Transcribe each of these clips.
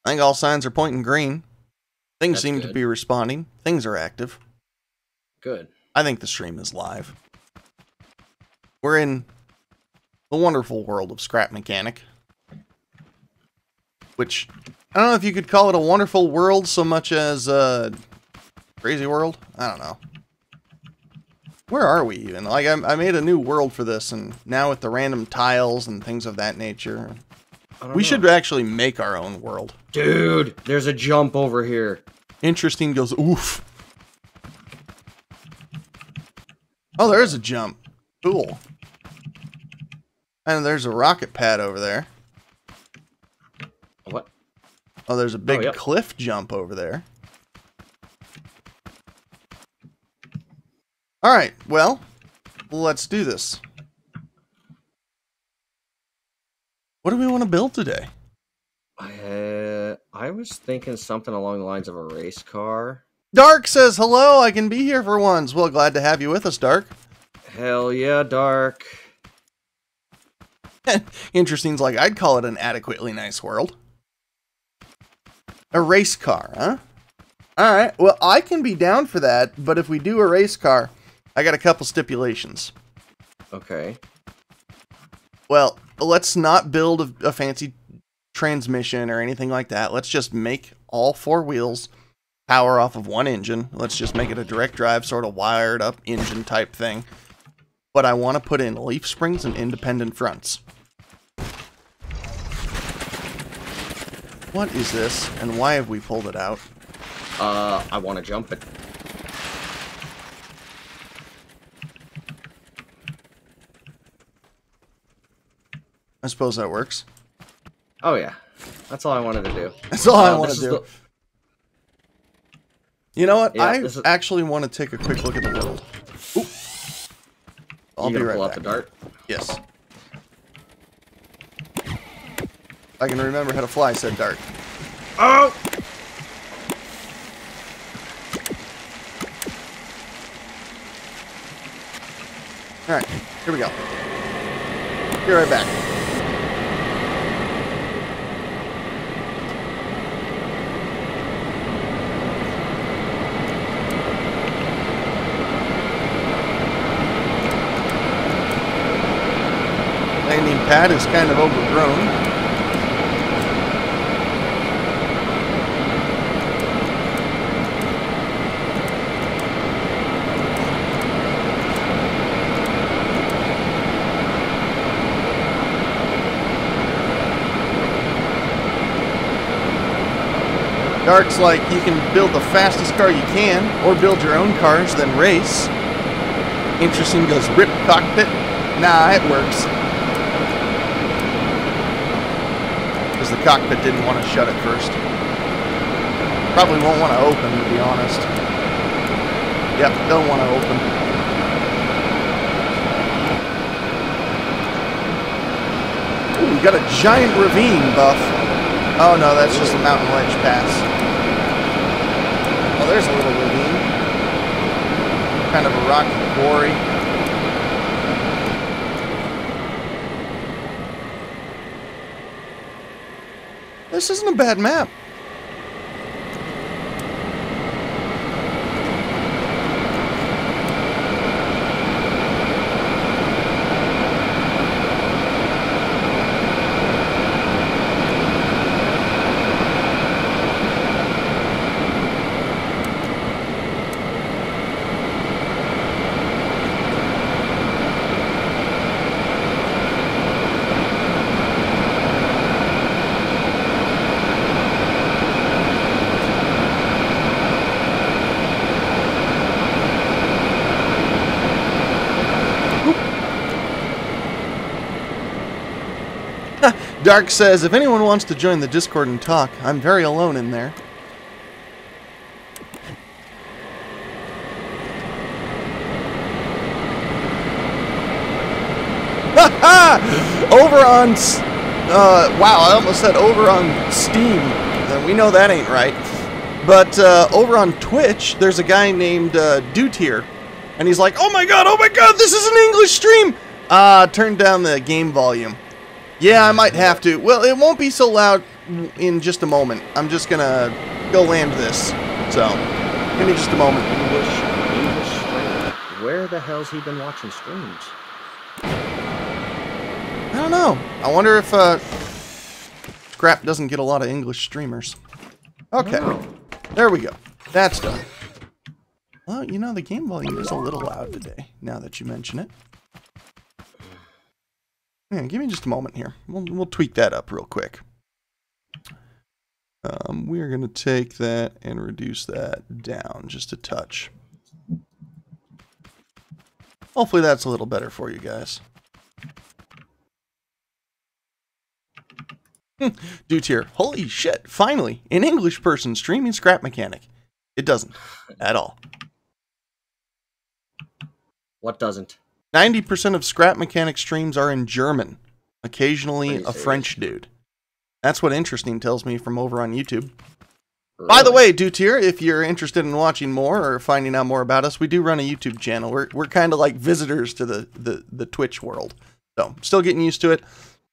I think all signs are pointing green. Things That's seem good. to be responding. Things are active. Good. I think the stream is live. We're in the wonderful world of Scrap Mechanic. Which, I don't know if you could call it a wonderful world so much as a crazy world. I don't know. Where are we even? Like, I made a new world for this, and now with the random tiles and things of that nature, we should actually make our own world. Dude, there's a jump over here. Interesting goes, oof. Oh, there is a jump. Cool. And there's a rocket pad over there. What? Oh, there's a big cliff jump over there. Alright, well, let's do this. What do we want to build today? I was thinking something along the lines of a race car. Dark says, hello, I can be here for once. Well, glad to have you with us, Dark. Hell yeah, Dark. Interesting's like, I'd call it an adequately nice world. A race car, huh? Alright, well, I can be down for that, but if we do a race car, I got a couple stipulations. Okay. Well, let's not build a fancy transmission or anything like that. Let's just make all four wheels power off of one engine. Let's just make it a direct drive, sort of wired up engine type thing. But I want to put in leaf springs and independent fronts. What is this, and why have we pulled it out? I want to jump it. I suppose that works. Oh yeah, that's all I wanted to do. That's all I want to do. You know what? Yeah, I actually want to take a quick look at the world. Oop. I'll be right pull back. out the dart? Yes. I can remember how to fly, said Dart. Oh! Alright, here we go. Be right back. Landing pad is kind of overgrown. Dark's like, you can build the fastest car you can, or build your own cars, then race. Interesting goes, rip cockpit. Nah, it works. Because the cockpit didn't want to shut at first. Probably won't want to open, to be honest. Yep, don't want to open. Ooh, we got a giant ravine, Buff. Oh no, that's just a mountain ledge pass. Oh, there's a little ravine. Kind of a rocky quarry. This isn't a bad map. Dark says, if anyone wants to join the Discord and talk, I'm very alone in there. Over on, wow, I almost said over on Steam. We know that ain't right. But over on Twitch, there's a guy named Dude here. And he's like, oh my god, this is an English stream! Turn down the game volume. Yeah, I might have to. Well, it won't be so loud. in just a moment. I'm just gonna go land this. So, give me just a moment. English stream. Where the hell's he been watching streams? I don't know. I wonder if Scrap doesn't get a lot of English streamers. Okay, there we go. That's done. Well, you know, the game volume is a little loud today, now that you mention it. Yeah, give me just a moment here. We'll tweak that up real quick. We are going to take that and reduce that down just a touch. Hopefully that's a little better for you guys. Dude here, holy shit, finally, an English person streaming Scrap Mechanic. It doesn't, at all. What doesn't? 90% of Scrap Mechanic streams are in German. Occasionally a French dude. That's what Interesting tells me from over on YouTube. Really? By the way, Dutier, if you're interested in watching more or finding out more about us, we do run a YouTube channel. We're kind of like visitors to the Twitch world. So, still getting used to it.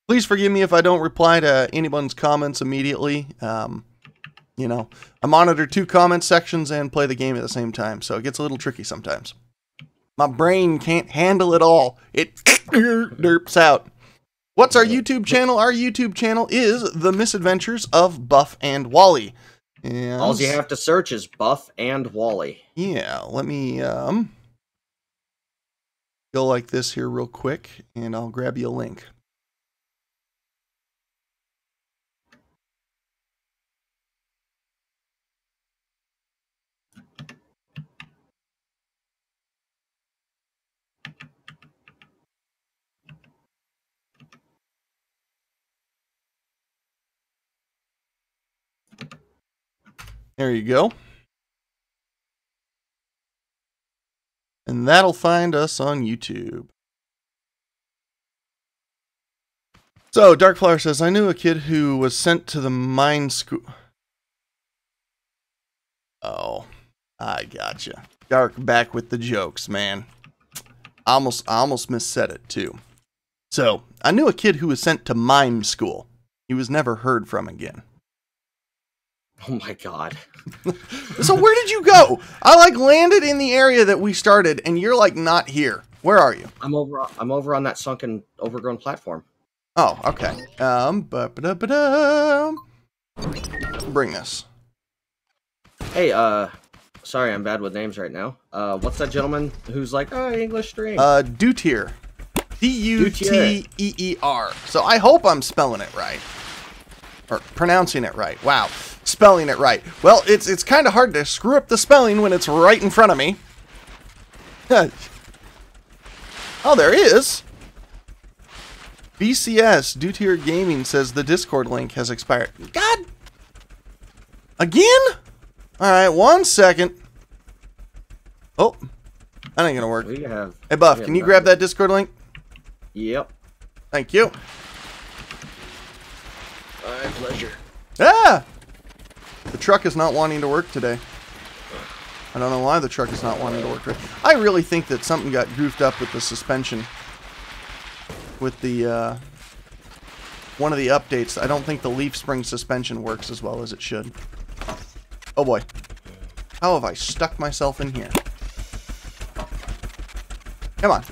Please forgive me if I don't reply to anyone's comments immediately. You know, I monitor 2 comment sections and play the game at the same time, so it gets a little tricky sometimes. My brain can't handle it all. It derps out. What's our YouTube channel? Our YouTube channel is The Misadventures of Buff and Wally. And all you have to search is Buff and Wally. Yeah, let me go like this here real quick, and I'll grab you a link. There you go. And that'll find us on YouTube. So, Darkflower says, I knew a kid who was sent to the mine school. Oh, I gotcha. Dark back with the jokes, man. I almost missaid it, too. So, I knew a kid who was sent to mime school. He was never heard from again. Oh my god. So where did you go? I like landed in the area that we started and you're like not here. Where are you? I'm over on that sunken overgrown platform. Oh, okay. Bring this. Hey, sorry I'm bad with names right now. What's that gentleman who's like, oh, English stream? Dutier. D-U-T-E-E-R. So I hope I'm spelling it right. Or pronouncing it right. Wow. Spelling it right. Well, it's kind of hard to screw up the spelling when it's right in front of me. Oh, there is. BCS, Dutier Gaming, says the Discord link has expired. God! Again? Alright, 1 second. Oh. That ain't gonna work. Hey, Buff, can you grab that Discord link? Yep. Thank you. My pleasure. Ah! The truck is not wanting to work today. I don't know why the truck is not wanting to work today. I really think that something got goofed up with the suspension. With the, one of the updates. I don't think the leaf spring suspension works as well as it should. Oh boy. How have I stuck myself in here? Come on.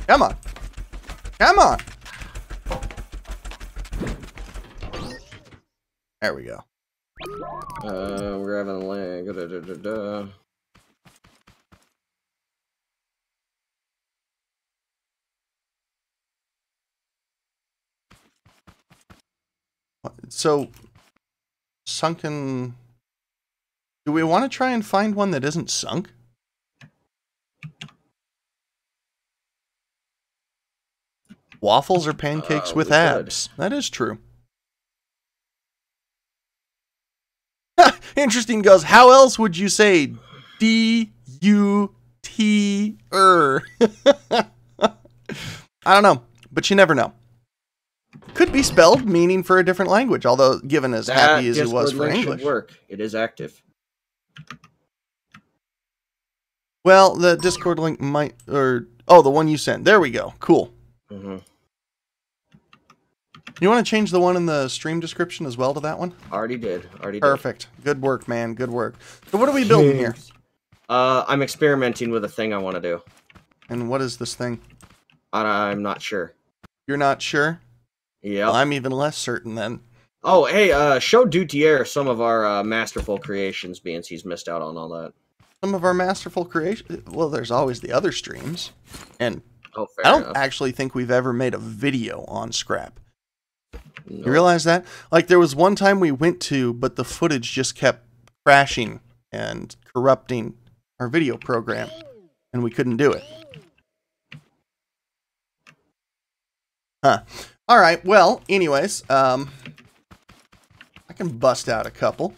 Come on. Come on. There we go. We're having a lag. So, sunken... Do we want to try and find one that isn't sunk? Waffles or pancakes with abs. That is true. Interesting goes, how else would you say D-U-T-er? I don't know, but you never know. Could be spelled meaning for a different language, although given as happy as he was for English. Work. It is active. Well, the Discord link might, or, oh, the one you sent. There we go. Cool. Mm-hmm. You want to change the one in the stream description as well to that one? Already did. Perfect. Good work, man. Good work. So what are we building here? I'm experimenting with a thing I want to do. And what is this thing? I'm not sure. You're not sure? Yeah. Well, I'm even less certain then. Oh, hey, show Dutier some of our masterful creations, being he's missed out on all that. Some of our masterful creations? Well, there's always the other streams. And I don't actually think we've ever made a video on Scrap. No. You realize that? Like, there was one time we went to, but the footage just kept crashing and corrupting our video program, and we couldn't do it. Huh. Alright, well, anyways, I can bust out a couple.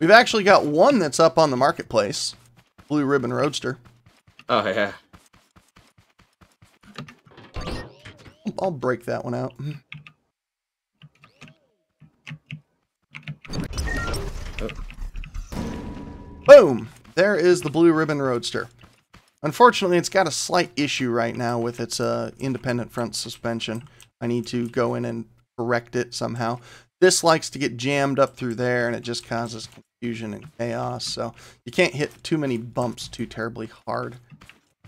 We've actually got one that's up on the marketplace. Blue Ribbon Roadster. Oh, yeah. I'll break that one out. Oh. Boom! There is the Blue Ribbon Roadster. Unfortunately, it's got a slight issue right now with its independent front suspension. I need to go in and correct it somehow. This likes to get jammed up through there, and it just causes confusion and chaos. So you can't hit too many bumps too terribly hard.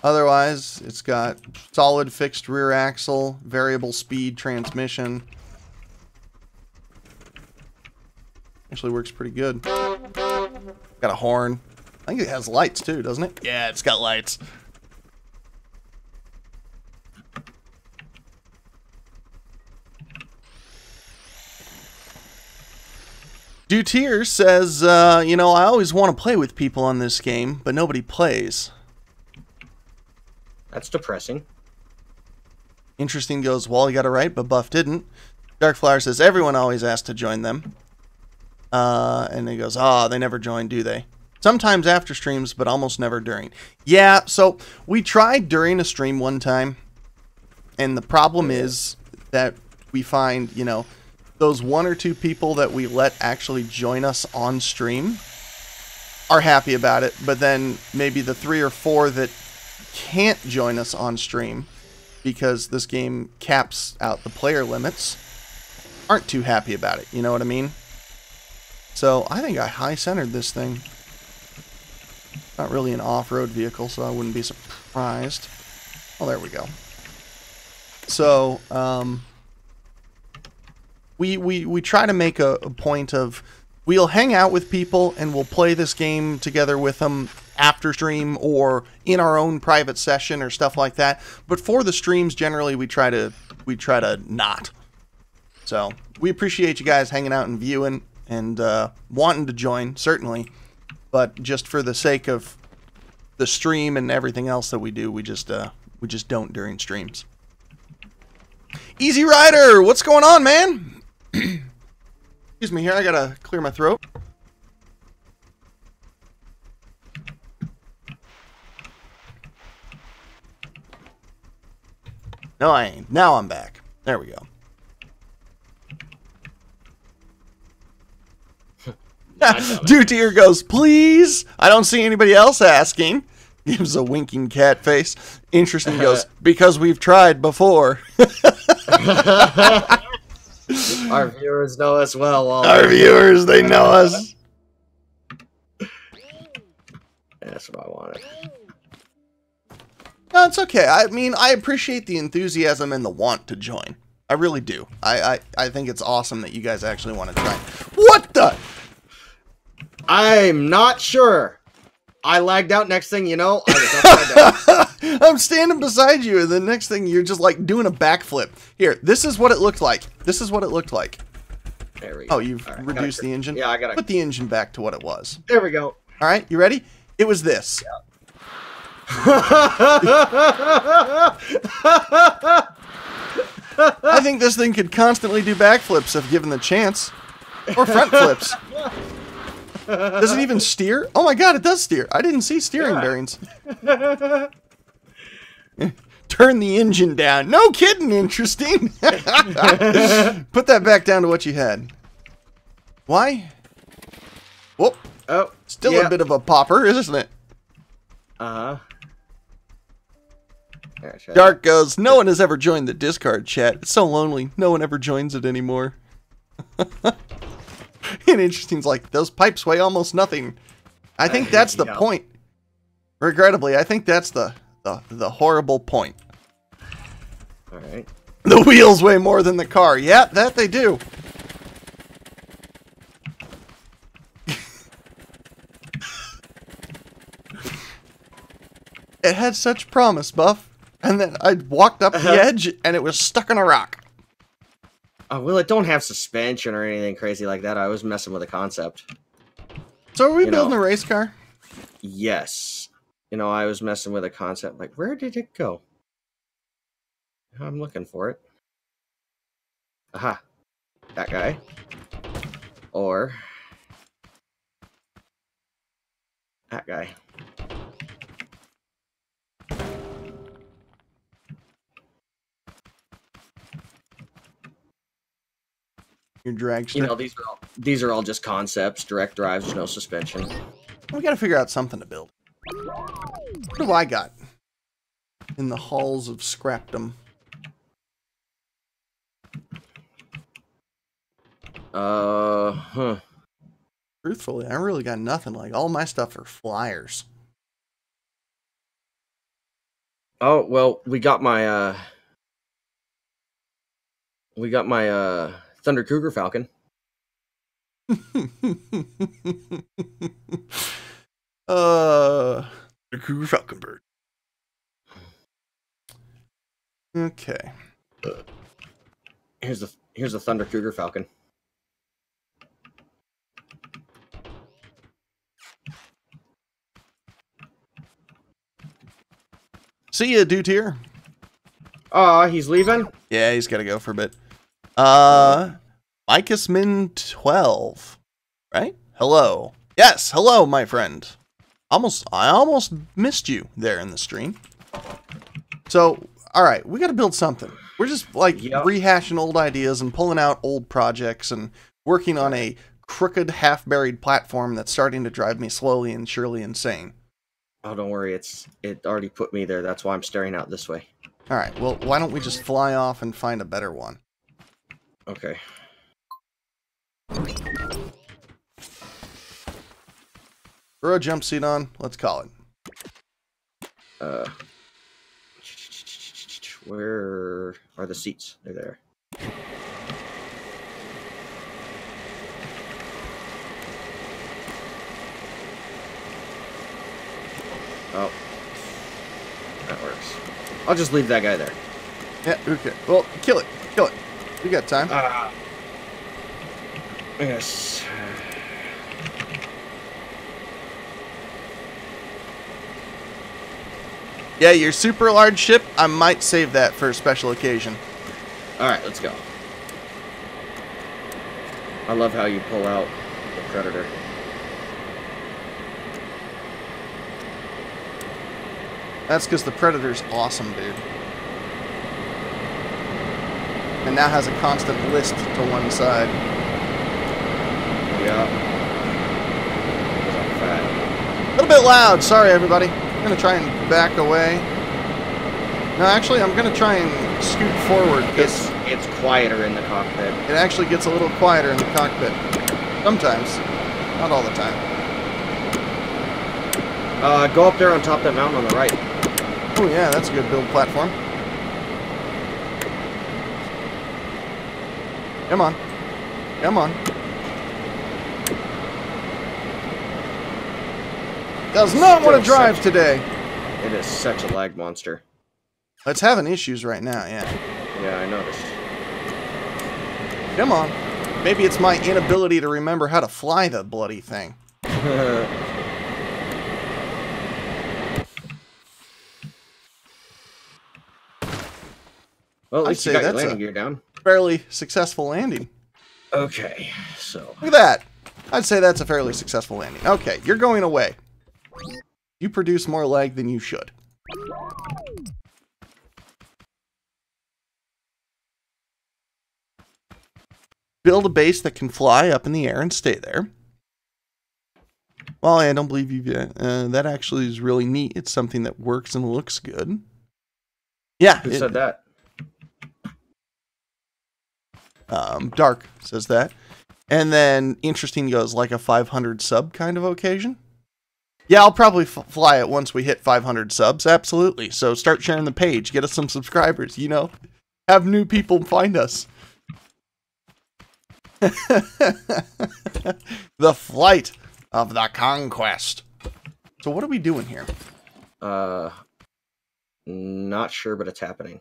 Otherwise, it's got solid fixed rear axle, variable speed transmission. Actually works pretty good. Got a horn. I think it has lights too, doesn't it? Yeah, it's got lights. Dutier says, you know, I always want to play with people on this game, but nobody plays. That's depressing. Interesting goes, Wally got it right, but Buff didn't. Darkflower says, everyone always asks to join them. And he goes, they never join, do they? Sometimes after streams, but almost never during. Yeah, so we tried during a stream one time, and the problem is that we find, you know, those one or two people that we let actually join us on stream are happy about it, but then maybe the 3 or 4 that can't join us on stream because this game caps out the player limits aren't too happy about it. You know what I mean? So I think I high-centered this thing. Not really an off-road vehicle, so I wouldn't be surprised. Oh, there we go. So, we try to make a point of, we'll hang out with people and we'll play this game together with them after stream or in our own private session or stuff like that. But for the streams, generally, we try to not. So, we appreciate you guys hanging out and viewing and wanting to join, certainly. But just for the sake of the stream and everything else that we do, we just don't during streams. Easy Rider, what's going on, man? Excuse me here, I gotta clear my throat. No, I ain't. Now I'm back. There we go. Dutier goes, please. I don't see anybody else asking. Gives a winking cat face. Interesting goes, because we've tried before. Our viewers know us well. Our viewers, they know us. That's what I wanted. No, it's okay. I mean, I appreciate the enthusiasm and the want to join. I really do. I think it's awesome that you guys actually want to try. What the? I'm not sure. I lagged out. Next thing you know, I was upside down. I'm standing beside you, and the next thing you're just like doing a backflip. Here, this is what it looked like. This is what it looked like. There we go. Oh, you've reduced the engine? Yeah, I gotta put the engine back to what it was. There we go. All right, you ready? It was this. Yeah. I think this thing could constantly do backflips if given the chance. Or front flips. Does it even steer? Oh my god, it does steer. I didn't see steering bearings. Turn the engine down. No kidding, interesting. Put that back down to what you had. Why? Whoop. Oh, still a bit of a popper, isn't it? Uh-huh. There, Dark goes, no one has ever joined the Discord chat. It's so lonely. No one ever joins it anymore. And Interesting's like, those pipes weigh almost nothing. I think that's the point. Regrettably, I think that's the horrible point. All right. The wheels weigh more than the car. Yeah, that they do. It had such promise, Buff. And then I walked up the edge and it was stuck on a rock. Well, it don't have suspension or anything crazy like that. I was messing with the concept. So are we building a race car? Yes. You know, I was messing with a concept. Like, where did it go? I'm looking for it. Aha. That guy. Or that guy. Your dragster. You know, these are all just concepts, direct drives, no suspension. We gotta figure out something to build. What have I got in the halls of scrapdom? Truthfully, I really got nothing. Like, all my stuff are flyers. Oh, well, we got my Thunder Cougar Falcon. The Cougar Falcon bird. Okay. Here's the Thunder Cougar Falcon. See ya, dude here. He's leaving? Yeah, he's gotta go for a bit. Micusmin12. Right? Hello. Yes, hello, my friend. I almost missed you there in the stream. So, alright, we gotta build something. We're just like rehashing old ideas and pulling out old projects and working on a crooked, half-buried platform that's starting to drive me slowly and surely insane. Oh, don't worry, it already put me there. That's why I'm staring out this way. Alright, well, why don't we just fly off and find a better one? Okay. Throw a jump seat on, let's call it. Where are the seats? They're there. Oh. That works. I'll just leave that guy there. Yeah, okay. Well, kill it. Kill it. We got time. Yes. Yeah, your super large ship, I might save that for a special occasion. Alright, let's go. I love how you pull out the Predator. That's because the Predator's awesome, dude. And now has a constant list to one side. Yeah. A little bit loud, sorry everybody. I'm going to try and back away. No, actually, I'm going to try and scoot forward. It's quieter in the cockpit. It actually gets a little quieter in the cockpit. Sometimes. Not all the time. Go up there on top of that mountain on the right. Oh yeah, that's a good build platform. Come on. Come on. Does not want to drive today. It is such a lag monster. It's having issues right now, yeah. Yeah, I noticed. Come on. Maybe it's my inability to remember how to fly the bloody thing. Well, at least you got your landing gear down. Fairly successful landing. Okay, so... Look at that. I'd say that's a fairly successful landing. Okay, you're going away. You produce more lag than you should. Build a base that can fly up in the air and stay there. Well, I don't believe you yet. That actually is really neat. It's something that works and looks good. Yeah. Who said that? Dark says that. And then Interesting goes, like a 500 sub kind of occasion. Yeah, I'll probably fly it once we hit 500 subs. Absolutely. So start sharing the page. Get us some subscribers, you know. Have new people find us. The flight of the conquest. So what are we doing here? Not sure, but it's happening.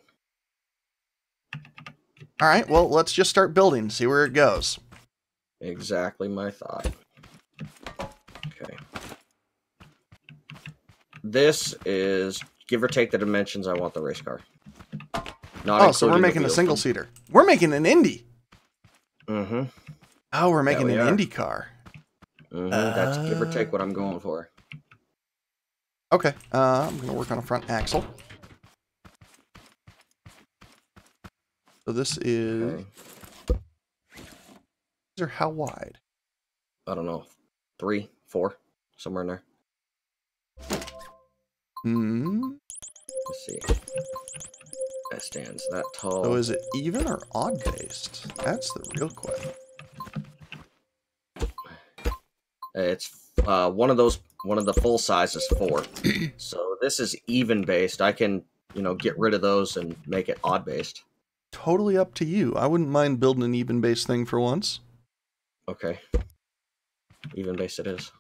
All right, well, let's just start building, see where it goes. Exactly my thought. Okay. This is, give or take the dimensions, I want the race car. Not so we're making a single-seater. We're making an Indy. Mm-hmm. Oh, we're making an Indy car. Mm-hmm. That's give or take what I'm going for. Okay, I'm going to work on a front axle. So this is... Okay. These are how wide? I don't know. 3, 4, somewhere in there. Let's see. That stands that tall. So is it even or odd based? That's the real question. It's one of the full size is 4. So this is even based. I can, get rid of those and make it odd based. Totally up to you. I wouldn't mind building an even based thing for once. Okay. Even based it is.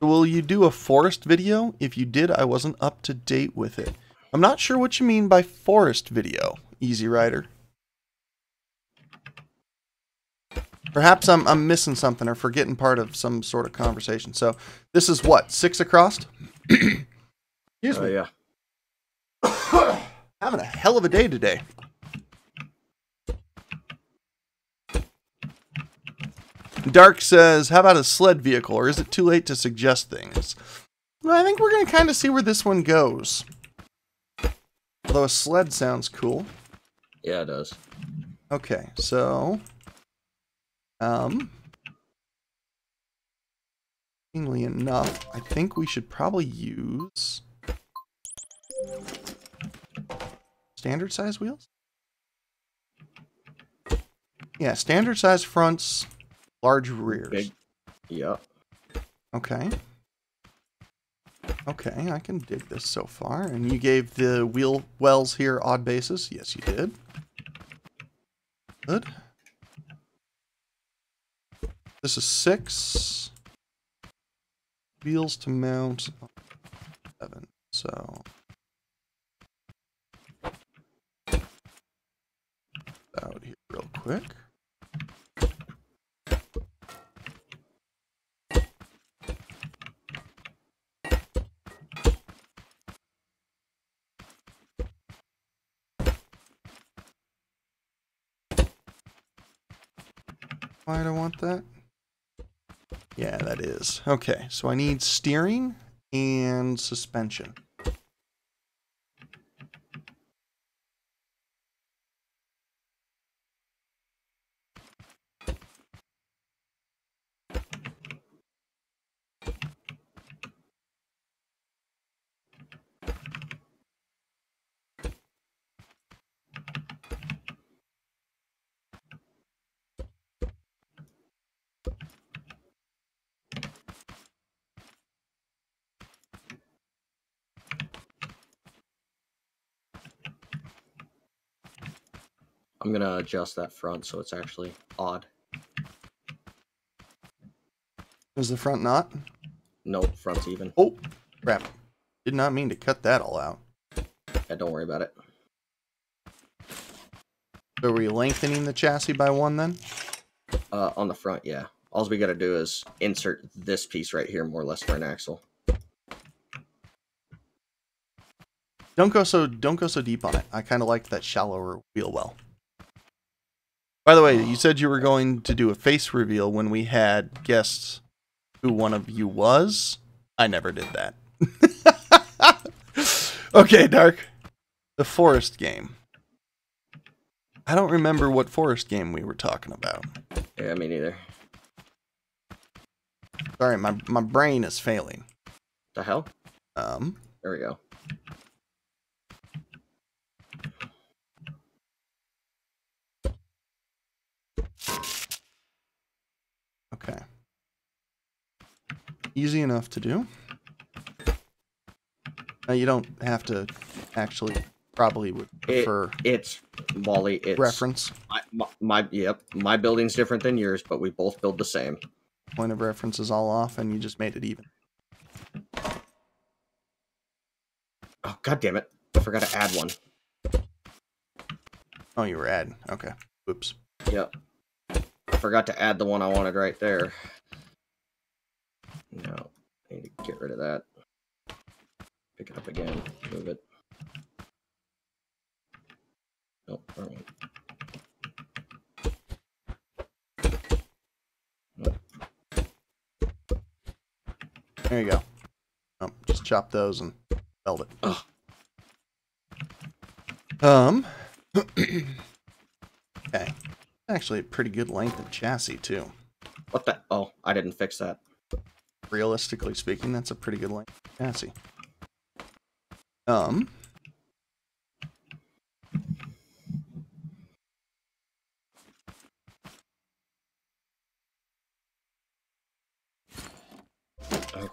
Will you do a forest video? If you did, I wasn't up to date with it. I'm not sure what you mean by forest video, Easy Rider. Perhaps I'm missing something or forgetting part of some sort of conversation. So this is what, 6 across? Excuse me. Yeah. Having a hell of a day today. Dark says, how about a sled vehicle, or is it too late to suggest things? Well, I think we're going to kind of see where this one goes. Although a sled sounds cool. Yeah, it does. Okay, so... Interestingly enough, I think we should probably use... standard size wheels? Yeah, standard size fronts, large rears. Big. Yep. Okay. Okay, I can dig this so far. And you gave the wheel wells here odd bases? Yes, you did. Good. This is 6. Wheels to mount 7. So out here real quick. Why do I want that? Yeah, that is. Okay, so I need steering and suspension. I'm going to adjust that front so it's actually odd. Is the front not? Nope, front's even. Oh, crap. Did not mean to cut that all out. Yeah, don't worry about it. So are we lengthening the chassis by 1 then? On the front, yeah. All we got to do is insert this piece right here, more or less, for an axle. Don't go so deep on it. I kind of liked that shallower wheel well. By the way, you said you were going to do a face reveal when we had guests who one of you was. I never did that. Okay, Dark. The forest game. I don't remember what forest game we were talking about. Yeah, me neither. Sorry, my brain is failing. The hell? There we go. easy enough to do. Now, you don't have to actually probably would prefer it's Wally. It's reference. My building's different than yours, but we both build the same. Point of reference is all off, and you just made it even. Oh, god damn it. I forgot to add one. Oh, you were adding. Okay. Oops. Yep. I forgot to add the one I wanted right there. No. I need to get rid of that. Pick it up again. Move it. Nope. Wrong one. Nope. There you go. Oh, just chop those and weld it. Ugh. Okay. Actually, a pretty good length of chassis, too. What the? Oh, I didn't fix that. Realistically speaking, that's a pretty good length of chassis.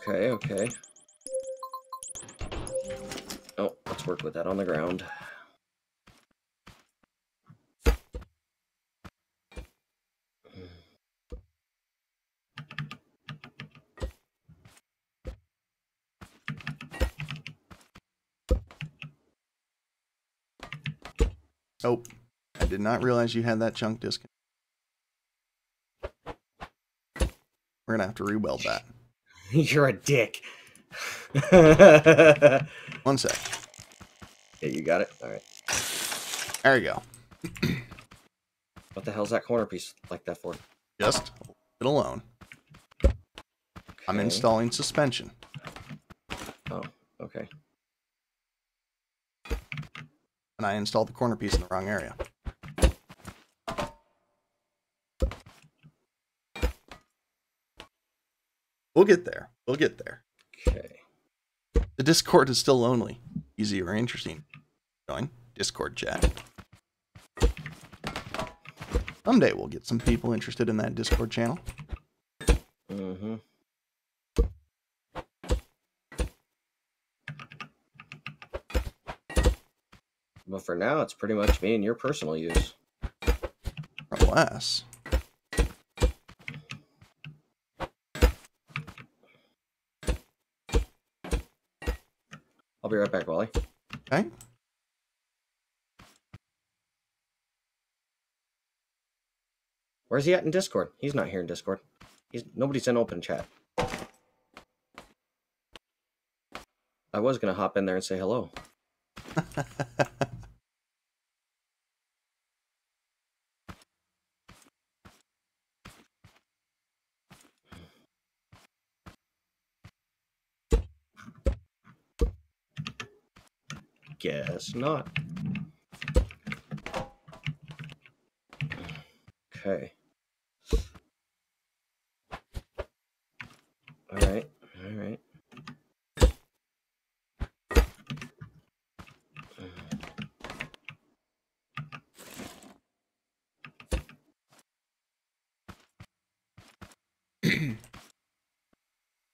Okay. Oh, let's work with that on the ground. Oh, I did not realize you had that chunk disconnect. We're gonna have to re-weld that. You're a dick. 1 sec. Yeah, you got it? Alright. There you go. What the hell's that corner piece like that for? Just leave it alone. Okay. I'm installing suspension. Oh, okay. And I installed the corner piece in the wrong area. We'll get there. We'll get there. Okay. The Discord is still lonely. Easy or interesting. Join Discord chat. Someday we'll get some people interested in that Discord channel. Mm-hmm. But for now, it's pretty much me and your personal use. Unless... I'll be right back, Wally. Okay. Where's he at in Discord? He's not here in Discord. Nobody's in open chat. I was gonna hop in there and say hello. Guess not. Okay. Alright.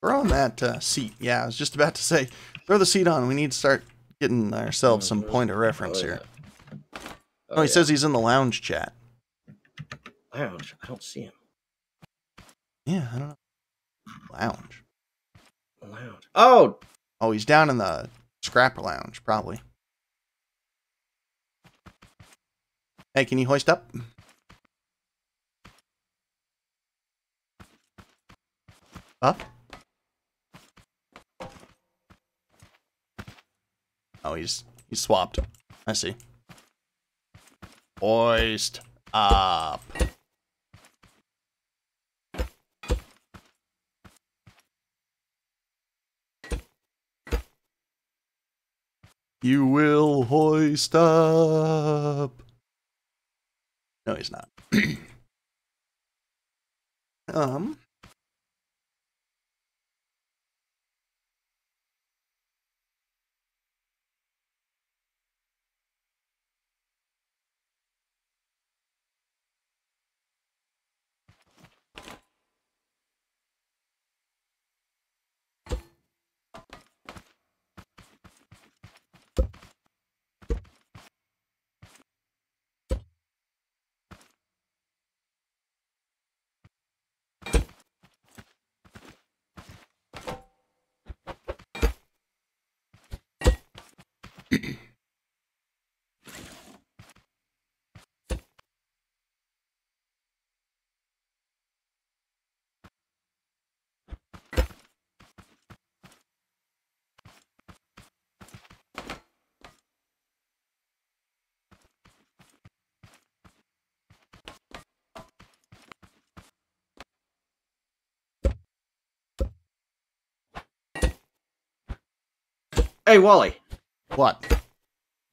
Throw on that seat. Yeah, I was just about to say, throw the seat on. We need to start getting ourselves some point of reference here. Oh, he says he's in the lounge chat. Lounge? I don't see him. Yeah, I don't know. Lounge. Lounge. Oh! Oh, he's down in the scrapper lounge, probably. Hey, can you hoist up? Up? Oh, he's swapped. I see. Hoist up. You will hoist up. No, he's not. Hey, Wally. What?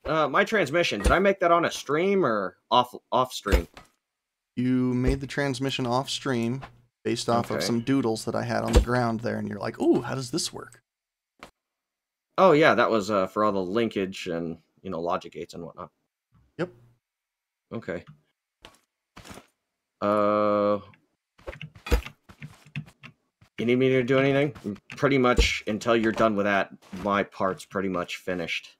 My transmission. Did I make that on a stream or off stream? You made the transmission off stream based off of Okay. some doodles that I had on the ground there, and you're like, "Ooh, how does this work?" Oh yeah, that was for all the linkage and logic gates and whatnot. Yep. Okay. You need me to do anything? Pretty much until you're done with that, my part's pretty much finished.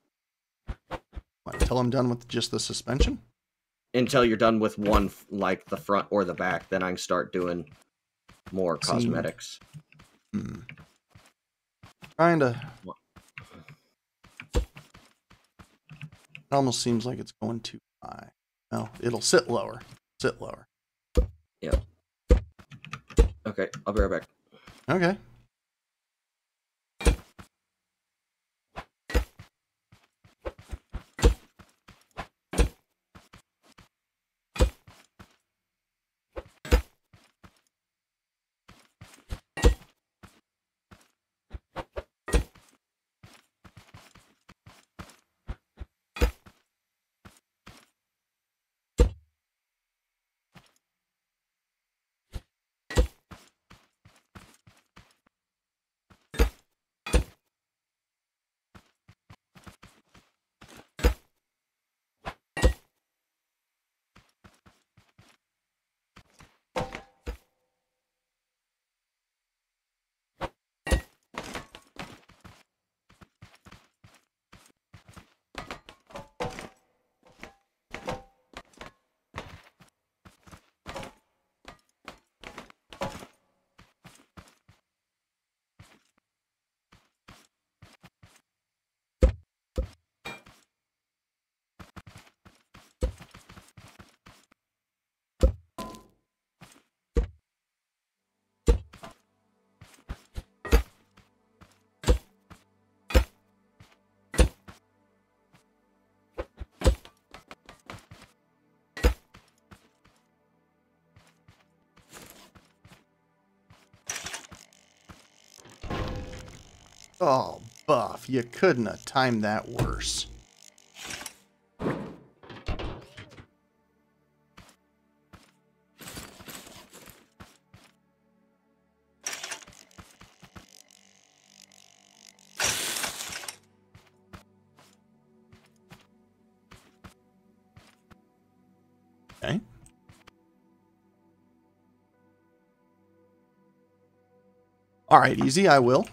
What, until I'm done with just the suspension? Until you're done with one, like the front or the back, then I can start doing more cosmetics. Kinda. It almost seems like it's going too high. Well, it'll sit lower. Sit lower. Yep. Okay, I'll be right back. Okay. Oh, Buff, you couldn't have timed that worse. Okay. All right, easy, I will.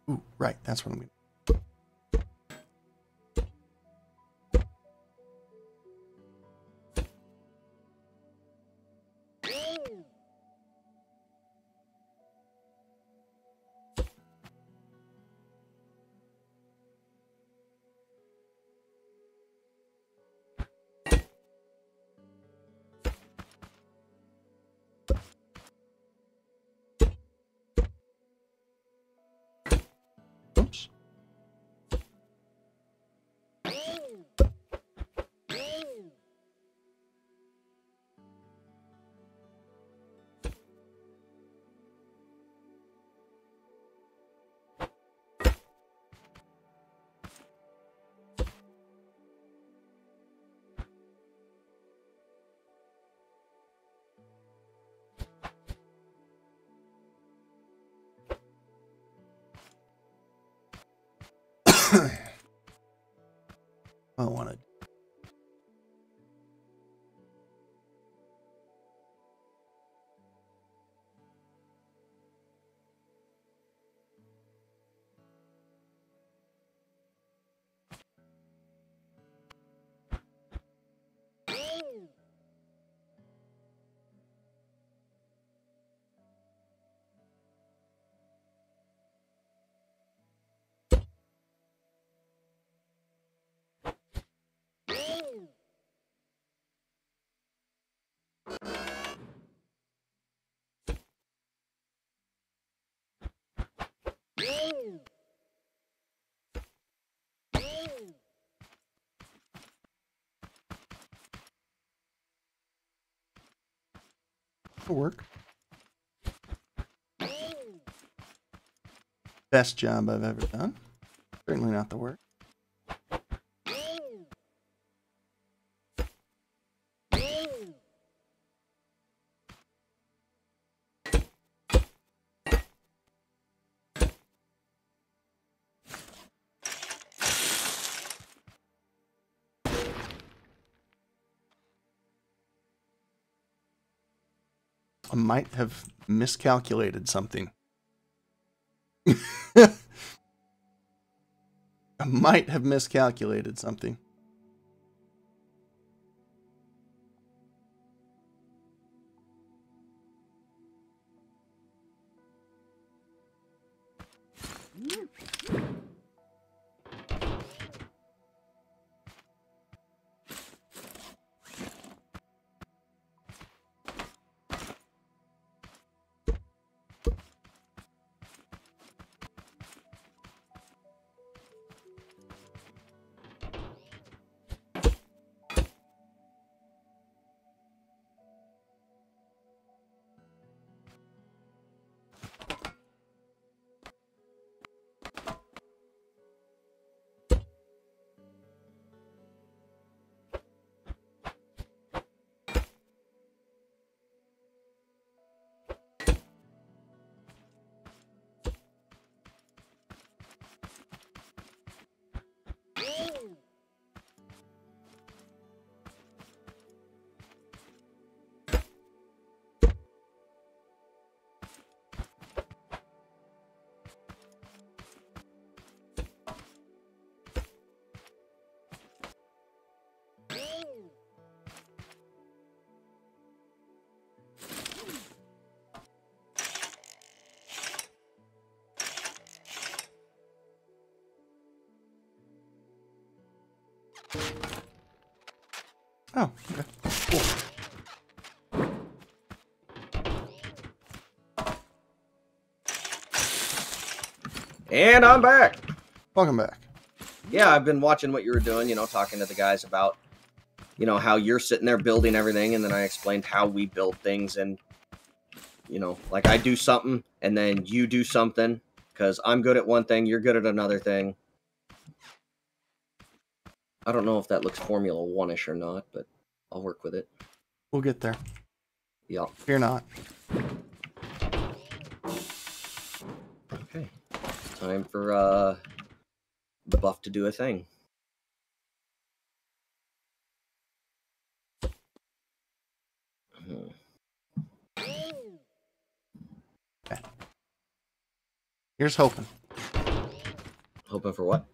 Ooh, right, that's what I'm going to Oops. I want to. That'll work. Best job I've ever done. Certainly not the worst. I might have miscalculated something. I might have miscalculated something. Oh, okay. Cool. And I'm back. Welcome back. Yeah, I've been watching what you were doing, you know, talking to the guys about, you know, how you're sitting there building everything, and then I explained how we build things, and, you know, like I do something, and then you do something, because I'm good at one thing, you're good at another thing. I don't know if that looks Formula One-ish or not, but I'll work with it. We'll get there. Yeah. Fear not. Okay. Time for the buff to do a thing. Okay. Here's hoping. Hoping for what?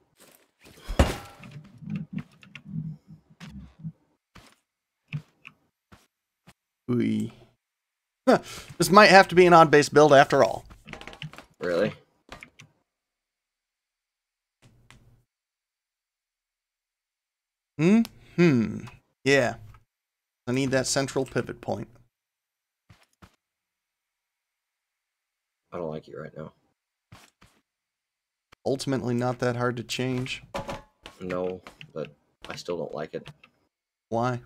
Ooh. Huh. This might have to be an odd base build after all. Really? Yeah. I need that central pivot point. I don't like you right now. Ultimately not that hard to change. No, but I still don't like it. Why?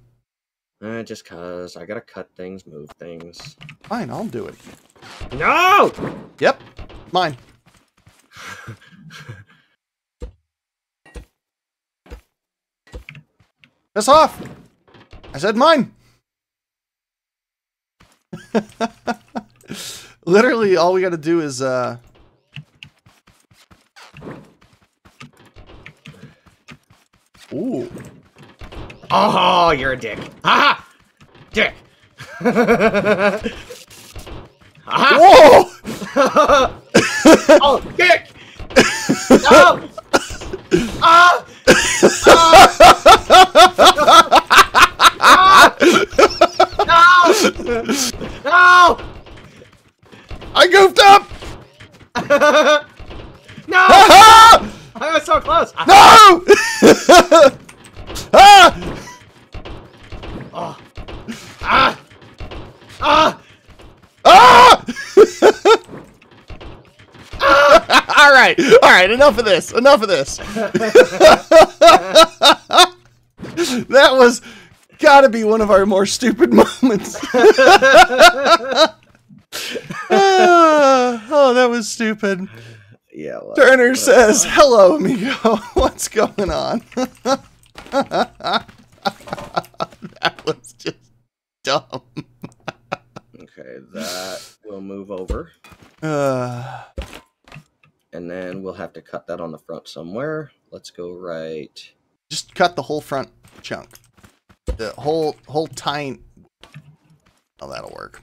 Just cause I gotta cut things, move things. Fine, I'll do it. No! Yep, mine. Piss off! I said mine! Literally, all we gotta do is, Ooh. Oh, you're a dick. Aha! Dick! Aha! Whoa! Oh, dick! No! Ah! No! No! I goofed up! No! I was so close. No! Ah! Oh. Ah! Ah! Ah! All right, enough of this. That was gotta be one of our more stupid moments. Oh, that was stupid. Yeah. Well, Turner says, "Hello, amigo. What's going on?" That was just dumb. Okay, that will move over. And then we'll have to cut that on the front somewhere. Let's go right. Just cut the whole front chunk. The whole tine. Oh, that'll work.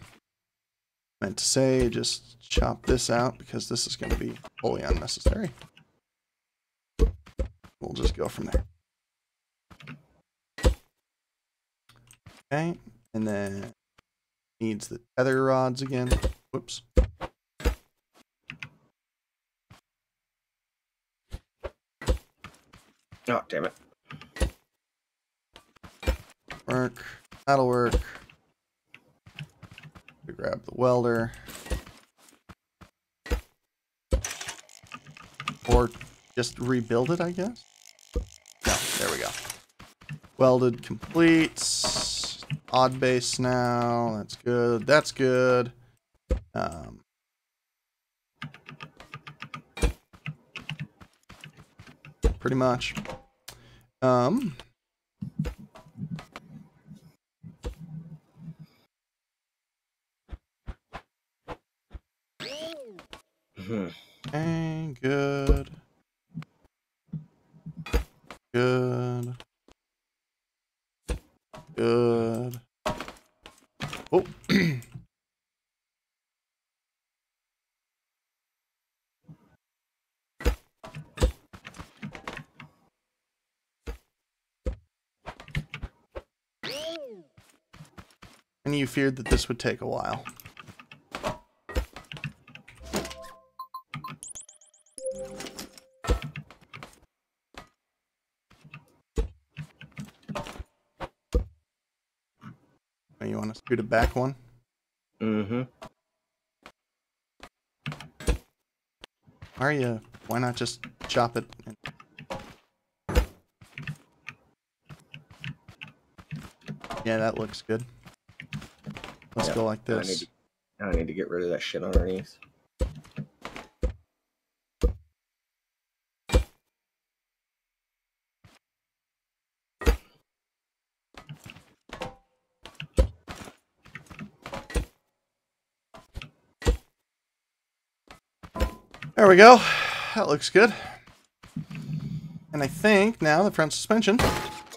Meant to say, just chop this out because this is going to be wholly unnecessary. We'll just go from there. Okay, and then needs the tether rods again. Whoops. Oh, damn it. Work. That'll work. We grab the welder. Or just rebuild it, I guess? No, there we go. Welded complete. Odd base now. That's good. That's good. Pretty much. Okay, good. Good. Good. Oh. And you feared that this would take a while. Oh, you want to scoot it back one? Mm-hmm. Why not just chop it? Yeah, that looks good. Let's go like this. I need to get rid of that shit underneath. There we go. That looks good. And I think now the front suspension.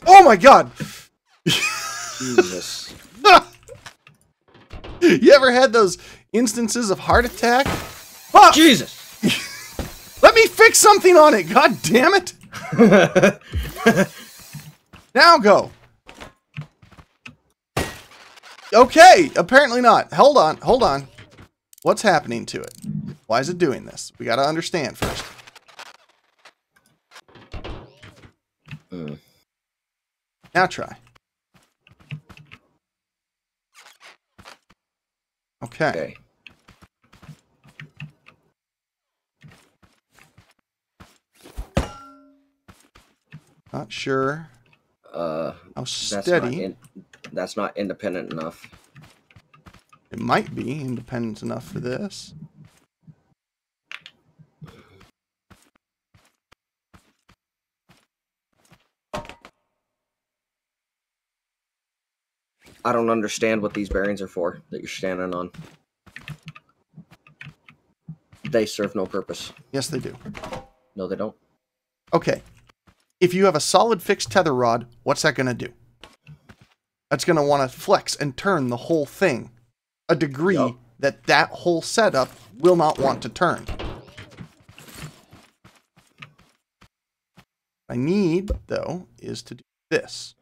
Oh my god! Jesus. You ever had those instances of heart attack? Oh! Jesus! Let me fix something on it! God damn it! Now go! Okay, apparently not. Hold on, hold on. What's happening to it? Why is it doing this? We gotta understand first. Now try. Okay. Not sure how steady. That's not independent enough. It might be independent enough for this. I don't understand what these bearings are for that you're standing on. They serve no purpose. Yes, they do. No, they don't. Okay. If you have a solid fixed tether rod, what's that going to do? That's going to want to flex and turn the whole thing a degree that that whole setup will not want to turn. What I need, though, is to do this.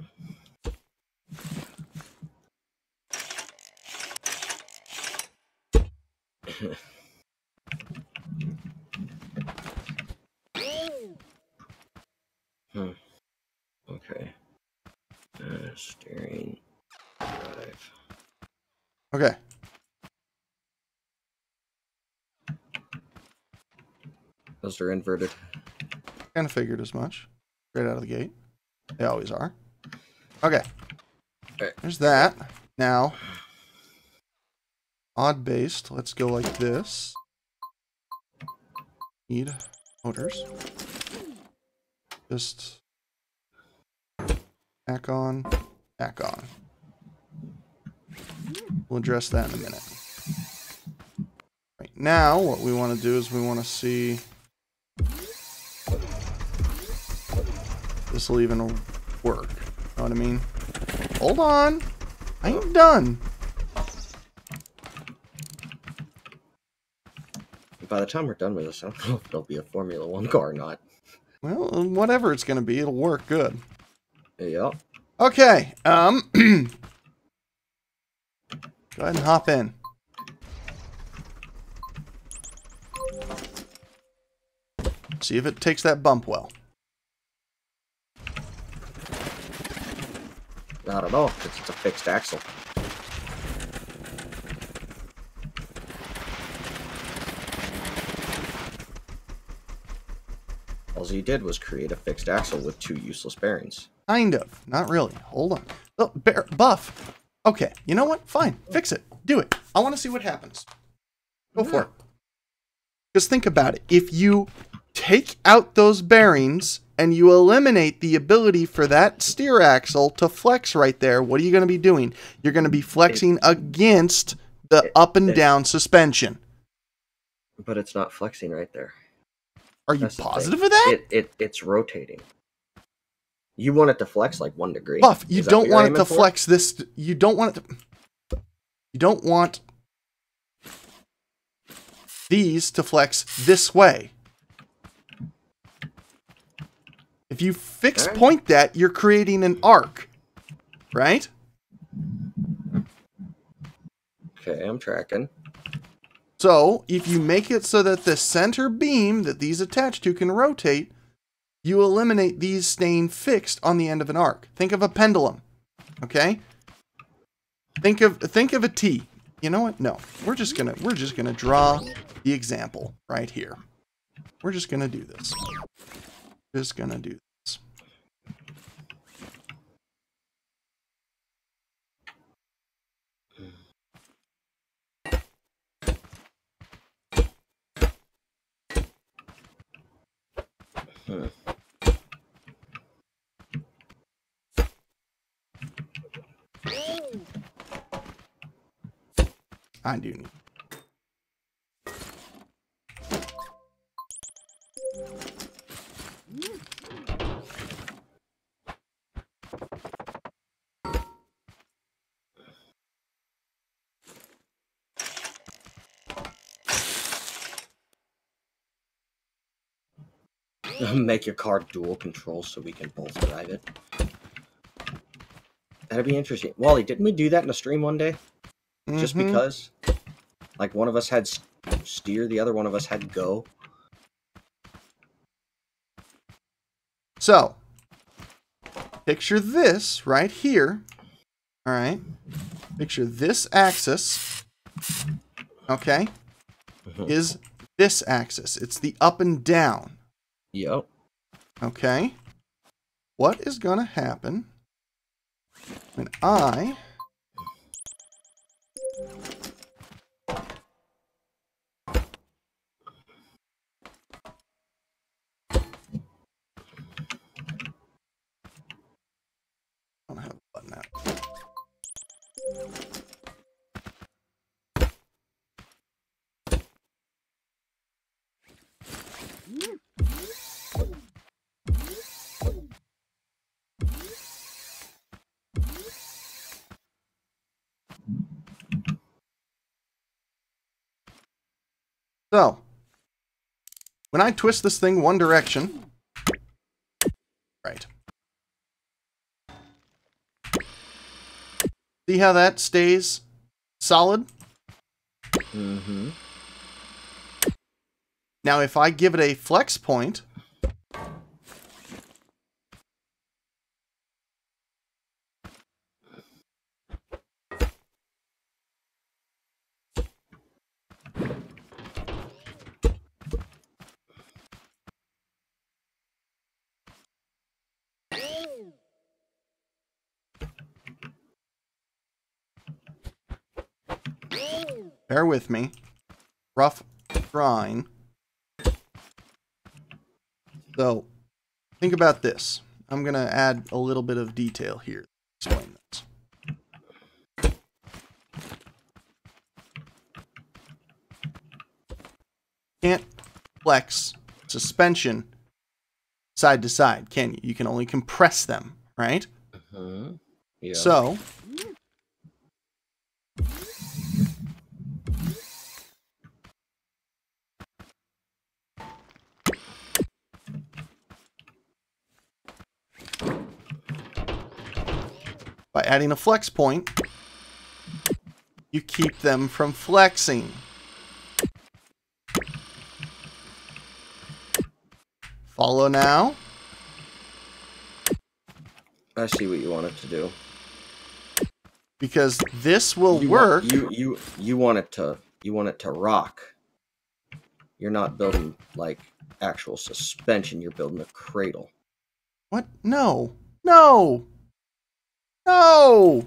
Okay. Steering drive. Okay. Those are inverted. Kind of figured as much. Right out of the gate. They always are. Okay. There's that. Now, odd based. Let's go like this. Need motors. Just back on, back on. We'll address that in a minute. Right now, what we want to do is we want to see this will even work. Know what I mean? Hold on. I ain't done. By the time we're done with this, I don't know if it'll be a Formula 1 car or not. Well, whatever it's going to be, it'll work good. Yep. Okay. Go ahead and hop in. See if it takes that bump well. Not at all, because it's a fixed axle. All he did was create a fixed axle with 2 useless bearings. Kind of. Not really. Hold on. Oh, Buff. Okay. You know what? Fine. Fix it. Do it. I want to see what happens. Go for it. Just think about it. If you take out those bearings and you eliminate the ability for that steer axle to flex right there, what are you going to be doing? You're going to be flexing against the up and down suspension. But it's not flexing right there. Are you positive of that? It's rotating. You want it to flex like 1 degree. Buff, you don't want it to flex this. You don't want it to. You don't want these to flex this way. If you fix point that, you're creating an arc, right? Okay, I'm tracking. So, if you make it so that the center beam that these attach to can rotate, you eliminate these staying fixed on the end of an arc. Think of a pendulum, okay? Think of a T. You know what? No, we're just gonna draw the example right here. We're just gonna do this. Just gonna do this. I do need. Make your car dual control so we can both drive it. That'd be interesting. Wally, didn't we do that in a stream one day? Just because? Like, one of us had steer, the other one of us had go. So, picture this right here. All right. Picture this axis. Okay. Is this axis. It's the up and down. Yep. Okay. What is going to happen when I don't have a button out. So, when I twist this thing one direction, right. See how that stays solid? Mm-hmm. Now, if I give it a flex point, bear with me. Rough drawing. So, think about this. I'm going to add a little bit of detail here to explain this. Can't flex suspension side to side, can you? You can only compress them, right? Yeah. So, by adding a flex point, you keep them from flexing. Follow now? I see what you want it to do. Because this will work. You want it to rock. You're not building like actual suspension, you're building a cradle. What? No. No. No.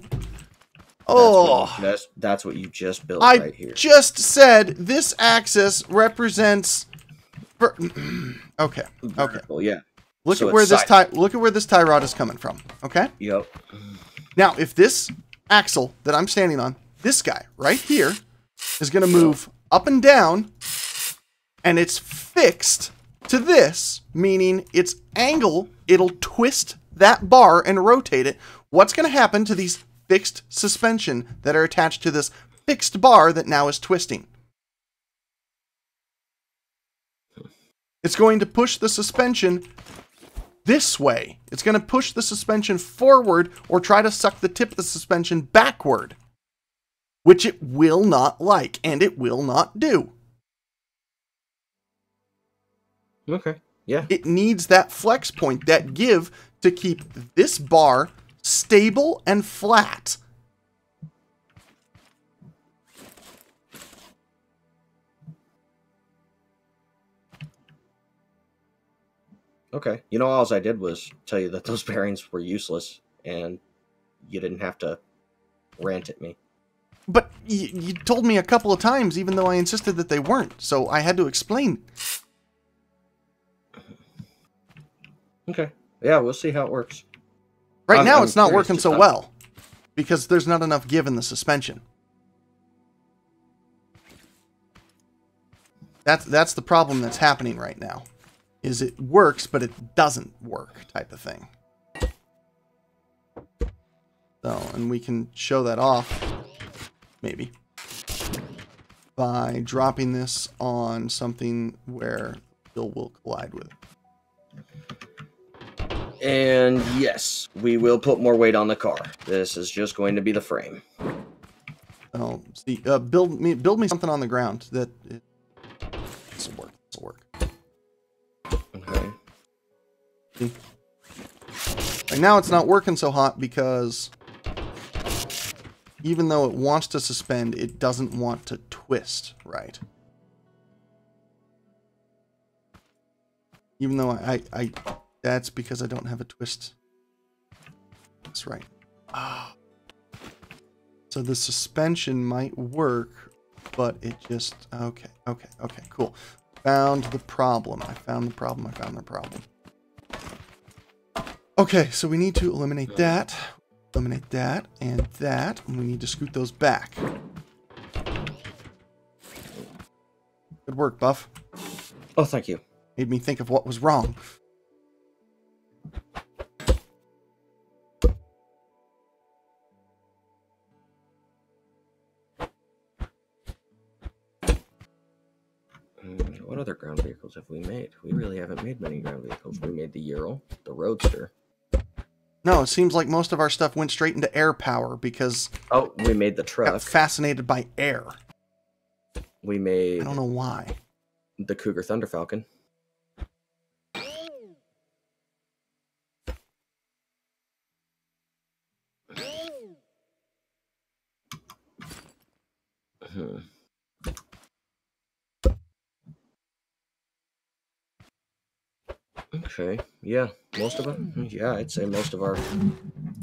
Oh. That's what you just built I right here. just said this axis represents okay. Vertical, yeah. Look So at where it's this tie rod is coming from, okay? Yep. Now, if this axle that I'm standing on, this guy right here, is going to move up and down, and it's fixed to this, meaning its angle, it'll twist that bar and rotate it. What's going to happen to these fixed suspension that are attached to this fixed bar that now is twisting? It's going to push the suspension this way. It's going to push the suspension forward or try to suck the tip of the suspension backward, which it will not like and it will not do. Okay. Yeah. It needs that flex point, that give, to keep this bar stable and flat. Okay. You know, all I did was tell you that those bearings were useless, and you didn't have to rant at me. But you told me a couple of times, even though I insisted that they weren't, so I had to explain. Okay. Yeah, we'll see how it works. Right now, I'm it's not curious working to so talk. well, because there's not enough give in the suspension. That's the problem that's happening right now. Is it works, but it doesn't work type of thing. So, and we can show that off, maybe, by dropping this on something where it will collide with it. And yes, we will put more weight on the car. This is just going to be the frame. Oh, see, build me something on the ground that this will work. This will work. Okay. See? Right now it's not working so hot because even though it wants to suspend, it doesn't want to twist, right? Even though I that's because I don't have a twist. That's right. Ah. So the suspension might work, but it just okay, cool. Found the problem. I found the problem. Okay, so we need to eliminate that, and that, and we need to scoot those back. Good work, Buff. Oh, thank you. Made me think of what was wrong. What other ground vehicles have we made? We really haven't made many ground vehicles. We made the Ural, the Roadster. No, it seems like most of our stuff went straight into air power because Oh, we made the I truck. got fascinated by air. We made I don't know why. the Cougar Thunder Falcon. Okay, yeah, most of them. Yeah, I'd say most of our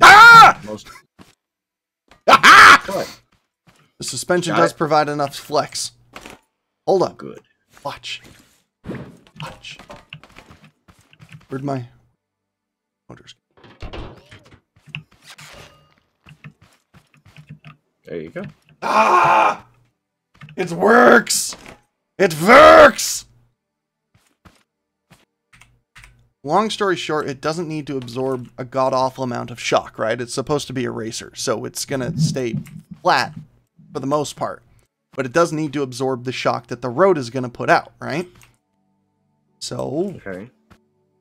Ah! most. Ah! What? The suspension Got does it. provide enough flex. Hold up. Good. Watch. Watch. Where'd my motors go? There you go. Ah! It works! It works! Long story short, it doesn't need to absorb a god-awful amount of shock, right? It's supposed to be a racer, so it's going to stay flat for the most part. But it does need to absorb the shock that the road is going to put out, right? So, Okay.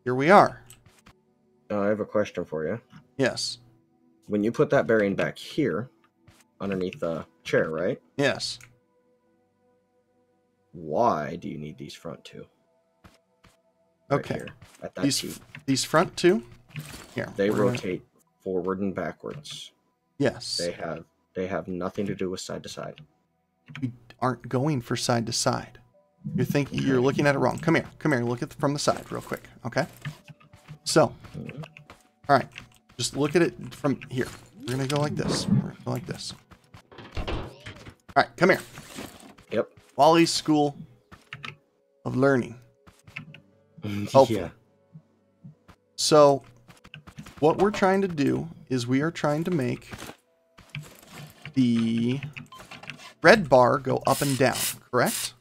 here we are. I have a question for you. Yes. When you put that bearing back here, underneath the chair, right? Yes. Why do you need these front two? Right Okay. here, at that T. These front two, here. They rotate forward and backwards. Yes. They have nothing to do with side to side. We aren't going for side to side. You're looking at it wrong. Come here. Come here. Look at from the side real quick. Okay. So, all right. Just look at it from here. We're going to go like this. We're going to go like this. All right. Come here. Yep. Wally's School of Learning. Hopefully. Yeah. So, what we're trying to do is we are trying to make the red bar go up and down, correct?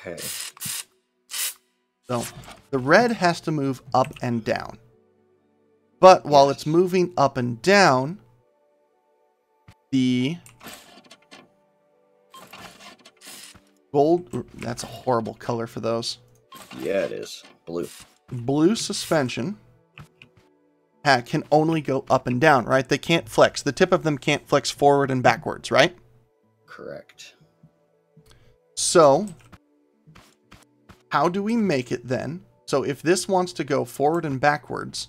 Okay. So, the red has to move up and down. But while it's moving up and down, the gold, that's a horrible color for those. Yeah, it is. Blue. Blue suspension can only go up and down, right? They can't flex. The tip of them can't flex forward and backwards, right? Correct. So, how do we make it then? So if this wants to go forward and backwards,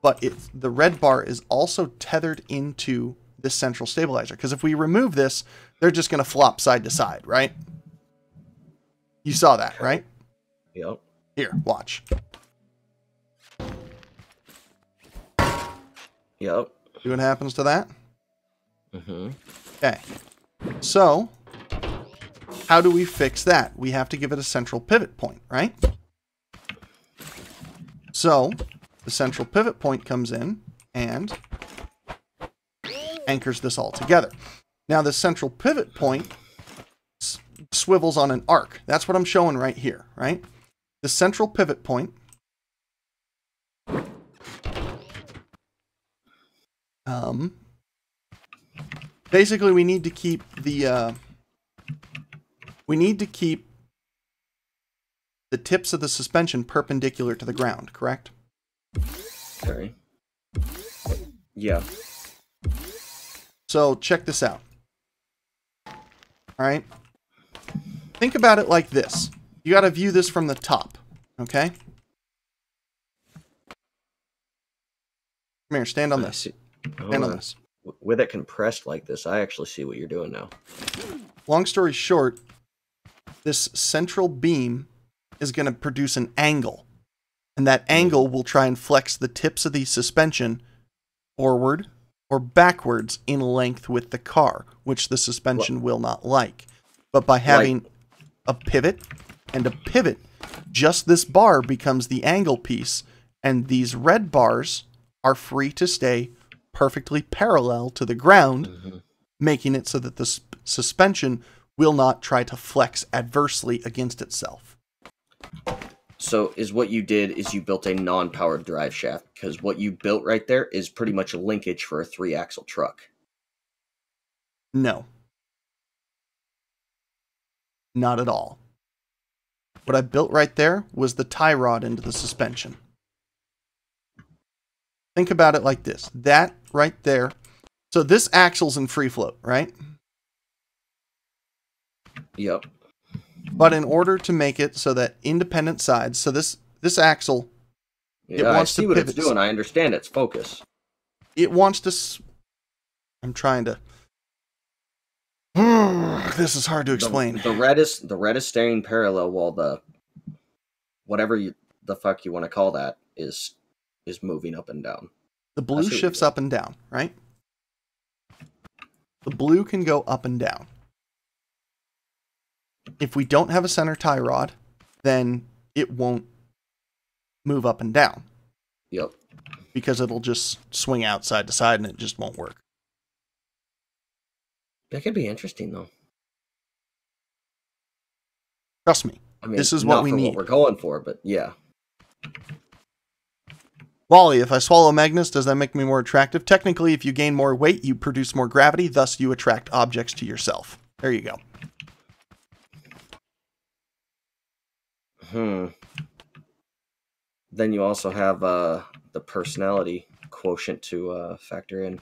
but the red bar is also tethered into the central stabilizer, because if we remove this, they're just going to flop side to side, right? You saw that, right? Yep. Here, watch. Yep. See what happens to that? Mm-hmm. Okay. So, how do we fix that? We have to give it a central pivot point, right? So, the central pivot point comes in and anchors this all together. Now, the central pivot point swivels on an arc. That's what I'm showing right here, right? The central pivot point basically we need to keep the tips of the suspension perpendicular to the ground, correct? Okay. Yeah. So check this out. All right. Think about it like this. You got to view this from the top, okay? Come here, stand on this. Stand on this. With it compressed like this, I actually see what you're doing now. Long story short, this central beam is going to produce an angle. And that angle will try and flex the tips of the suspension forward or backwards in length with the car, which the suspension will not like. But by having a pivot and a pivot, just this bar becomes the angle piece, and these red bars are free to stay perfectly parallel to the ground, making it so that the suspension will not try to flex adversely against itself. So is what you did is you built a non-powered drive shaft, because what you built right there is pretty much a linkage for a 3-axle truck. No. Not at all. What I built right there was the tie rod into the suspension. Think about it like this. That right there. So this axle's in free float, right? Yep. But in order to make it so that independent sides, so this axle, Yeah, I see what it's doing. I understand its focus. It wants to... I'm trying to... This is hard to explain. The red is staying parallel while the whatever the fuck you want to call that is moving up and down. The blue shifts up and down, right? the blue can go up and down. If we don't have a center tie rod, then it won't move up and down. Yep. Because it'll just swing out side to side and it just won't work. That could be interesting, though. Trust me. I mean, this is what we need. What we're going for, but yeah. Wally, if I swallow Magnus, does that make me more attractive? Technically, if you gain more weight, you produce more gravity, thus you attract objects to yourself. There you go. Then you also have the personality quotient to factor in.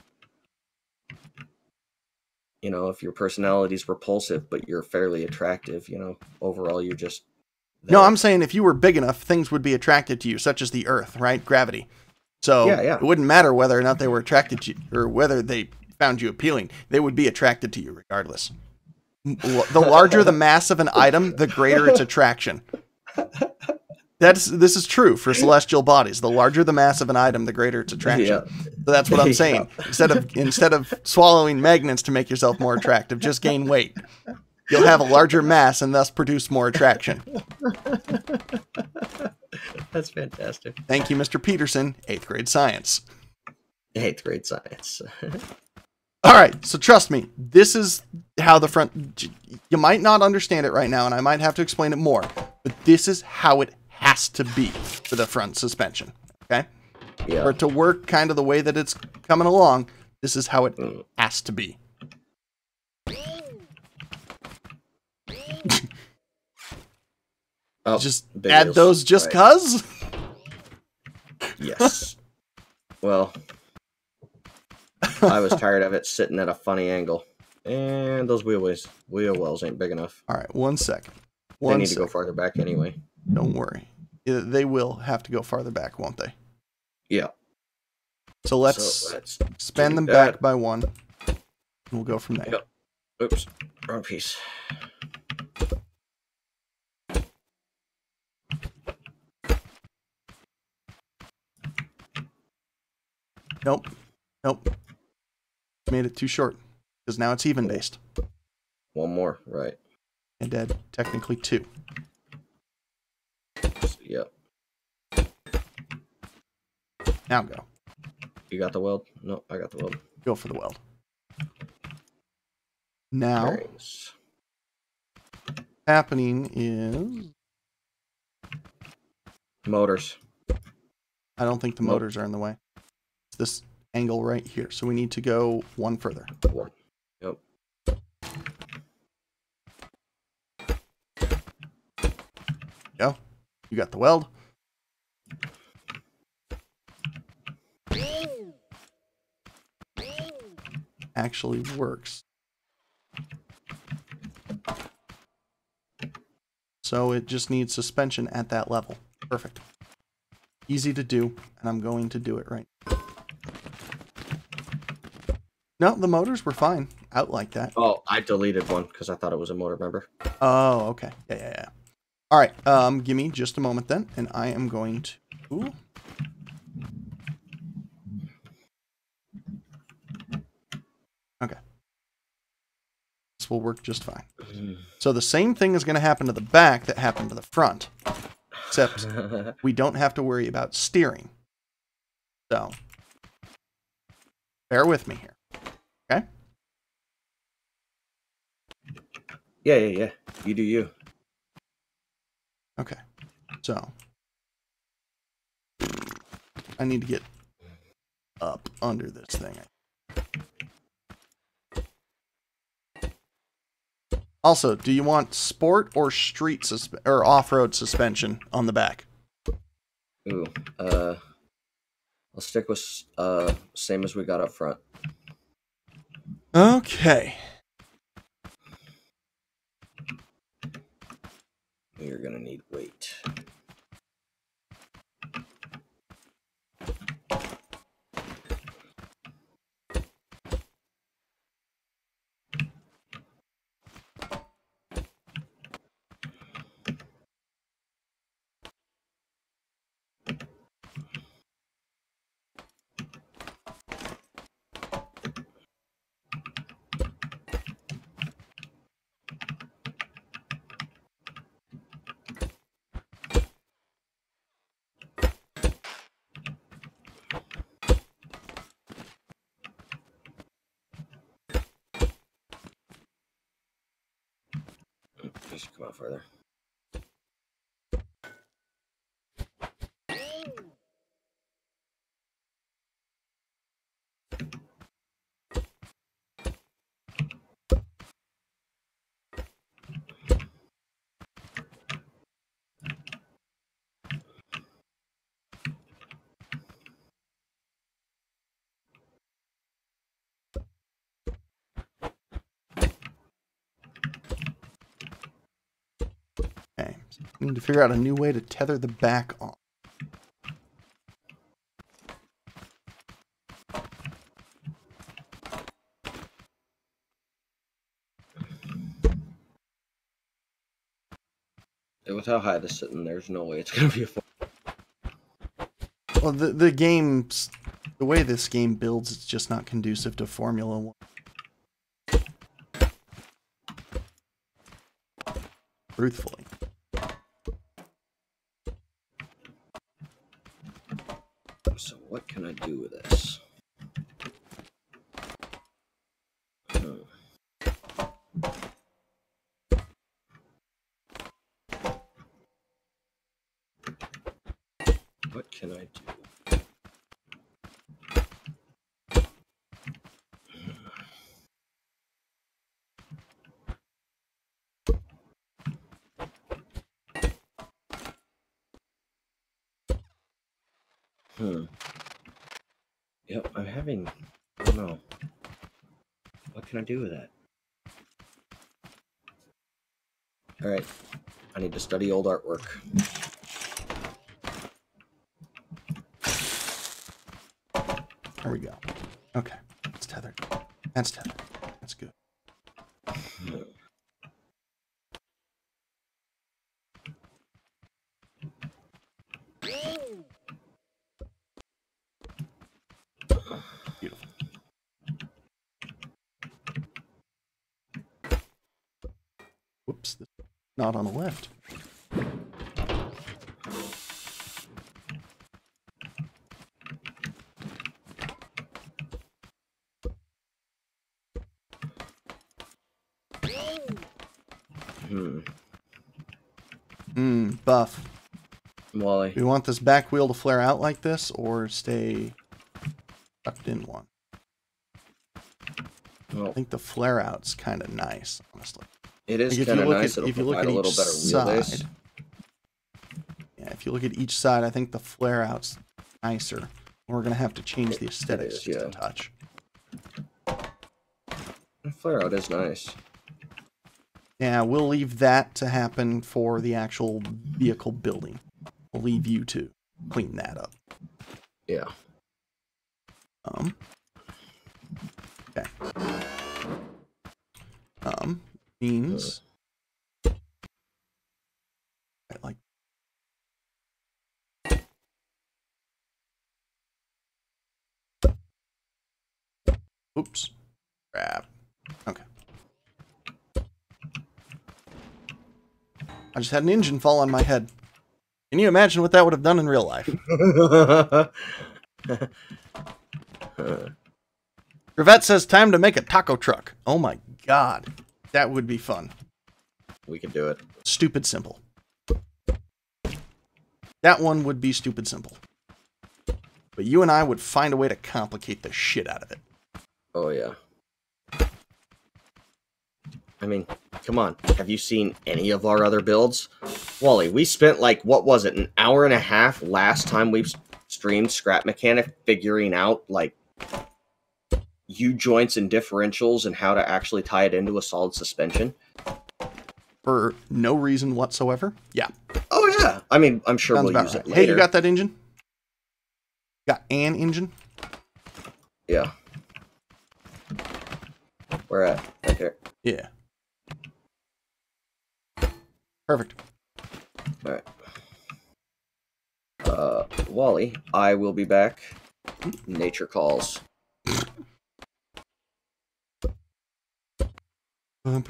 You know, if your personality's repulsive, but you're fairly attractive, you know, overall you're just there. No, I'm saying if you were big enough, things would be attracted to you, such as the Earth, right? Gravity. So it wouldn't matter whether or not they were attracted to you, or whether they found you appealing. They would be attracted to you regardless. The larger the mass of an item, the greater its attraction. This is true for celestial bodies. The larger the mass of an item, the greater its attraction. Yeah. So that's what I'm saying. Instead of swallowing magnets to make yourself more attractive, just gain weight. You'll have a larger mass and thus produce more attraction. That's fantastic. Thank you, Mr. Peterson, 8th grade science. 8th grade science. All right, so trust me, this is how the front... You might not understand it right now, and I might have to explain it more, but this is how it has to be for the front suspension, okay? Yeah. For it to work kind of the way that it's coming along, this is how it has to be. Just add those just cuz? Yes. Well, I was tired of it sitting at a funny angle. And those wheel wells ain't big enough. All right, 1 second. They need to go farther back anyway. Don't worry. They will have to go farther back, won't they? Yeah. So let's span them back by 1. And we'll go from there. Yep. Oops. Wrong piece. Nope. Made it too short. Because now it's even based. One more, right. And dead, technically 2. Yep. Now go. You got the weld? No, I got the weld. Go for the weld. Now, Bearings. Happening is... Motors. I don't think the motors are in the way. It's this angle right here. So we need to go 1 further. Yep. Go. You got the weld. Actually works. So it just needs suspension at that level. Perfect. Easy to do, and I'm going to do it right now. No, the motors were fine out like that. Oh, I deleted one because I thought it was a motor, remember? Oh, okay. Yeah. All right, give me just a moment then, and I am going to... Okay. This will work just fine. So the same thing is going to happen to the back that happened to the front, except we don't have to worry about steering. So, bear with me here. Okay? Yeah. You do you. Okay. So, I need to get up under this thing. Also, do you want sport or street or off-road suspension on the back? Ooh, I'll stick with same as we got up front. Okay. You're gonna need weight. I should come out further. Okay, so we need to figure out a new way to tether the back on. With how high this is sitting, there's no way it's gonna be a. Well, the game's the way this game builds, it's just not conducive to Formula 1. Truthfully. So what can I do with this? What can I do? Yep, I'm having. I don't know. What can I do with that? Alright. I need to study old artwork. There we go. Okay. It's tethered. That's tethered. That's good. Beautiful. Whoops. Not on the left. Buff. Wally. Do we want this back wheel to flare out like this or stay tucked in one? Well, I think the flare out's kind of nice, honestly. it is kind of nice. It'll if you look provide at a little each better side, yeah, if you look at each side, I think the flare out's nicer. We're gonna have to change the aesthetics just a touch. The flare out is nice. Yeah, we'll leave that to happen for the actual vehicle building. We'll leave you to clean that up. Yeah. Okay. Means I like. Oops. Crap. Okay. I just had an engine fall on my head. Can you imagine what that would have done in real life? Rivette says time to make a taco truck. Oh my god. That would be fun. We could do it. Stupid simple. That one would be stupid simple. But you and I would find a way to complicate the shit out of it. Oh, yeah. I mean, come on. Have you seen any of our other builds? Wally, we spent like, what was it, an hour and a half last time we streamed Scrap Mechanic figuring out, like, U-joints and differentials and how to actually tie it into a solid suspension. For no reason whatsoever? Yeah. Oh, yeah. I mean, I'm sure we'll use it later. Hey, you got that engine? Got an engine? Yeah. Where at? Right there. Yeah. Perfect. Alright. Wally, I will be back. Nature calls. Oh.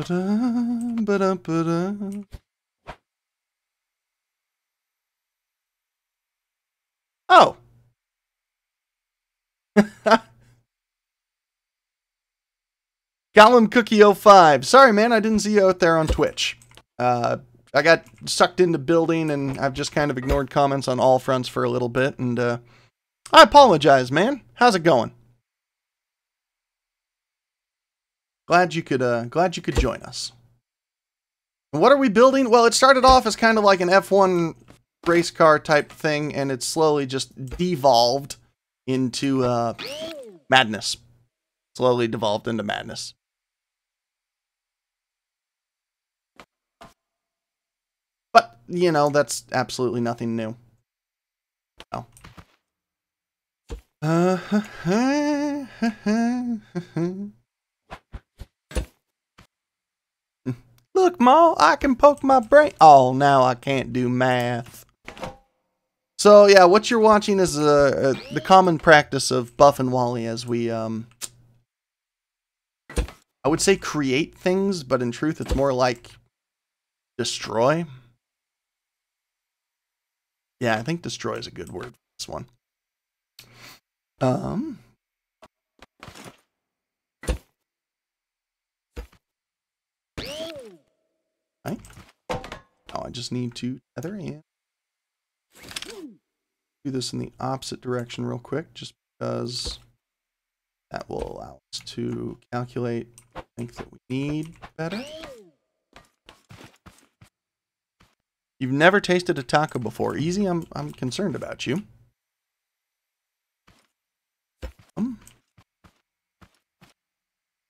Gollum Cookie 05. Sorry, man, I didn't see you out there on Twitch. I got sucked into building, and I've just kind of ignored comments on all fronts for a little bit, and I apologize, man. How's it going? Glad you could join us. And what are we building? Well, it started off as kind of like an F1 race car type thing, and it's slowly just devolved into madness. Slowly devolved into madness. But, you know, that's absolutely nothing new. Oh. Look, Ma, I can poke my brain. Oh, now I can't do math. So, yeah, what you're watching is the common practice of Buff and Wally as we, I would say create things, but in truth, it's more like destroy. Yeah, I think destroy is a good word for this one. Right. Now I just need to tether in. Do this in the opposite direction real quick, just because that will allow us to calculate the length that we need better. You've never tasted a taco before. Easy, I'm concerned about you.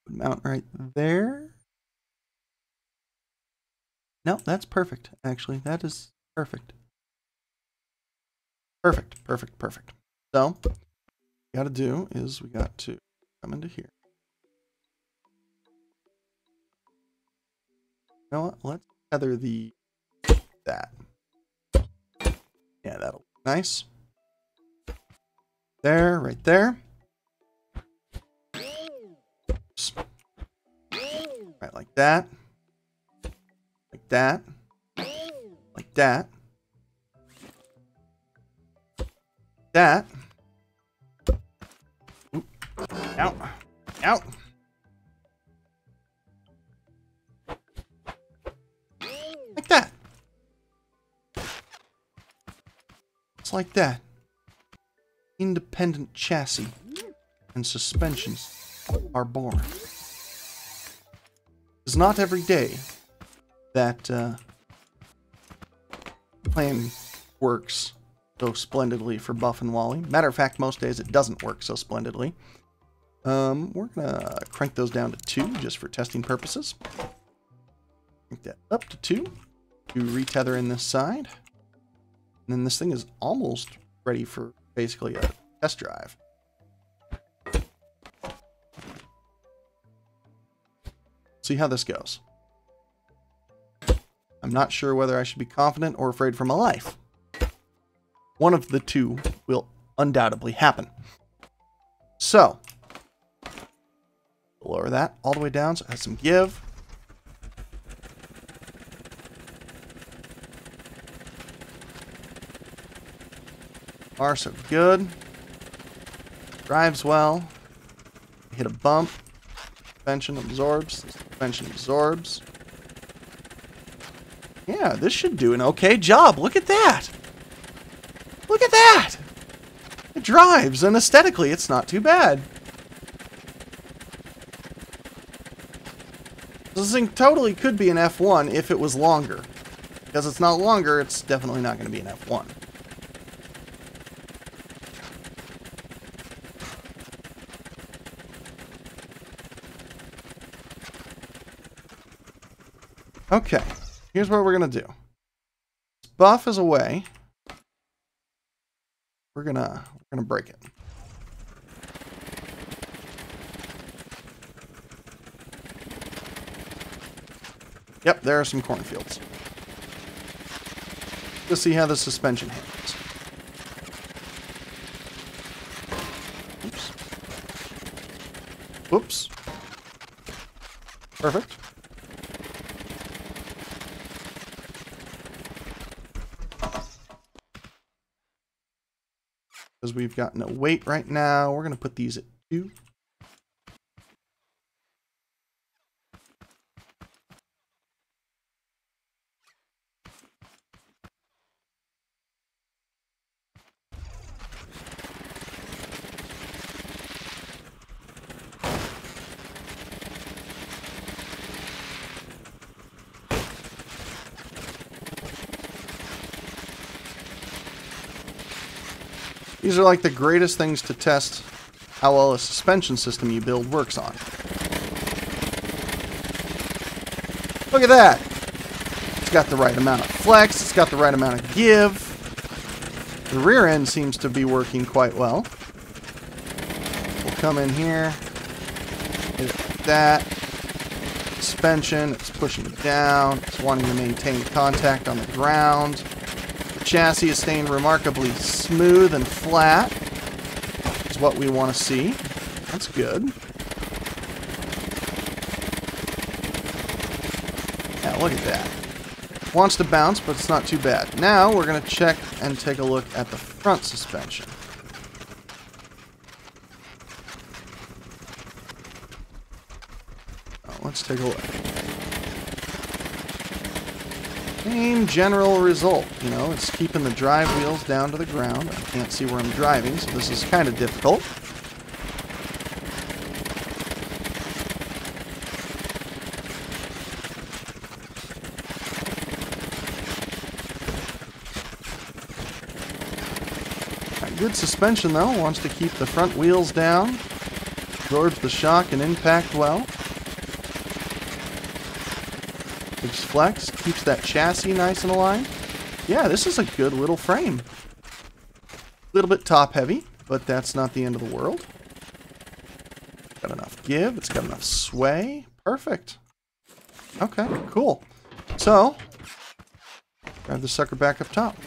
Mount right there. No, that's perfect, actually. That is perfect. Perfect, perfect, perfect. So, what we gotta do is we got to come into here. You know what? Let's tether that. Yeah, that'll be nice. There, right there. Oops. Right, like that. Like that. Like that. That. Oop. Out. Out. Like that. It's like that. Independent chassis and suspensions are born. It's not every day that plan works so splendidly for Buff and Wally. Matter of fact, most days it doesn't work so splendidly. We're gonna crank those down to 2 just for testing purposes. Crank that up to 2 to retether in this side. And then this thing is almost ready for basically a test drive. See how this goes. I'm not sure whether I should be confident or afraid for my life. One of the two will undoubtedly happen. So, lower that all the way down so it has some give. Far so good. Drives well. Hit a bump. Suspension absorbs. Suspension absorbs. Yeah, this should do an okay job. Look at that. Look at that. It drives, and aesthetically, it's not too bad. This thing totally could be an F1 if it was longer. Because it's not longer, it's definitely not going to be an F1. Okay, here's what we're going to do. Buff is away. We're gonna break it. Yep, there are some cornfields. Let's see how the suspension handles. Oops. Whoops. Perfect. Because we've got no weight right now, we're going to put these at 2. These are like the greatest things to test how well a suspension system you build works on. Look at that. It's got the right amount of flex. It's got the right amount of give. The rear end seems to be working quite well. We'll come in here. Hit it like that. Suspension. It's pushing down. It's wanting to maintain contact on the ground. The chassis is staying remarkably smooth and flat. Is what we want to see. That's good. Yeah, look at that. Wants to bounce, but it's not too bad. Now we're going to check and take a look at the front suspension. Oh, let's take a look. Same general result. You know, it's keeping the drive wheels down to the ground. I can't see where I'm driving, so this is kind of difficult. Good suspension though, wants to keep the front wheels down, absorbs the shock and impact well. Gives flex, keeps that chassis nice and aligned. Yeah, this is a good little frame. A little bit top heavy, but that's not the end of the world. Got enough give, it's got enough sway. Perfect. Okay, cool. So, grab the sucker back up top.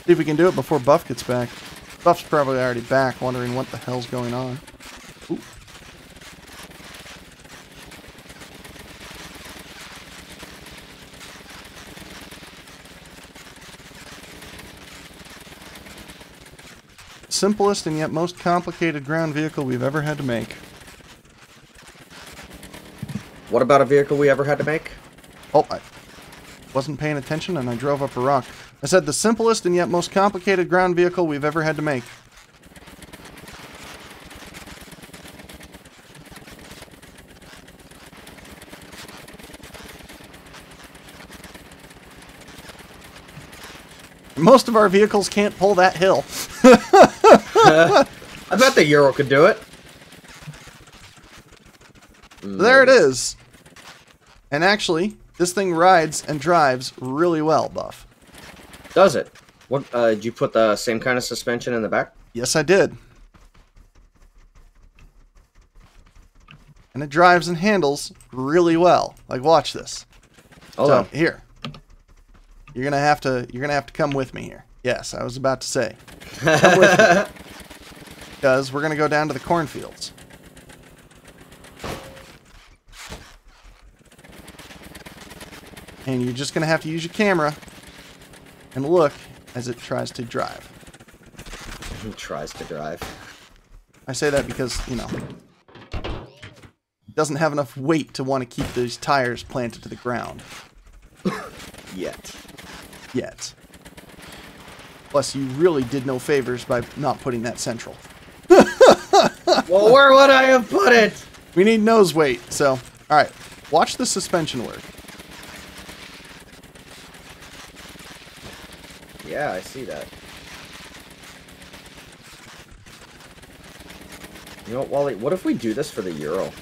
See if we can do it before Buff gets back. Buff's probably already back, wondering what the hell's going on. Ooh. Simplest and yet most complicated ground vehicle we've ever had to make. What about a vehicle we ever had to make? Oh, I wasn't paying attention and I drove up a rock. I said the simplest and yet most complicated ground vehicle we've ever had to make. Most of our vehicles can't pull that hill. I bet the Euro could do it. There it is. And actually, this thing rides and drives really well, Buff. Does it? What? Did you put the same kind of suspension in the back? Yes, I did. And it drives and handles really well. Like, watch this. Hold on. Here. You're gonna have to come with me here. Yes, I was about to say. Come with me. Because we're gonna go down to the cornfields. And you're just gonna have to use your camera and look as it tries to drive. He tries to drive. I say that because, you know, it doesn't have enough weight to want to keep these tires planted to the ground. Yet. Plus, you really did no favors by not putting that central. Well, where would I have put it? We need nose weight, so... Alright, watch the suspension work. Yeah, I see that. You know what, Wally? What if we do this for the Euro?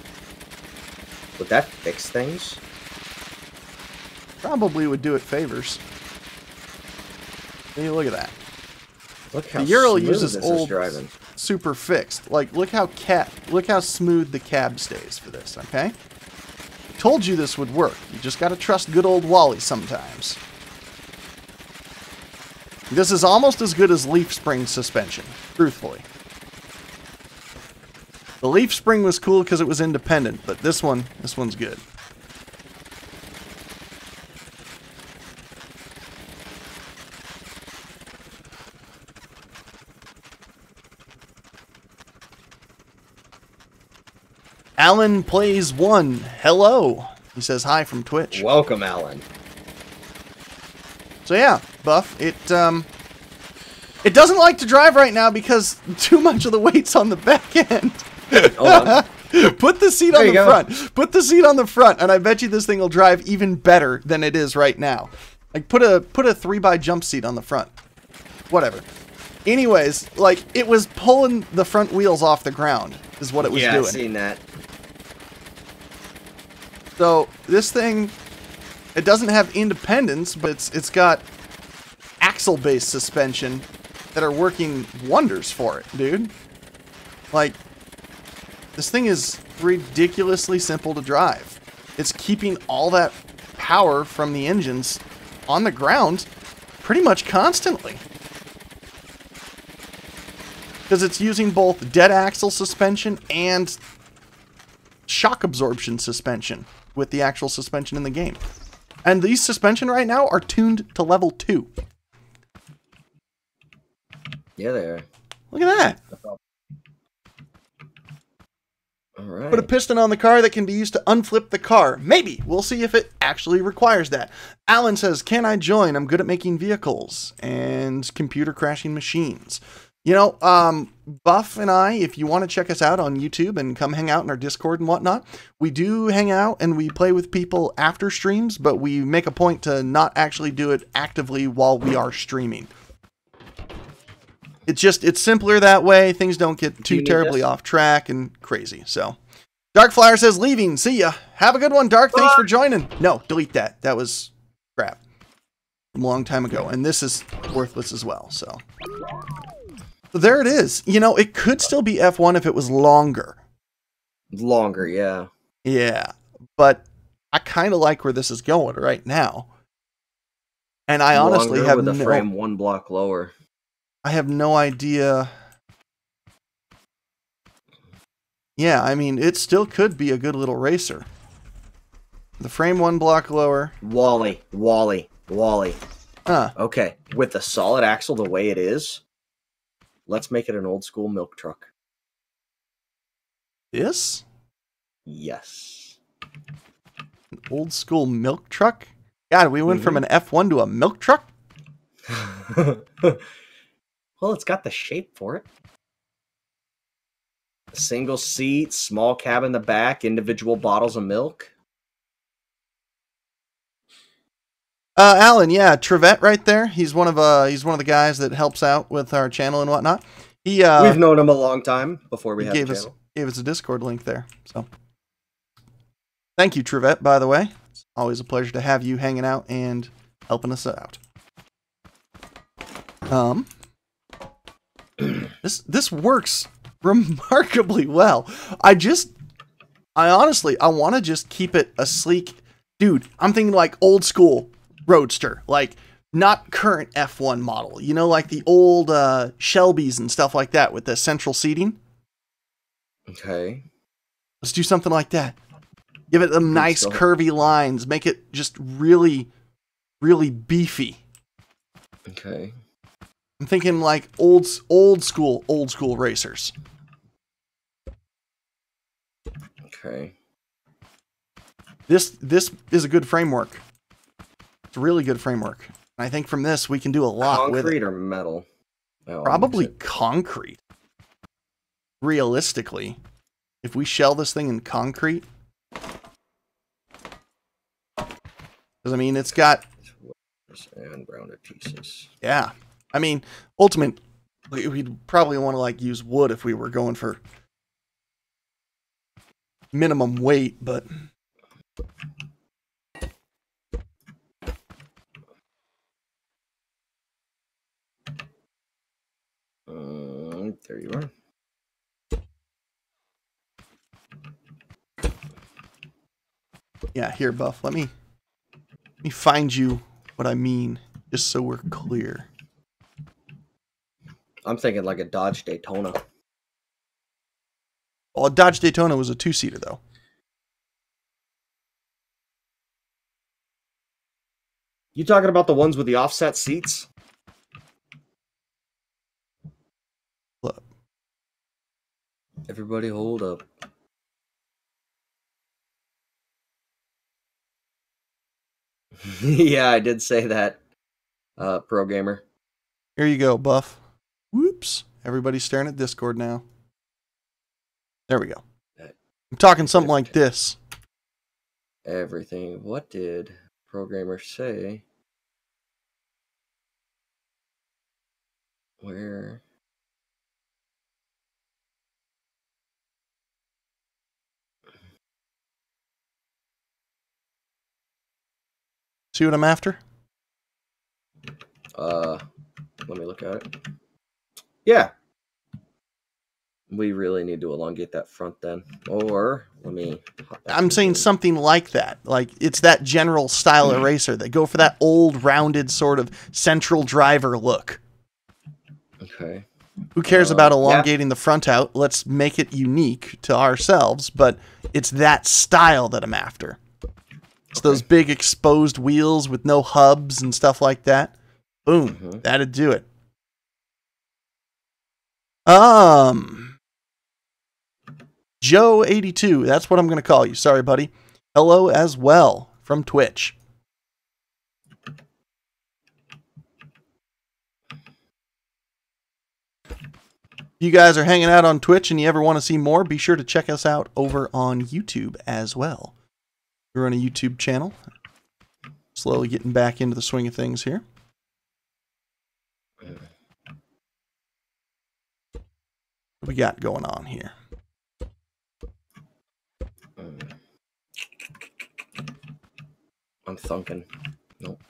Would that fix things? Probably would do it favors. Hey, look at that. Look how the Euro smooth uses this old is driving. super fixed. Like, look how smooth the cab stays for this, okay? Told you this would work. You just gotta trust good old Wally sometimes. This is almost as good as leaf spring suspension, truthfully. The leaf spring was cool because it was independent, but this one's good. Alan Plays 1. Hello. He says hi from Twitch. Welcome, Alan. So yeah, Buff, it doesn't like to drive right now because too much of the weight's on the back end. Hold on. Put the seat on the front. Put the seat on the front, and I bet you this thing will drive even better than it is right now. Like put a 3x jump seat on the front. Whatever. Anyways, like, it was pulling the front wheels off the ground, is what it was doing. Yeah, I've seen that. So, this thing, it doesn't have independence, but it's got axle-based suspension that are working wonders for it, dude. Like, this thing is ridiculously simple to drive. It's keeping all that power from the engines on the ground pretty much constantly. Because it's using both dead axle suspension and shock absorption suspension with the actual suspension in the game. And these suspension right now are tuned to level 2. Yeah, they are. Look at that. All right. Put a piston on the car that can be used to unflip the car. Maybe. We'll see if it actually requires that. Alan says, can I join? I'm good at making vehicles and computer crashing machines. You know, Buff and I, if you want to check us out on YouTube and come hang out in our Discord and whatnot, we do hang out and we play with people after streams, but we make a point to not actually do it actively while we are streaming. It's simpler that way. Things don't get too terribly off track and crazy. So, Darkflyer says, leaving. See ya. Have a good one, Dark. Thanks for joining. No, delete that. That was crap. A long time ago. And this is worthless as well. So, there it is. You know, it could still be F1 if it was longer. Longer, yeah. Yeah. But I kind of like where this is going right now. And I honestly have with the frame one block lower. I have no idea. Yeah, I mean, it still could be a good little racer. The frame one block lower. Wally. Huh. Okay, with the solid axle the way it is, let's make it an old school milk truck. This? Yes. An old school milk truck? God, we went from an F1 to a milk truck? Well, it's got the shape for it. A single seat, small cab in the back, individual bottles of milk. Alan, yeah, Trevette right there. He's one of the guys that helps out with our channel and whatnot. We've known him a long time before we had the channel. Gave us a Discord link there. So, thank you, Trevette. By the way, it's always a pleasure to have you hanging out and helping us out. This works remarkably well. I honestly want to just keep it a sleek, dude. I'm thinking like old school roadster, like not current F1 model. You know, like the old Shelbys and stuff like that with the central seating. Okay. Let's do something like that. Give it some nice curvy lines. Make it just really, really beefy. Okay. I'm thinking like old school racers. Okay. This is a good framework. It's a really good framework. And I think from this we can do a lot with it. Concrete or metal? Oh, probably concrete. Realistically, if we shell this thing in concrete, because I mean it's got and rounded pieces. Yeah. I mean, ultimately, we'd probably want to like use wood if we were going for minimum weight, but there you are. Yeah, here, Buff. Let me find you what I mean, just so we're clear. I'm thinking like a Dodge Daytona. Well, a Dodge Daytona was a 2-seater, though. You talking about the ones with the offset seats? Look. Everybody hold up. Yeah, I did say that, pro gamer. Here you go, Buff. Whoops. Everybody's staring at Discord now. There we go. I'm talking something like this. Everything. What did programmer say? Where? See what I'm after? Let me look at it. Yeah. We really need to elongate that front then. Or, let me... I'm saying something like that. Like, it's that general style eraser. They go for that old, rounded sort of central driver look. Okay. Who cares about elongating the front out? Let's make it unique to ourselves, but it's that style that I'm after. It's those big exposed wheels with no hubs and stuff like that. Boom. That'd do it. Joe82, that's what I'm going to call you. Sorry, buddy. Hello as well from Twitch. You guys are hanging out on Twitch and you ever want to see more, be sure to check us out over on YouTube as well. We're on a YouTube channel. Slowly getting back into the swing of things here. What we got going on here? I'm thunking. Nope.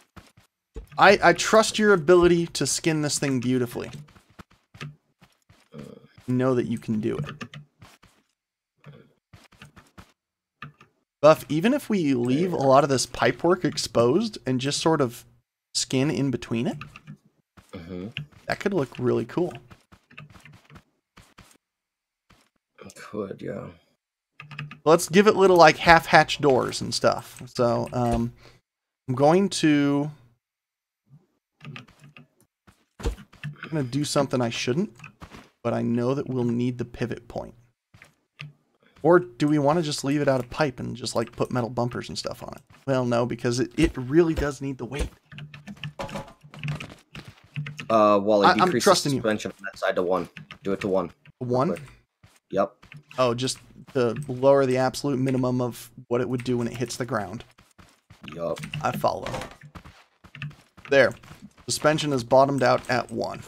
I trust your ability to skin this thing beautifully. Know that you can do it. Buff, even if we leave a lot of this pipework exposed and just sort of skin in between it, that could look really cool. It could, yeah. Let's give it little like half-hatch doors and stuff. So I'm going to do something I shouldn't, but I know that we'll need the pivot point. Or do we want to just leave it out of pipe and just like put metal bumpers and stuff on it? Well, no, because it really does need the weight. Wally, I'm decrease trusting the suspension on that side to 1. Do it to 1. 1? Yep. Oh, just to lower the absolute minimum of what it would do when it hits the ground. Yup. I follow. There. Suspension is bottomed out at 1.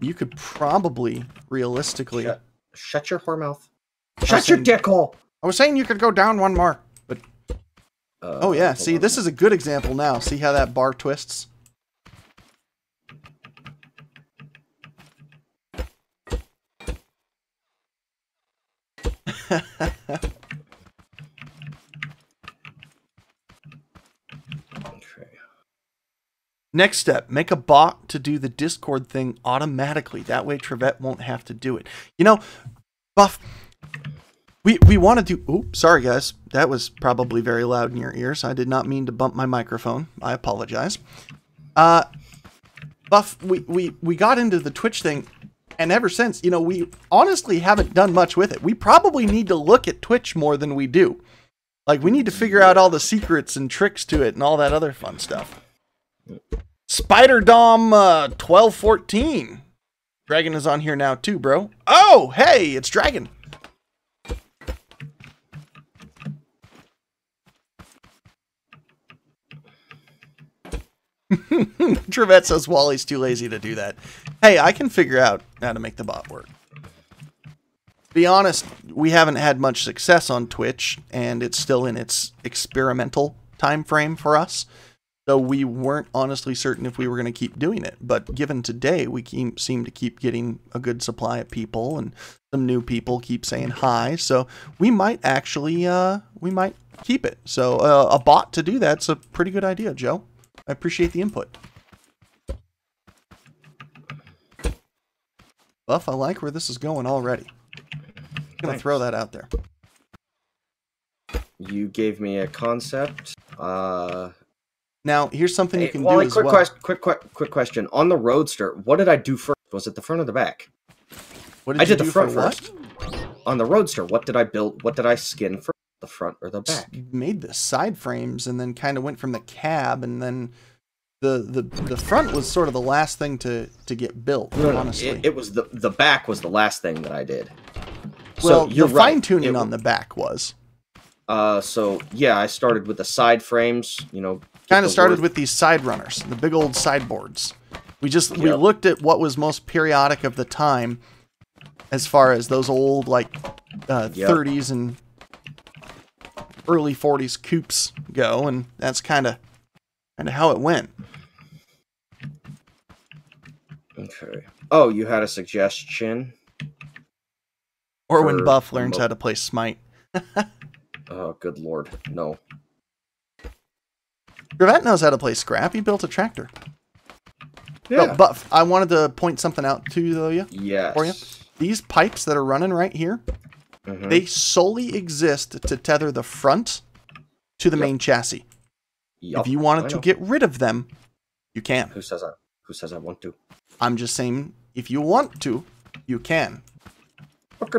You could probably, realistically... Shut your whore mouth. Shut your dick hole! I was saying you could go down 1 more, but... oh yeah, see, this is a good example now. See how that bar twists? Next step, make a bot to do the Discord thing automatically. That way Trevette won't have to do it. You know, Buff, we want to do... Oops, sorry guys. That was probably very loud in your ears. I did not mean to bump my microphone. I apologize. Buff, we got into the Twitch thing, and ever since, you know, we honestly haven't done much with it. We probably need to look at Twitch more than we do. Like, we need to figure out all the secrets and tricks to it and all that other fun stuff. Spider Dom 1214. Dragon is on here now too, bro. Oh, hey, it's Dragon. Trevette says Wally's too lazy to do that. Hey, I can figure out how to make the bot work. To be honest, we haven't had much success on Twitch, and it's still in its experimental time frame for us. So we weren't honestly certain if we were going to keep doing it. But given today, we seem to keep getting a good supply of people, and some new people keep saying hi. So we might actually, we might keep it. So a bot to do that's a pretty good idea, Joe. I appreciate the input. Buff, I like where this is going already. I'm going to throw that out there. You gave me a concept. Now, here's something you can Wally, do as well. Quick question. On the Roadster, what did I do first? Was it the front or the back? What did I you did the do front for first. On the Roadster, what did I build? What did I skin first? The front or the back? You made the side frames and then kind of went from the cab, and then the front was sort of the last thing to get built. No, honestly, it was the back was the last thing that I did. Well, so you're the right. fine tuning on the back was. So yeah, I started with the side frames. You know, kind of started with these side runners, the big old sideboards. We looked at what was most periodic of the time, as far as those old like 30s and early 40s coupes go, and that's kind of how it went. Okay. Oh, you had a suggestion? Or when Buff learns how to play Smite. Oh, good lord. No. Gravette knows how to play Scrap. He built a tractor. Yeah. Oh, Buff, I wanted to point something out to you. Yes. For you. These pipes that are running right here, they solely exist to tether the front to the main chassis. If you wanted to get rid of them, you can. Who says I want to? I'm just saying, if you want to, you can.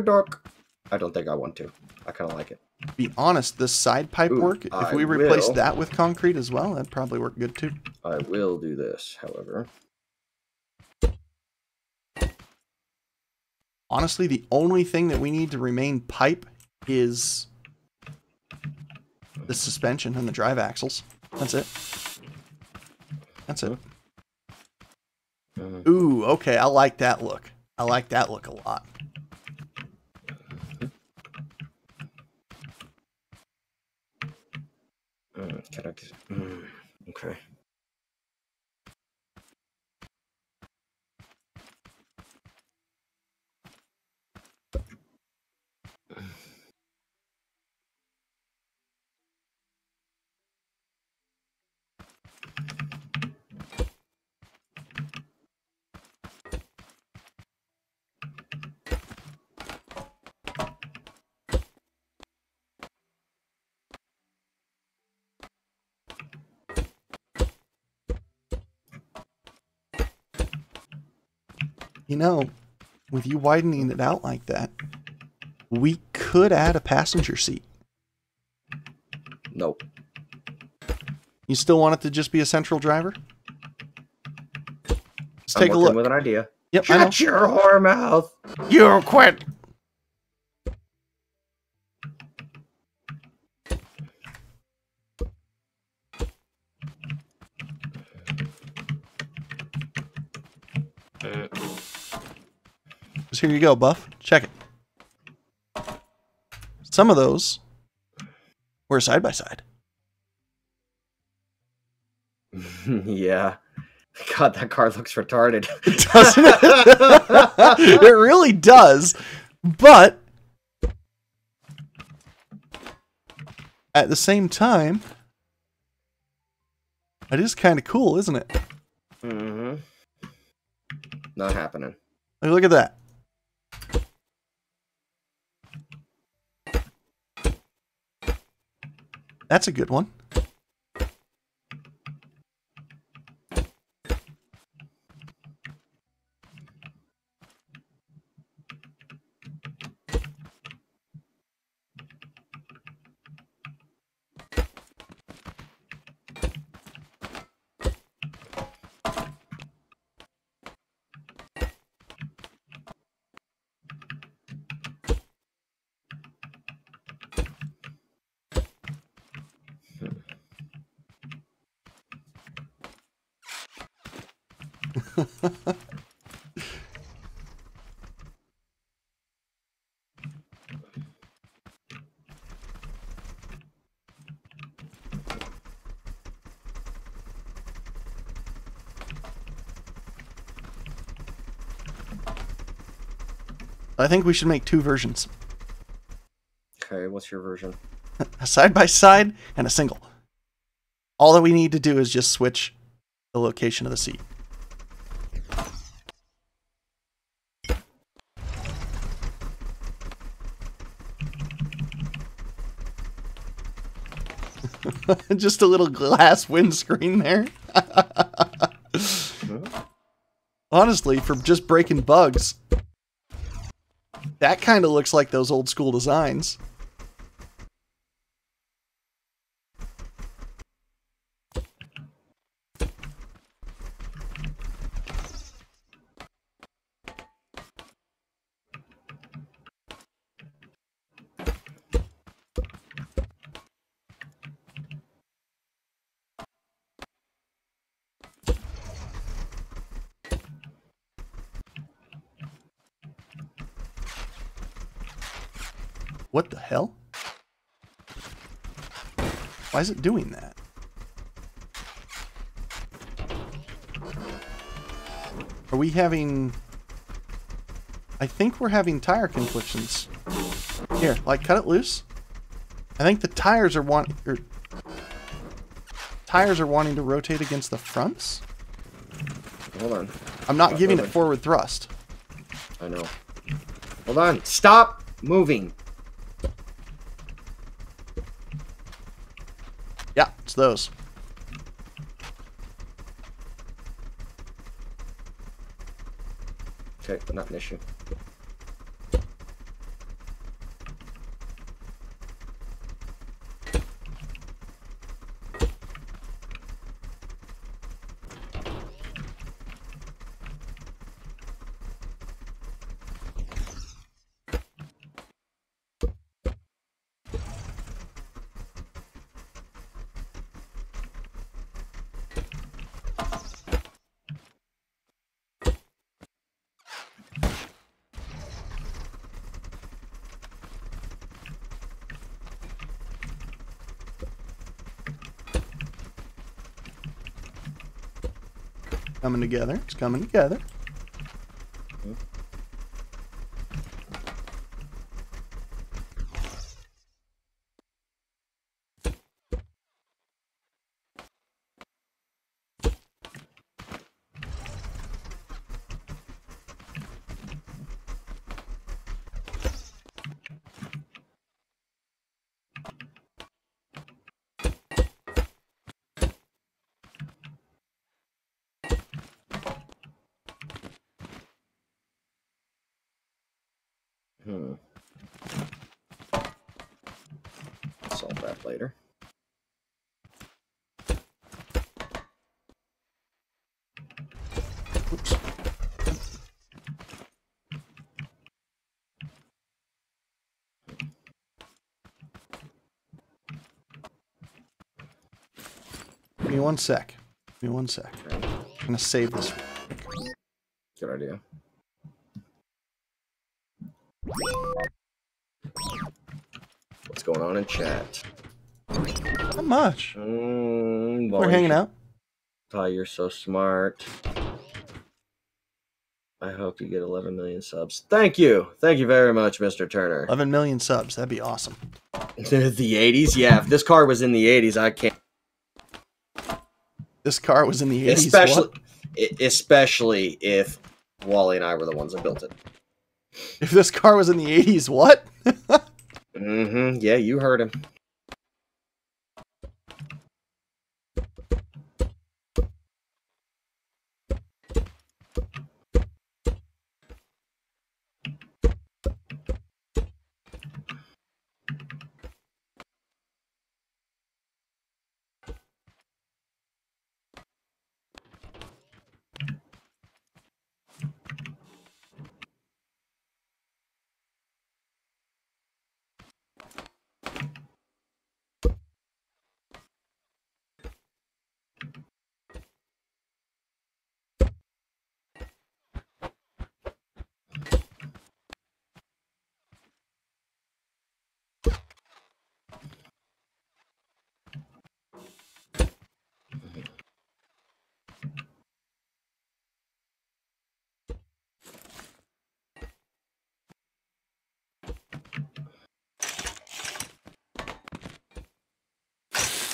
Dark. I don't think I want to. I kind of like it. To be honest, this side pipe work, if we replace that with concrete as well, that'd probably work good too. I will do this, however. Honestly, the only thing that we need to remain pipe is the suspension and the drive axles. That's it. That's it. Ooh, okay. I like that look. I like that look a lot. Can I get... okay. You know, with you widening it out like that, we could add a passenger seat. Nope. You still want it to just be a central driver? Let's take a I'm look. with an idea. Yep, Shut your whore mouth. You quit. Here you go, Buff. Check it. Some of those were side by side. Yeah. God, that car looks retarded. Doesn't it? It really does. But at the same time, it is kind of cool, isn't it? Mm-hmm. Not happening. Like, look at that. That's a good one. I think we should make two versions. Okay, what's your version? A side by side and a single. All that we need to do is just switch the location of the seat. Just a little glass windscreen there. Honestly, for just breaking bugs, that kind of looks like those old school designs. What the hell? Why is it doing that? Are we having... I think we're having tire conflictions. Here, like, cut it loose. I think the tires are wanting to rotate against the fronts. Hold on. I'm not giving it forward thrust. I know. Hold on. Stop moving. Yeah, it's those. Okay, not an issue. Coming together. It's coming together. Solve that later. Oops. Give me 1 sec. Give me 1 sec. Okay. I'm gonna save this. Good idea. What's going on in chat? Not much. We're hanging out. Ty, you're so smart. I hope you get 11 million subs. Thank you. Thank you very much, Mr. Turner. 11 million subs. That'd be awesome. The 80s? Yeah, if this car was in the 80s, I can't. This car was in the 80s. Especially if Wally and I were the ones that built it. If this car was in the 80s, what? Mm-hmm. Yeah, you heard him.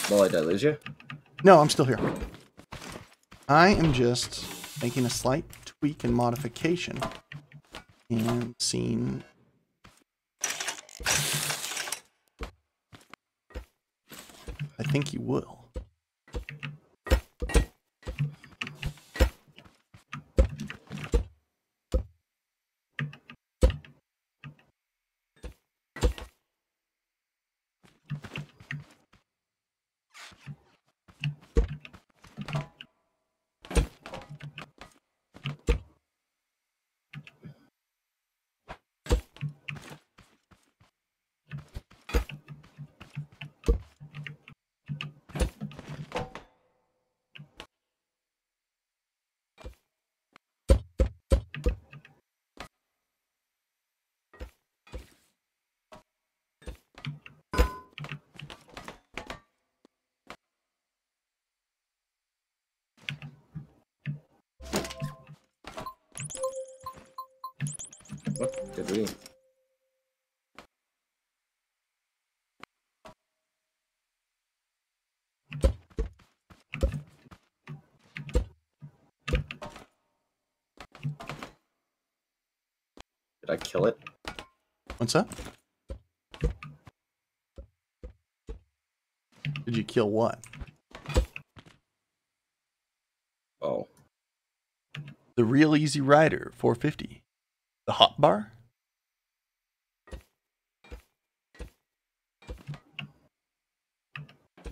Wally, did I lose you? No, I'm still here. I am just making a slight tweak and modification and seeing. I think you will. What did we? Did I kill it? What's up? Did you kill what? Oh. The Real Easy Rider 450. The hot bar?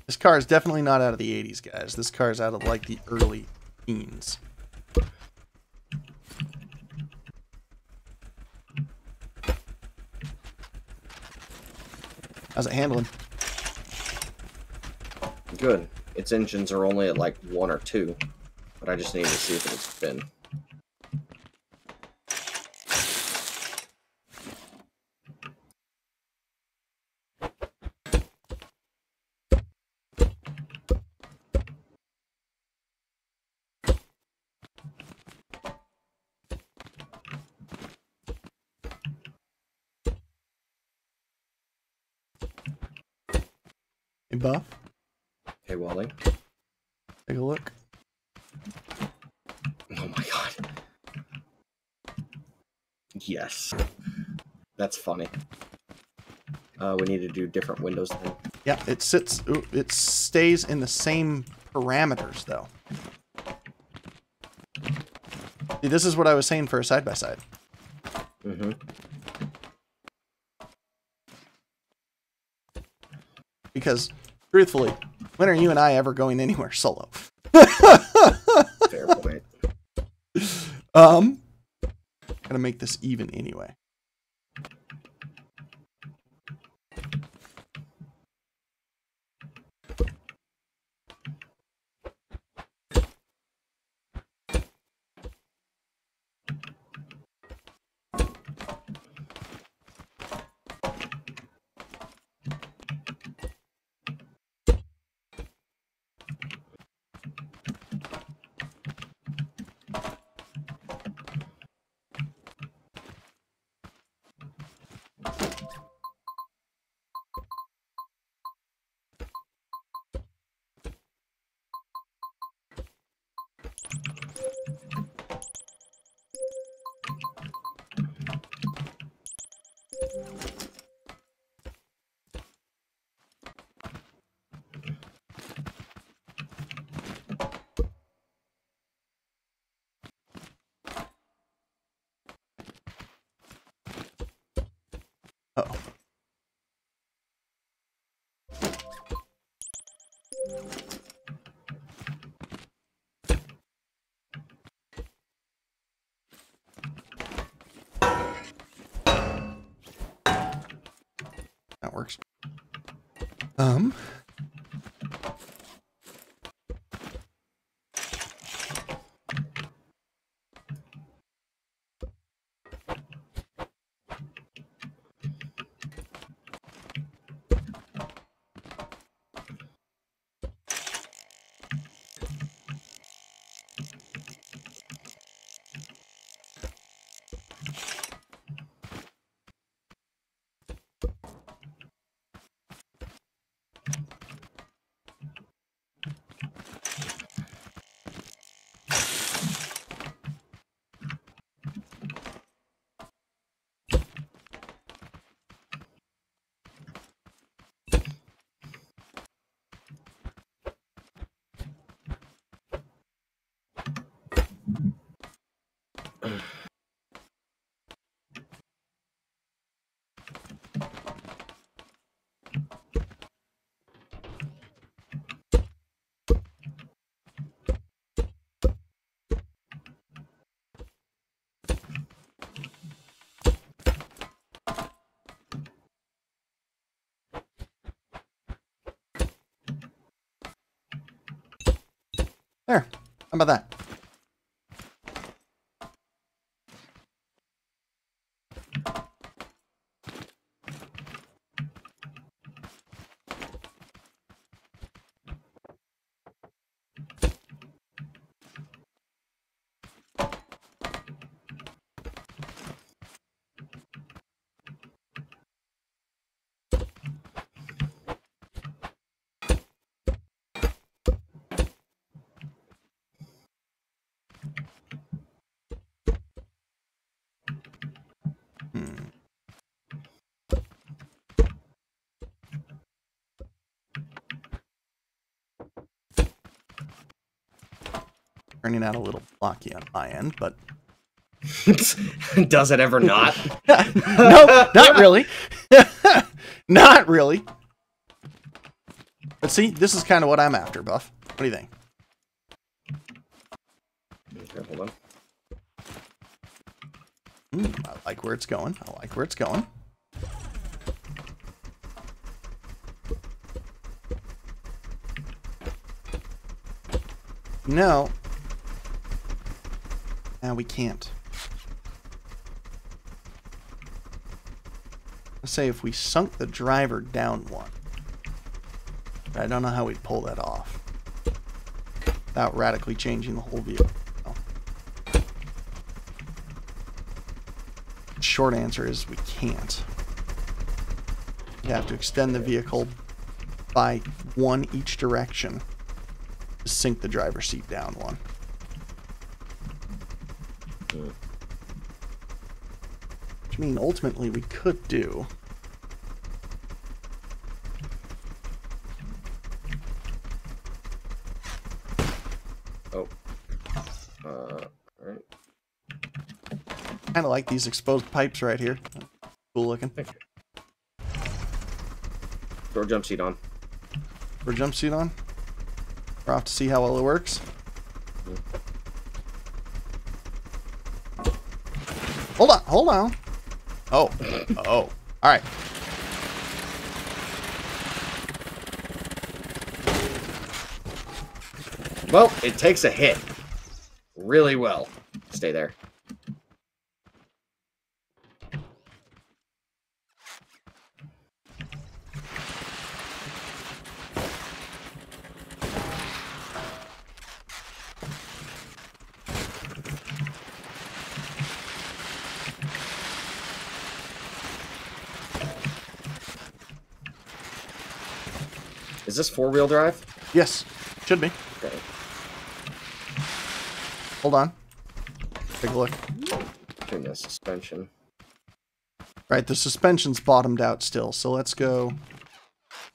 This car is definitely not out of the 80s, guys. This car is out of like the early teens. How's it handling? Good. Its engines are only at like 1 or 2, but I just need to see if it'll spin. Hey, Buff. Hey, Wally. Take a look. Oh my god. Yes. That's funny. We need to do different windows then. Yeah, it stays in the same parameters though. See, this is what I was saying for a side-by-side. Mm-hmm. Because, truthfully, when are you and I ever going anywhere solo? Fair point. Gotta make this even anyway. Uh-oh. That works. There. How about that? turning out a little blocky on my end, but... Does it ever not? No, not really. Not really. But see, this is kind of what I'm after, Buff. What do you think? Okay, hold on. I like where it's going. I like where it's going. No. Now we can't. Let's say if we sunk the driver down one. I don't know how we'd pull that off without radically changing the whole vehicle. Short answer is we can't. You have to extend the vehicle by one each direction to sink the driver's seat down one. Which means ultimately we could do Alright. kind of like these exposed pipes right here. Cool looking. Throw a jump seat on. Throw a jump seat on. We're off to see how well it works. Hold on, hold on. Oh, oh, all right. Well, it takes a hit really well. Stay there. Is this four-wheel drive? Yes, should be. Okay. Hold on. Take a look. Turn the suspension. Right, the suspension's bottomed out still, so let's go.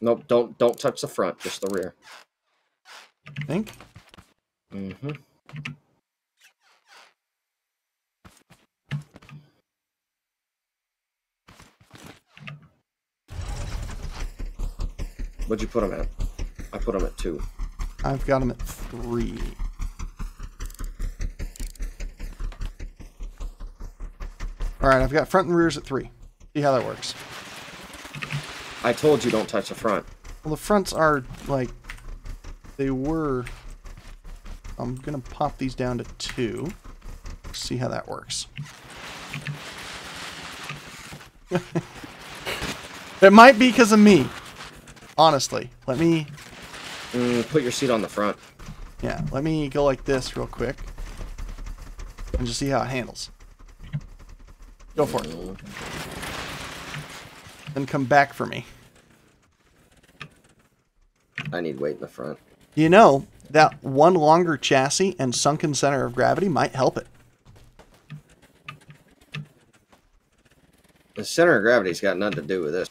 Nope, don't touch the front, just the rear. I think. Mm-hmm. What'd you put them at? I put them at 2. I've got them at 3. Alright, I've got front and rears at 3. See how that works. I told you don't touch the front. Well, the fronts are, like, they were... I'm going to pop these down to 2. See how that works. It might be because of me. Honestly. Let me... Put your seat on the front. Yeah, let me go like this real quick. And just see how it handles. Go for it. Then come back for me. I need weight in the front. You know, that one longer chassis and sunken center of gravity might help it. The center of gravity's got nothing to do with this.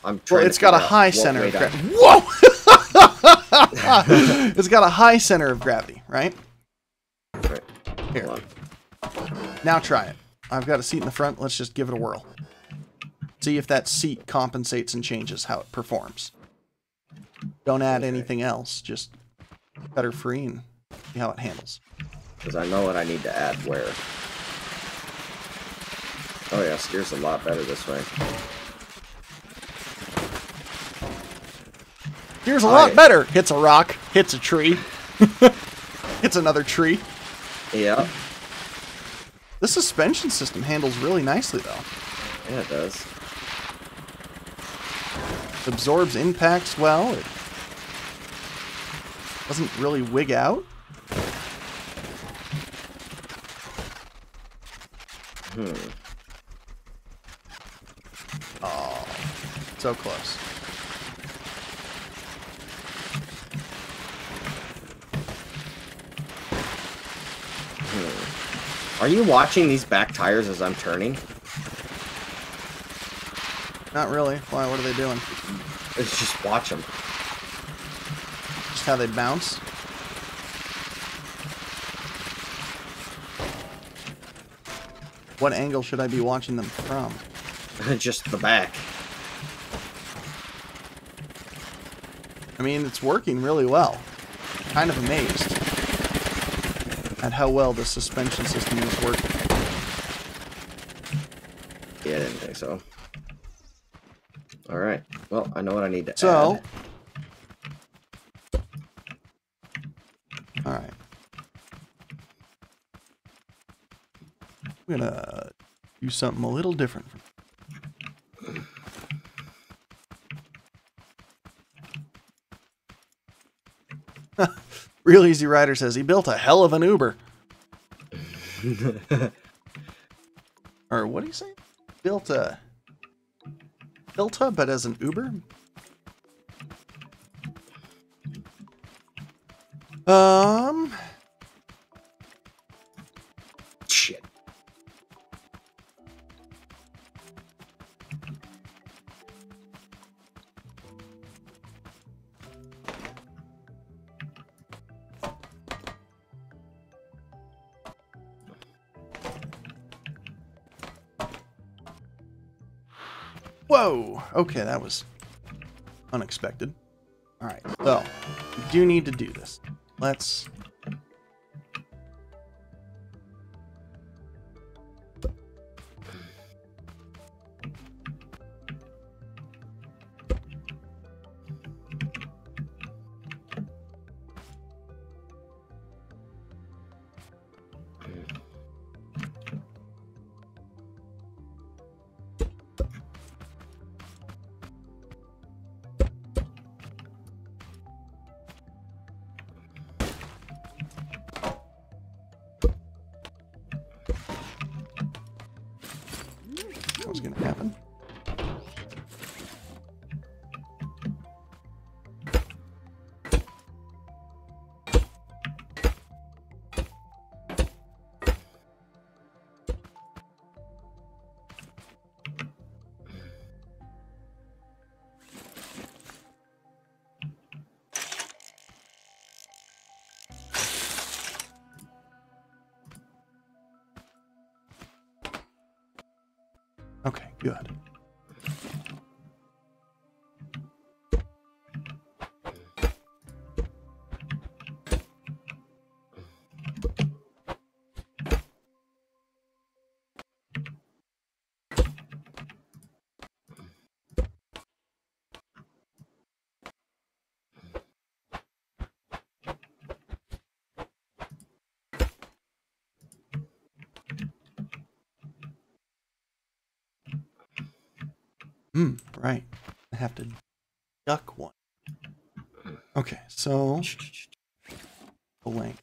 I'm trying Well, it's got a high center of gravity. Whoa! It's got a high center of gravity, right? Okay. Here. Now try it. I've got a seat in the front. Let's just give it a whirl. See if that seat compensates and changes how it performs. Don't add anything else. Just better free and see how it handles. Because I know what I need to add where. Oh yeah, steers a lot better this way. Here's a lot better. Hits a rock. Hits a tree. Hits another tree. Yeah. The suspension system handles really nicely, though. Yeah, it does. It absorbs impacts well. It doesn't really wig out. Oh, so close. Are you watching these back tires as I'm turning? Not really. Why? What are they doing? Let's just watch them. Just how they bounce. What angle should I be watching them from? Just the back. I mean, it's working really well. Kind of amazed at how well the suspension system is working. Yeah, I didn't think so. Alright. Well, I know what I need to add. Alright. I'm gonna do something a little different. Real Easy Rider says he built a hell of an Uber. Or what do you say? Built a, but as an Uber? Shit. Whoa! Okay, that was unexpected. Alright, so, we do need to do this. Let's... What's gonna happen? Okay, good. Right. I have to duck one. Okay, so the length.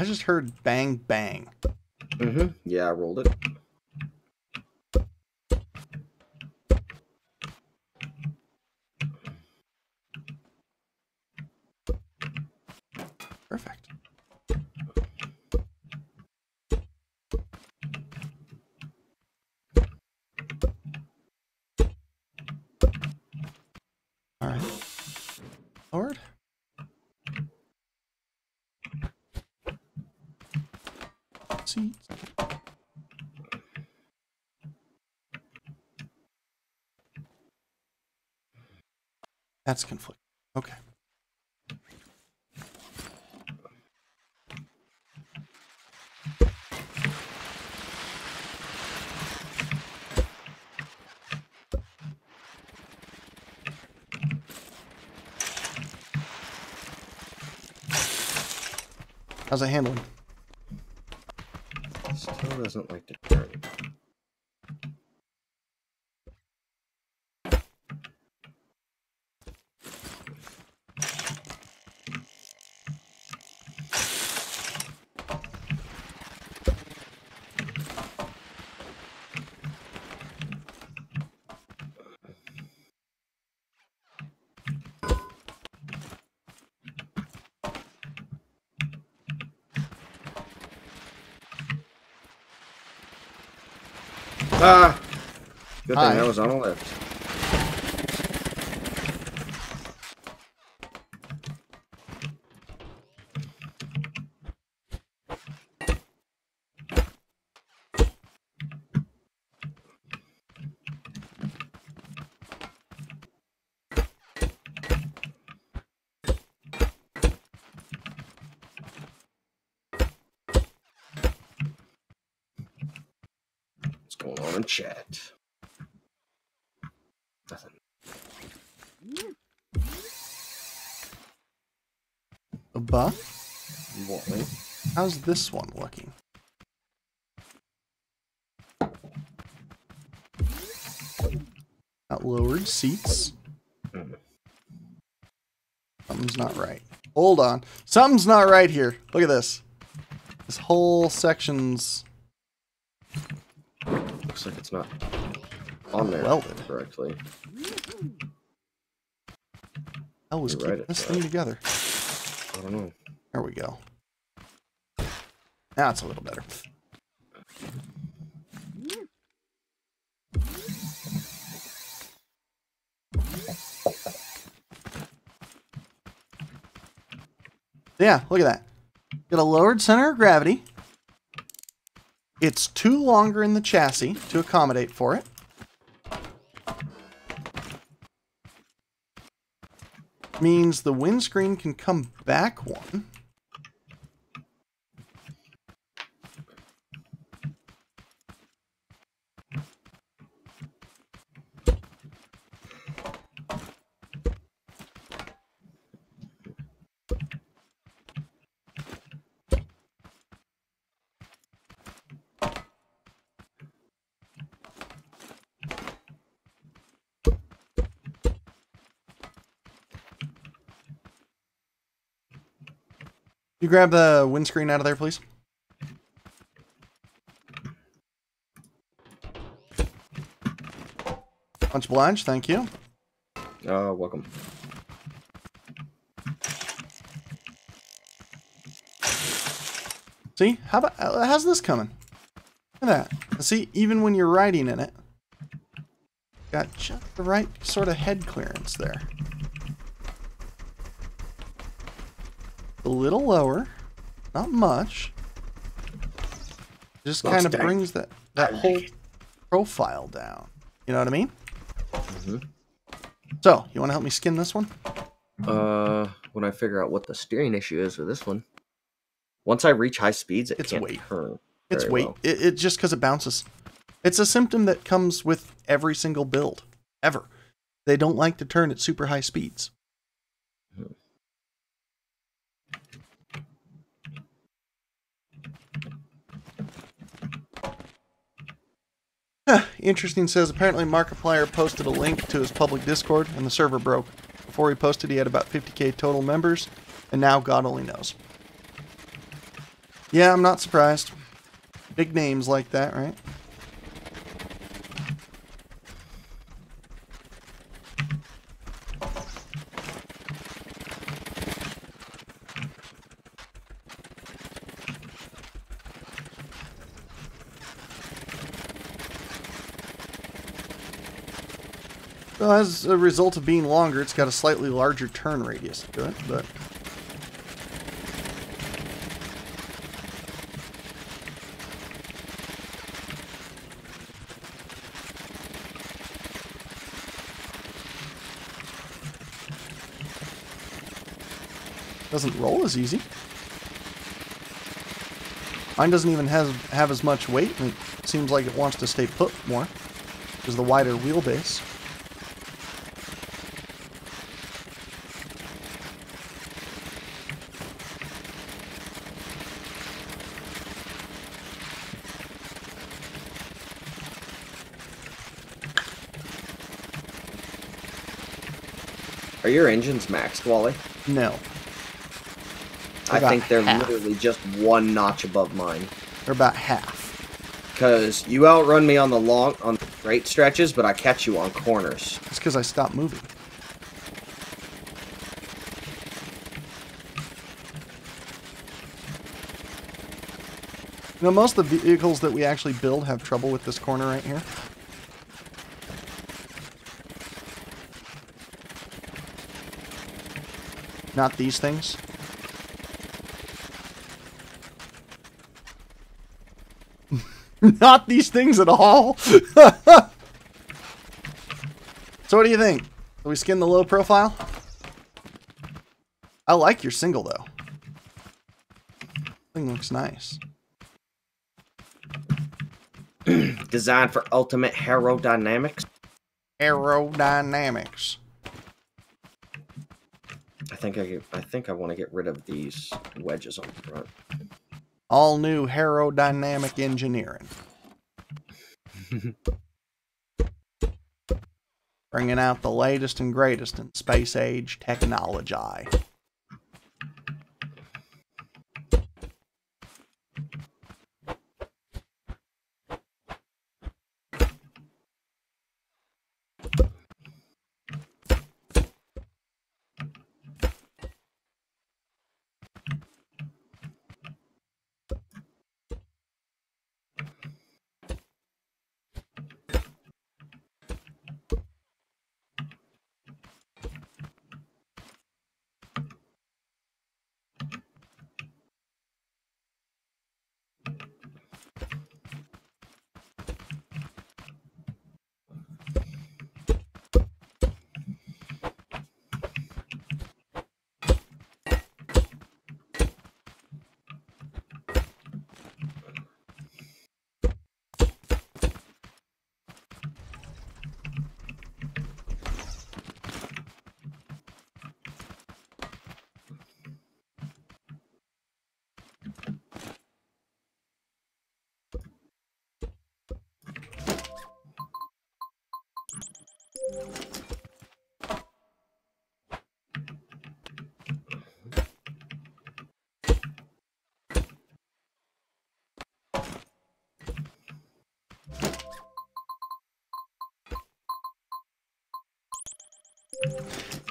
I just heard bang, bang. Mm-hmm. Yeah, I rolled it. Perfect. All right. Lord. See. That's conflict. Okay. How's it handling? Still doesn't like to turn. Ah! Good thing I was on a lift. What's going on in chat? Nothing. Buff Wally. How's this one looking? Got lowered seats. Something's not right. Hold on. Something's not right here. Look at this. This whole section's... Looks like it's not on there welded correctly. I was You're right, keeping this it's thing not. together. I don't know. There we go. Now it's a little better. Yeah, look at that. Got a lowered center of gravity. It's too longer in the chassis to accommodate for it. Means the windscreen can come back one. You grab the windscreen out of there, please. Much obliged, thank you. Welcome. See, how's this coming? Look at that. See, even when you're riding in it, got just the right sort of head clearance there. A little lower, not much. Just kind of brings that whole profile down. You know what I mean? Mm-hmm. So, you want to help me skin this one? When I figure out what the steering issue is with this one. Once I reach high speeds, it can't turn. It's weight. Well. It just because it bounces. It's a symptom that comes with every single build, ever. They don't like to turn at super high speeds. Interesting says, apparently Markiplier posted a link to his public Discord and the server broke. Before he posted, he had about 50k total members, and now God only knows. Yeah, I'm not surprised. Big names like that, right? So as a result of being longer, it's got a slightly larger turn radius to it, but... doesn't roll as easy. Mine doesn't even have as much weight, and it seems like it wants to stay put more, because of the wider wheelbase. Are your engines maxed, Wally? No. I think they're literally just one notch above mine. They're about half. Because you outrun me on the straight stretches, but I catch you on corners. It's because I stopped moving. You know, most of the vehicles that we actually build have trouble with this corner right here. Not these things. Not these things at all. So what do you think? Do we skin the low profile? I like your single though. Thing looks nice. Designed for ultimate aerodynamics. Aerodynamics. I think I want to get rid of these wedges on the front. All new aerodynamic engineering. Bringing out the latest and greatest in space age technology.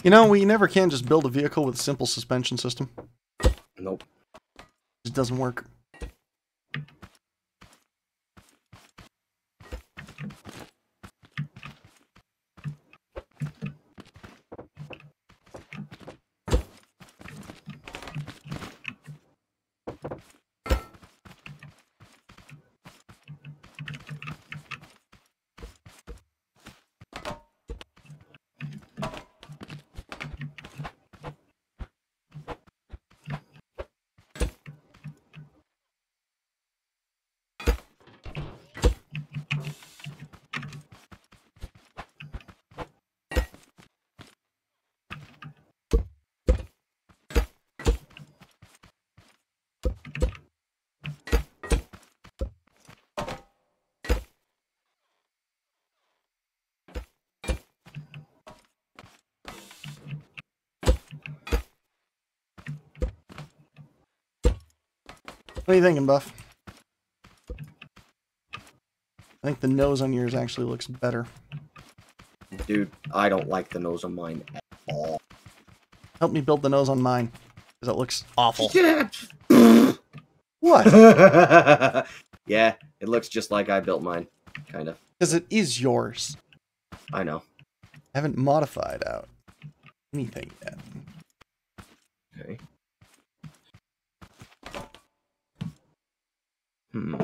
You know, we never can just build a vehicle with a simple suspension system. Nope. It doesn't work. What are you thinking, Buff? I think the nose on yours actually looks better. Dude, I don't like the nose on mine at all. Help me build the nose on mine, because it looks awful. Yeah. What? Yeah, it looks just like I built mine, kind of. Because it is yours. I know. I haven't modified out anything yet. Okay. Hmm.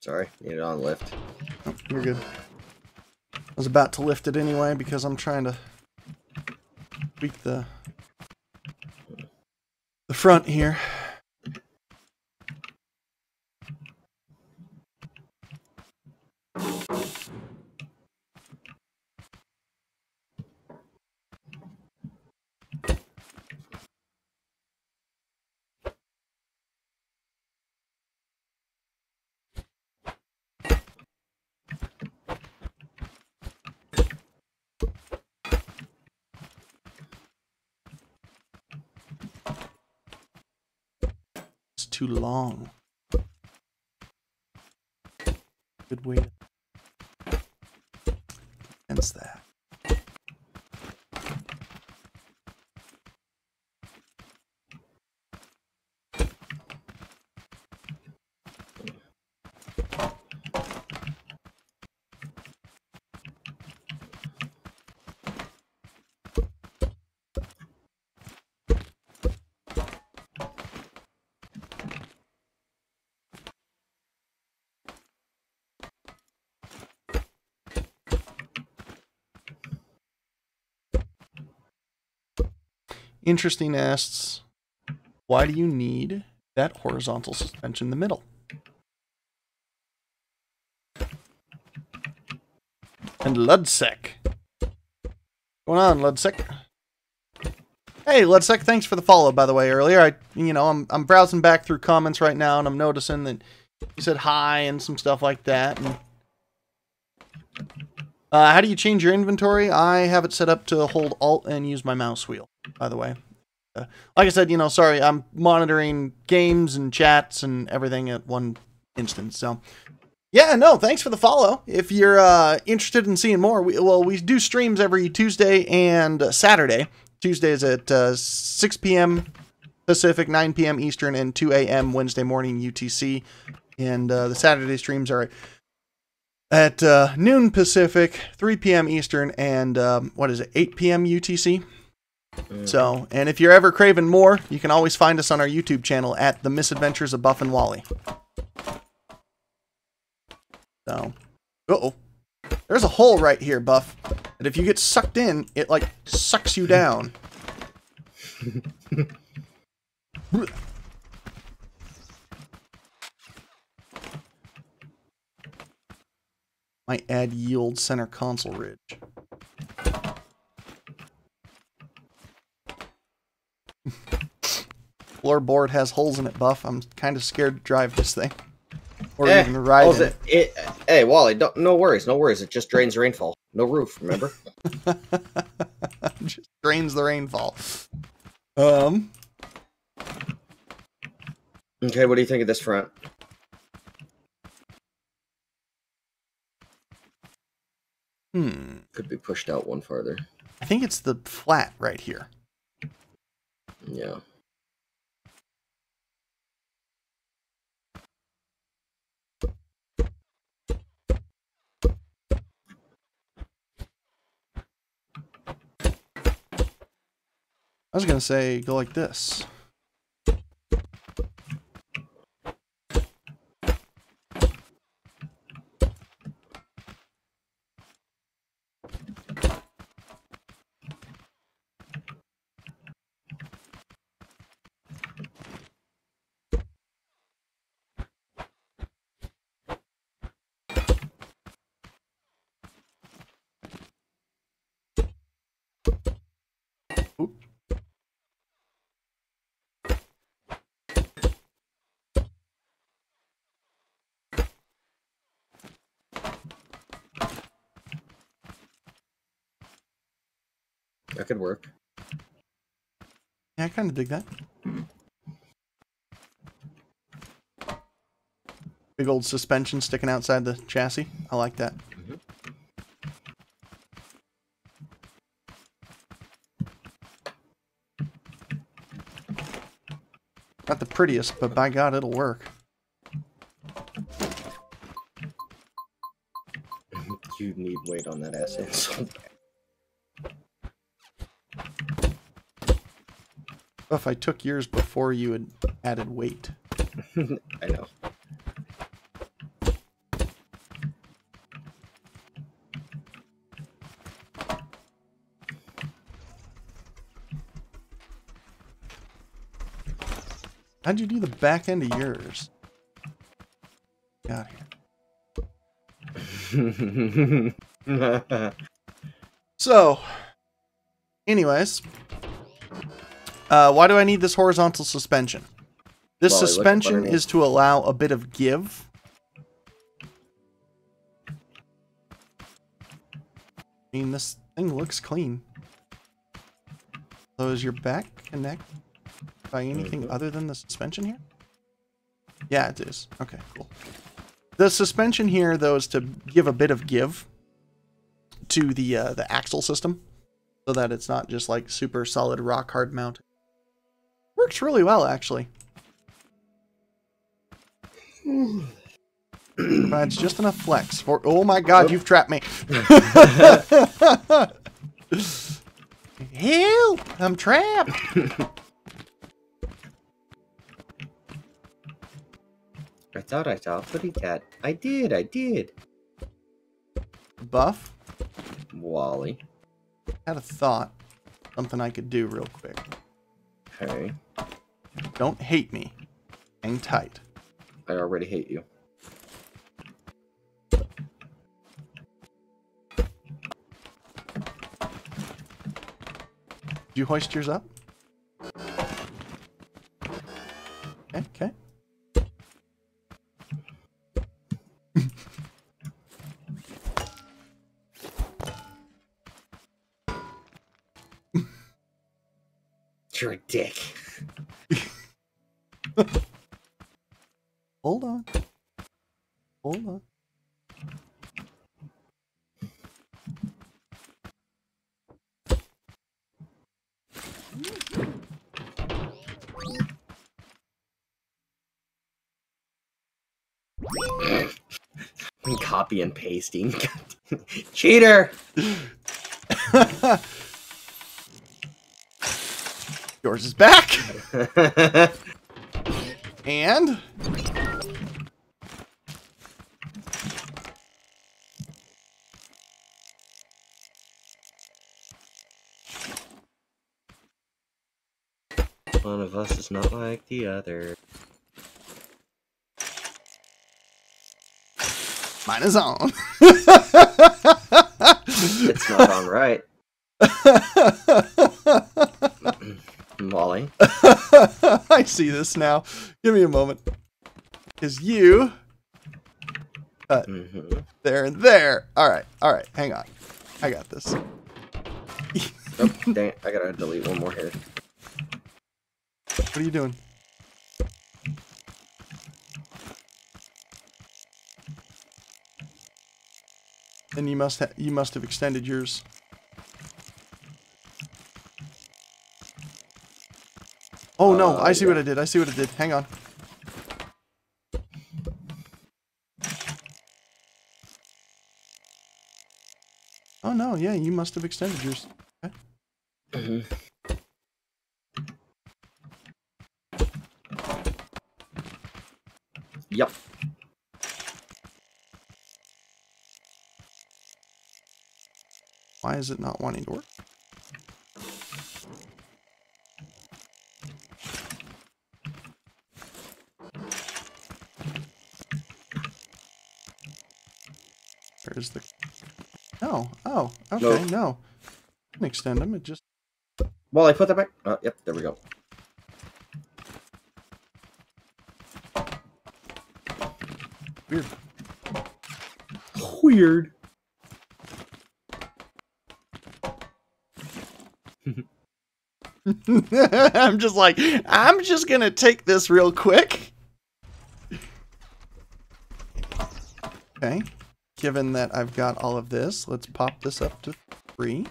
Sorry, need it on lift. Oh, you're good. I was about to lift it anyway because I'm trying to tweak the front here. It's too long. Good way to sense that. Interesting asks, why do you need that horizontal suspension in the middle? And Ludsec. What's going on, Ludsec? Hey, Ludsec, thanks for the follow, by the way, earlier. I'm browsing back through comments right now, and I'm noticing that you said hi and some stuff like that. And, how do you change your inventory? I have it set up to hold Alt and use my mouse wheel, by the way. Like I said, sorry, I'm monitoring games and chats and everything at one instance. So, yeah, no, thanks for the follow. If you're interested in seeing more, we do streams every Tuesday and Saturday. Tuesdays at 6 p.m. Pacific, 9 p.m. Eastern, and 2 a.m. Wednesday morning UTC. And the Saturday streams are at noon Pacific, 3 p.m. Eastern, and 8 p.m. UTC? So, and if you're ever craving more, you can always find us on our YouTube channel at The Misadventures of Buff and Wally. So, uh-oh. There's a hole right here, Buff, that if you get sucked in, it, like, sucks you down. Might add yield center console ridge. Floorboard has holes in it, Buff. I'm kind of scared to drive this thing. Or even ride it. Hey, Wally, no worries, no worries. It just drains rainfall. No roof, remember? Just drains the rainfall. Okay, what do you think of this front? Could be pushed out one farther. I think it's the flat right here. Yeah. I was going to say go like this. Oop. That could work. Yeah, I kind of dig that. Big old suspension sticking outside the chassis. I like that. Not the prettiest, but by God, it'll work. You need weight on that ass end so bad. If I took yours before you had added weight. I know. How'd you do the back end of yours? Get out of here. So, anyways, why do I need this horizontal suspension? This Wally, suspension is to allow a bit of give. I mean, this thing looks clean. So is your back connected by anything other than the suspension here? Yeah, it is. Okay, cool. The suspension here, though, is to give a bit of give to the axle system, so that it's not just like super solid rock hard mount. Works really well, actually. Provides just enough flex for. Oh my God, you've trapped me! Help! I'm trapped. I thought, but he got. I did. Buff Wally. had a thought. Something I could do real quick. Okay. Don't hate me. Hang tight. I already hate you. Did you hoist yours up? Okay. You're a dick. Hold on. Hold on. Copy and pasting. Cheater! Yours is back. And one of us is not like the other. mine is on. It's not on right. Wally. I see this now. Give me a moment. Because you cut there and there. Alright, hang on. I got this. Oh, dang it. I gotta delete one more here. What are you doing? And you must have extended yours. Oh no, I see what I did. Hang on. Oh no, yeah, you must have extended yours. Okay. Yep. Why is it not wanting to work? Where's the... No. Oh, okay, no. I can extend them. It just... Wally, put that back. Oh, yep, there we go. Weird. Weird. I'm just like, I'm just gonna take this real quick. Okay. Given that I've got all of this, let's pop this up to 3.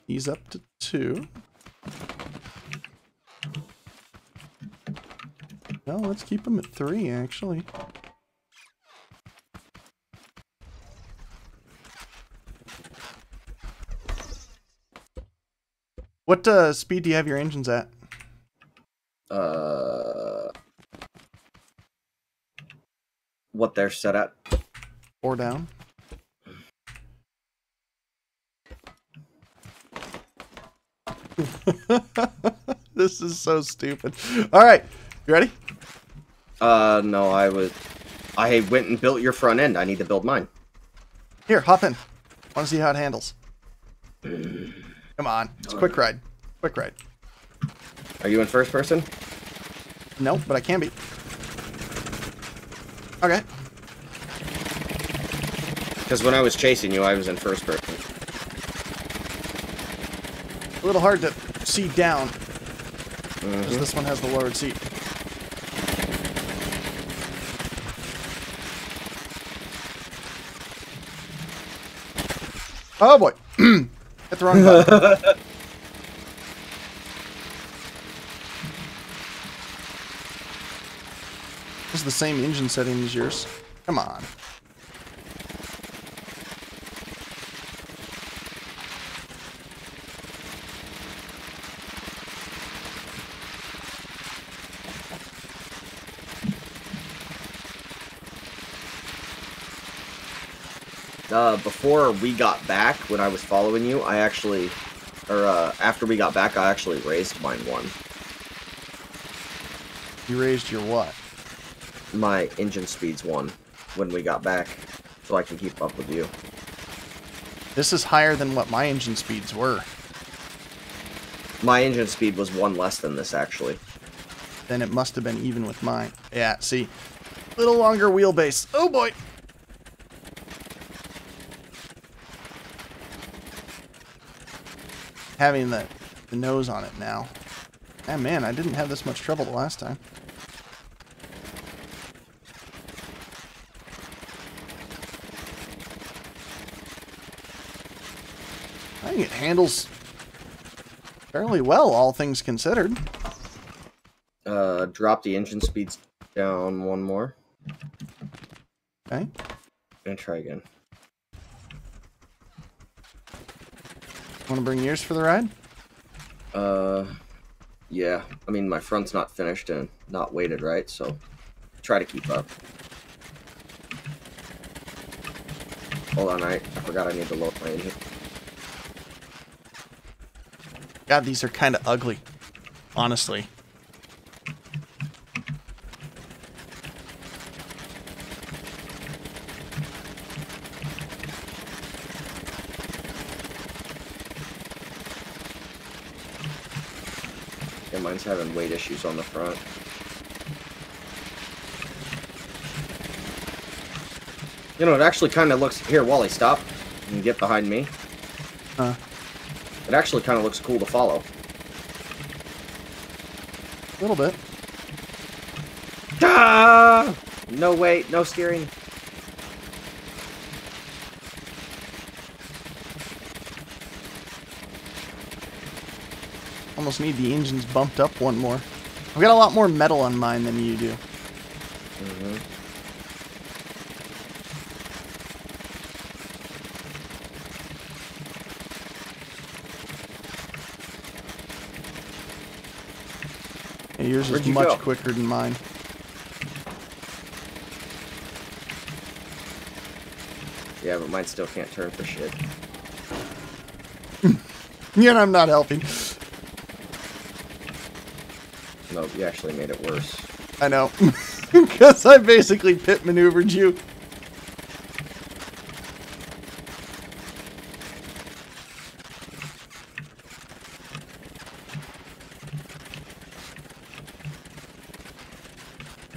These up to 2. No, let's keep them at 3, actually. What speed do you have your engines at? What they're set at? 4 down. This is so stupid. All right, you ready? No, I went and built your front end. I need to build mine. Here, hop in. Want to see how it handles? Come on, it's a quick ride. Quick ride. Are you in first person? Nope, but I can be. Okay. Because when I was chasing you, I was in first person. A little hard to see down. Because this one has the lowered seat. Oh boy. Hit the wrong button. This is the same engine setting as yours. Come on. Before we got back, when I was following you, I actually, after we got back, I actually raised mine 1. You raised your what? My engine speeds 1 when we got back, so I can keep up with you. This is higher than what my engine speeds were. My engine speed was 1 less than this, actually. Then it must have been even with mine. Yeah, see. Little longer wheelbase. Oh boy! Having the nose on it now. Ah, man, I didn't have this much trouble the last time. I think it handles fairly well, all things considered. Drop the engine speeds down 1 more. Okay. And try again. Want to bring yours for the ride? Yeah. I mean, my front's not finished and not weighted right, so try to keep up. Hold on, I forgot I need to load my engine. God, these are kind of ugly, honestly. Yeah, mine's having weight issues on the front. You know, it actually kind of looks... Here, Wally, stop. You can get behind me. It actually kind of looks cool to follow. A little bit. Ah! No weight, no steering. Almost need the engines bumped up 1 more. I've got a lot more metal on mine than you do. Yeah, yours is much quicker than mine. Yeah, but mine still can't turn for shit. Yeah, I'm not helping. No, you actually made it worse. I know. Because I basically pit maneuvered you.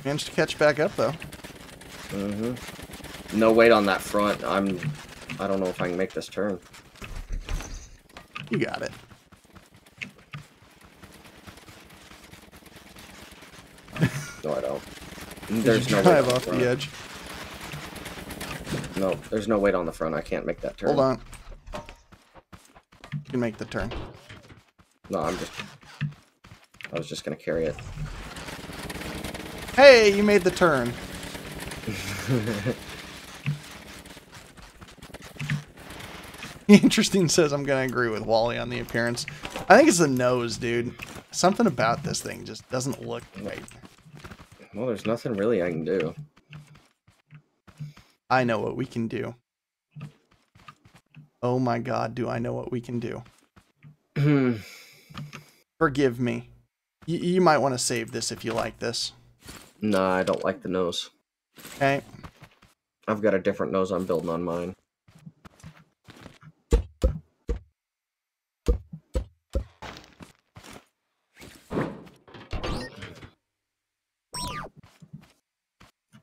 Managed to catch back up, though. Mm-hmm. No weight on that front. I don't know if I can make this turn. You got it. No, I don't. There's no drive off the edge. No, there's no weight on the front. I can't make that turn. Hold on. You can make the turn. No, I was just gonna carry it. Hey, you made the turn. Interesting says I'm gonna agree with Wally on the appearance. I think it's the nose, dude. Something about this thing just doesn't look right. Well, there's nothing really I can do. I know what we can do. Oh my god, do I know what we can do. Forgive me. You might want to save this if you like this. Nah, I don't like the nose. Okay. I've got a different nose I'm building on mine.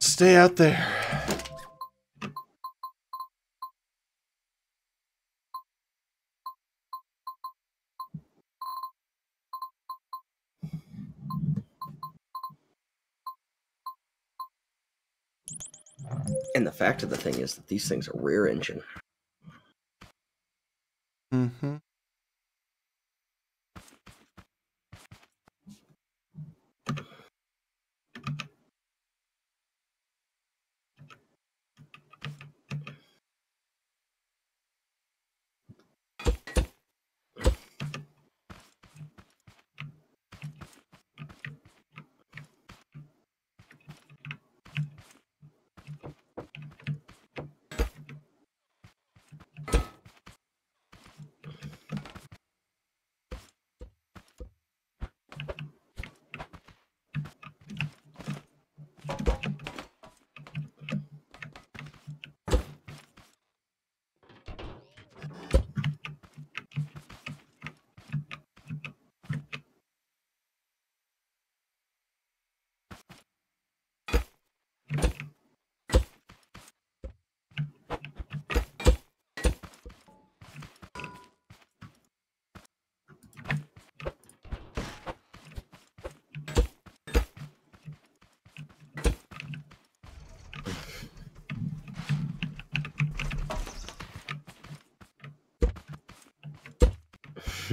Stay out there. And the fact of the thing is that these things are rear engine. Mm-hmm.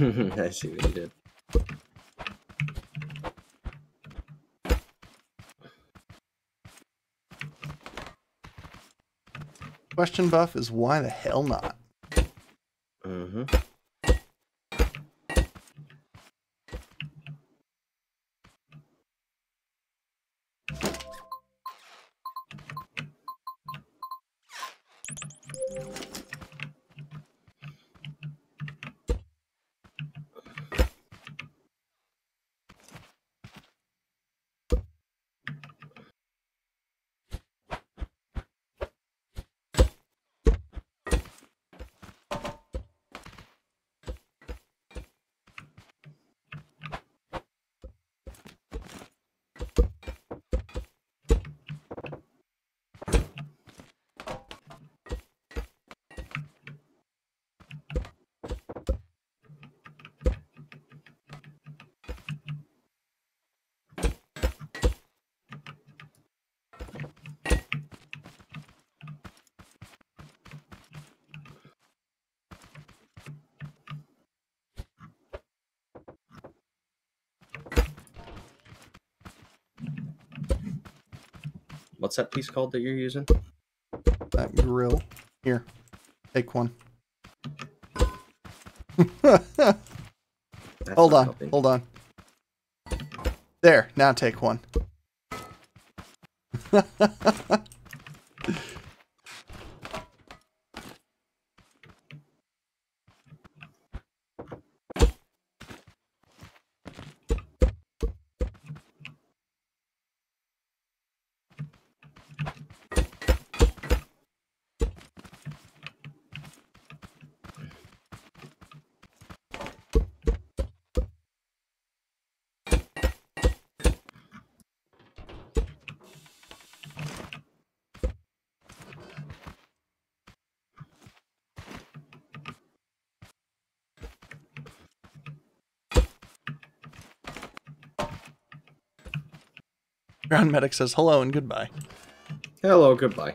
I see what you did. Question, Buff, is why the hell not? Mm-hmm. What's that piece called that you're using? That grill. Here. Take one. Hold on. Helping. Hold on. There. Now take one. Ground Medic says hello and goodbye. Hello, goodbye.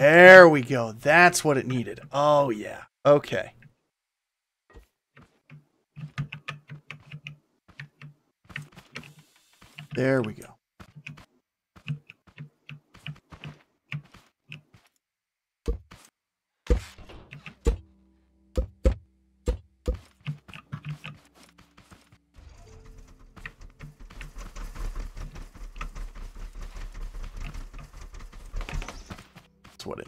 There we go. That's what it needed. Oh, yeah. Okay. There we go. That's what it.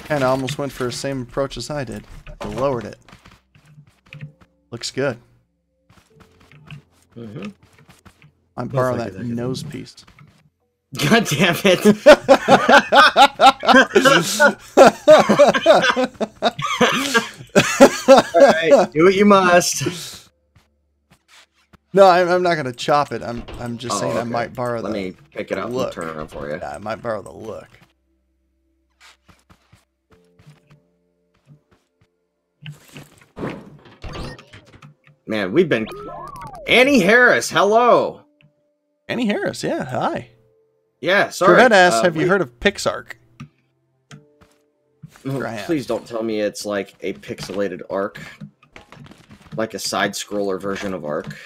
And I almost went for the same approach as I did. I lowered it. Looks good. Mm-hmm. I borrow that nose piece. God damn it! Alright, do what you must. No, I'm not gonna chop it. I'm just saying okay. I might borrow Let me pick it up look. and turn it around for you. Yeah, I might borrow the look. Man, we've been... Annie Harris, hello! Annie Harris, yeah, hi. Yeah, sorry. Corvette asks, have you heard of PixArk? Please don't tell me it's like a pixelated Ark. Like a side-scroller version of Ark.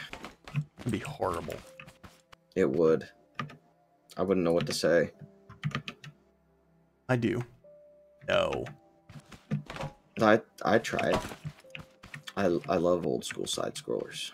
It'd be horrible. It would. I wouldn't know what to say. I do. No. I tried. I love old school side scrollers.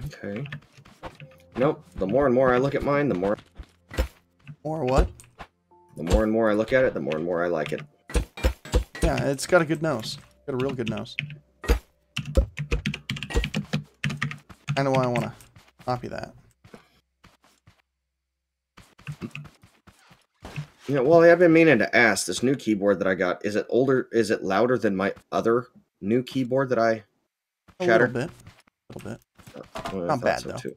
Okay. Nope. The more and more I look at mine, the more... More what? The more and more I look at it, the more and more I like it. Yeah, it's got a good nose. Got a real good nose. Kind of why I want to copy that. Yeah, well, I've been meaning to ask, this new keyboard that I got, is it older, is it louder than my other new keyboard that I shattered? A little bit. Well, Not bad, though. Too.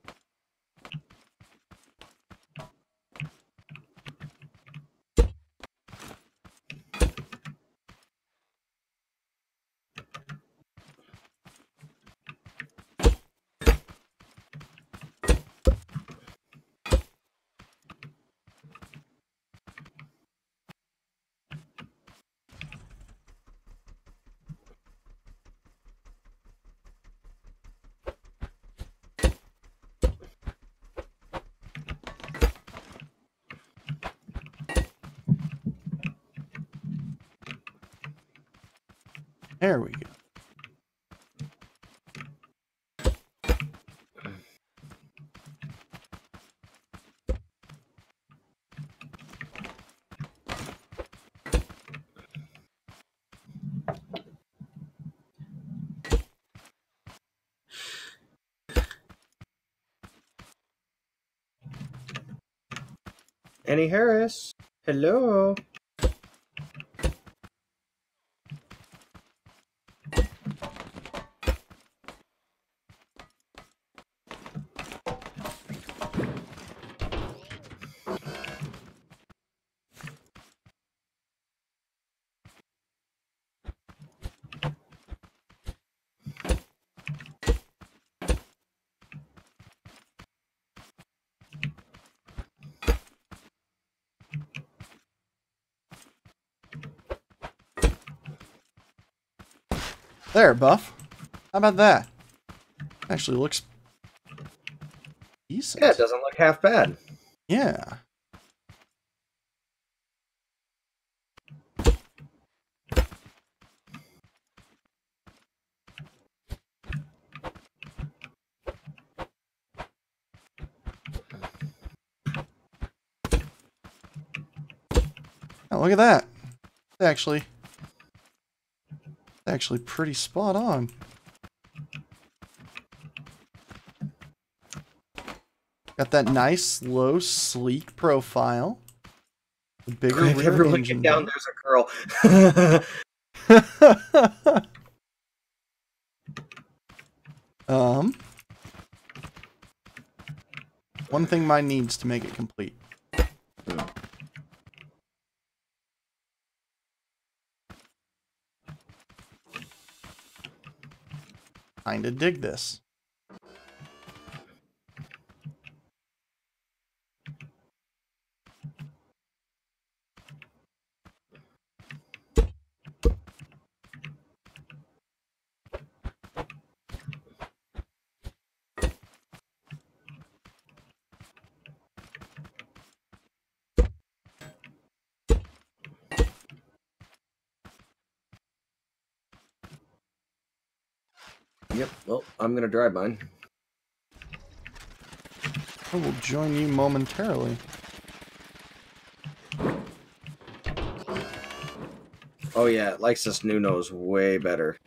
There we go. Annie Harris, hello. There, Buff. How about that? Actually looks decent. Yeah, it doesn't look half bad. Yeah. Oh, look at that. It's actually pretty spot on. Got that nice, low, sleek profile. The bigger If rear everyone engine. get down, there's a girl. One thing mine needs to make it complete. kind of dig this. Yep, well, I'm gonna drive mine. I will join you momentarily. Oh yeah, it likes this new nose way better.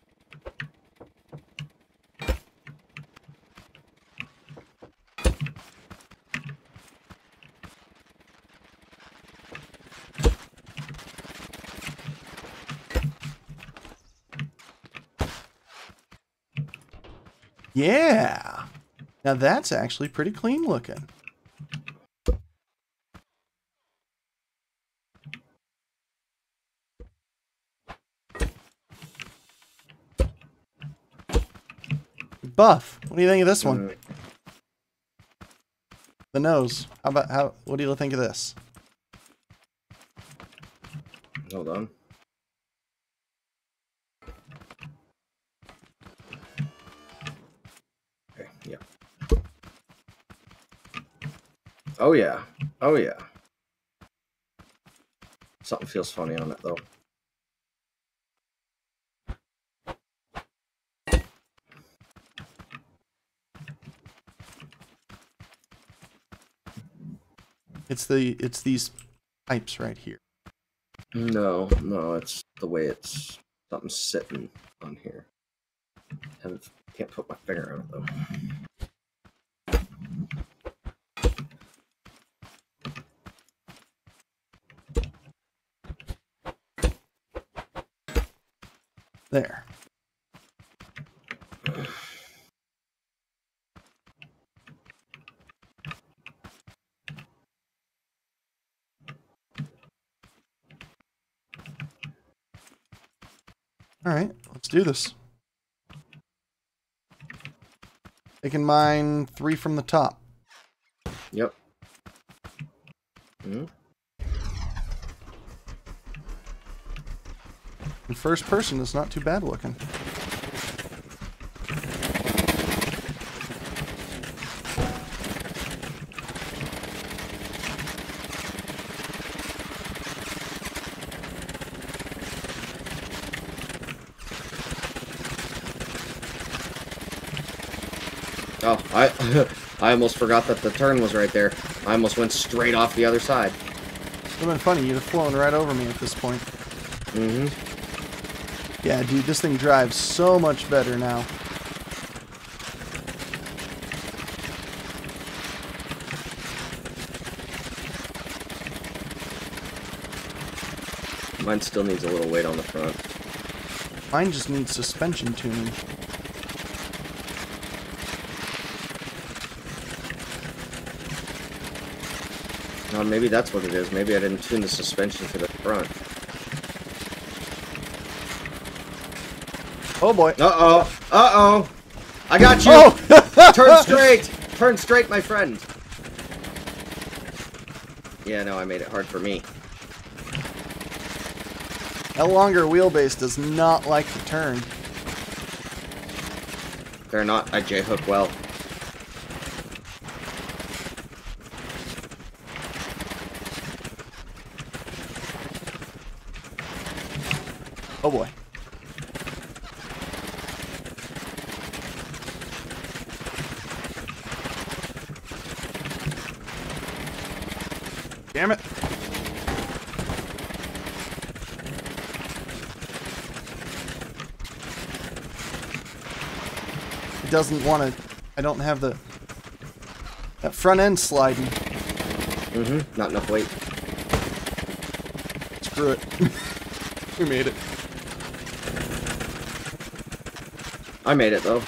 Yeah! Now that's actually pretty clean looking. Buff, what do you think of this one? The nose. What do you think of this? Hold on. Okay, yeah. Oh yeah. Oh yeah. Something feels funny on it though. It's these pipes right here. No, it's the way it's something's sitting on here. Can't put my finger on it though. There. Alright, let's do this. They can mine 3 from the top. Yep. Mm-hmm. In first person is not too bad looking. Oh, I almost forgot that the turn was right there. I almost went straight off the other side. It would have been funny, you'd have flown right over me at this point. Mm-hmm. Yeah, dude, this thing drives so much better now. Mine still needs a little weight on the front. Mine just needs suspension tuning. Maybe that's what it is. Maybe I didn't tune the suspension to the front. Oh boy. Uh-oh. Uh-oh. I got you. Oh! Turn straight. Turn straight, my friend. Yeah, no, I made it hard for me. That longer wheelbase does not like to turn. They're not. I J-hook well. Oh boy. Damn it. It doesn't want to... I don't have the... That front end sliding. Mm-hmm. Not enough weight. Screw it. We made it. I made it, though.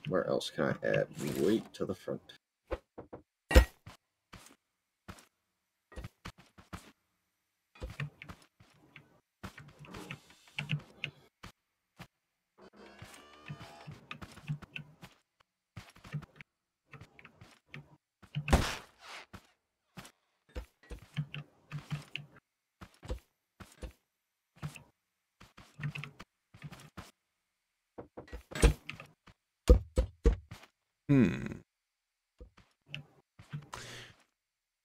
Where else can I add weight to the front?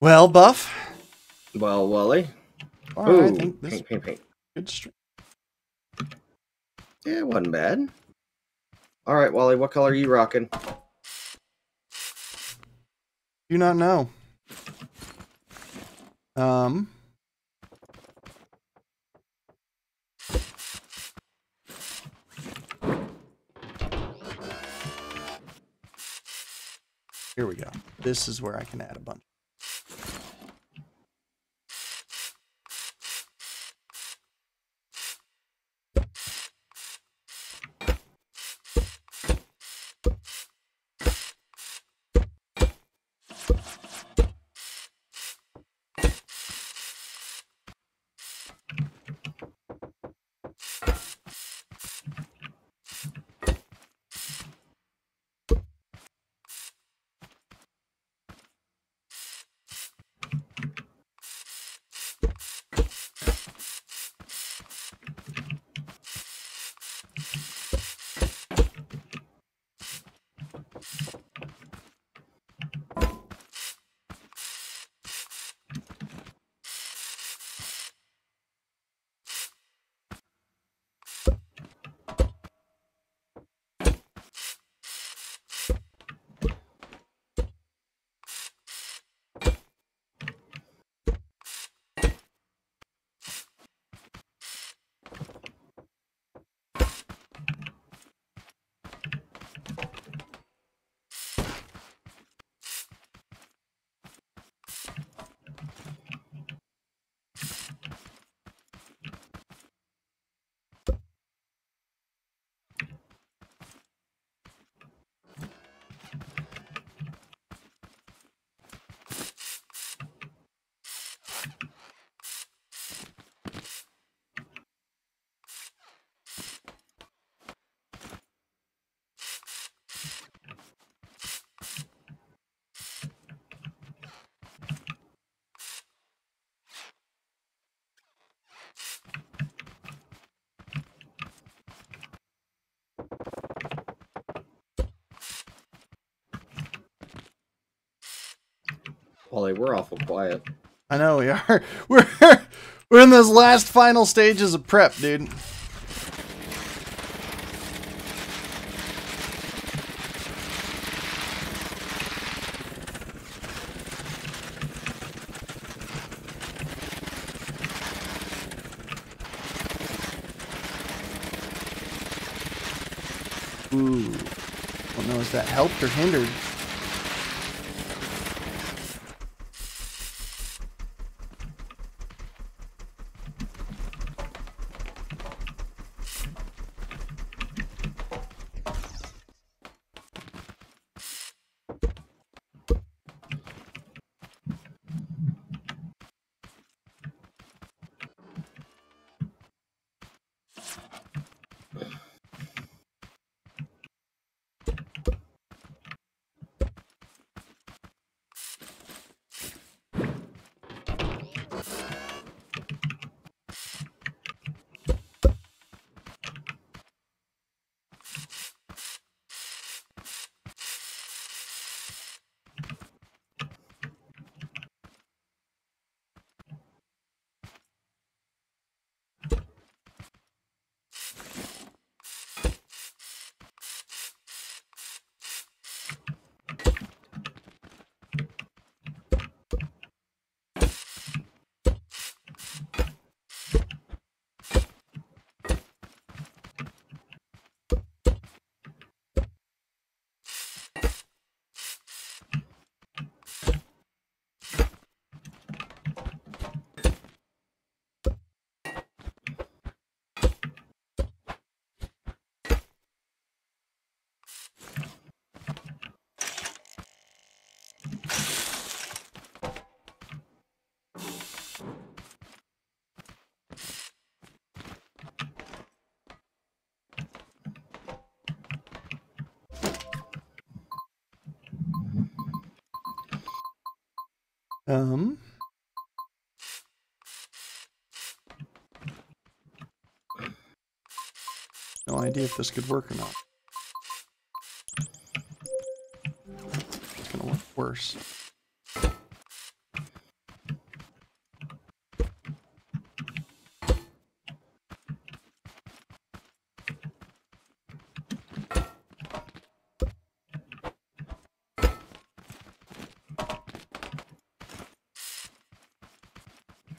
Well, Buff. Well, Wally. I think this paint. good stream. Yeah, it wasn't bad. All right, Wally, what color are you rocking? Do not know. Here we go. This is where I can add a bunch. Wally, we're awful quiet. I know we are. We're in those last final stages of prep, dude. Ooh. Don't know if that helped or hindered. No idea if this could work or not. It's gonna look worse.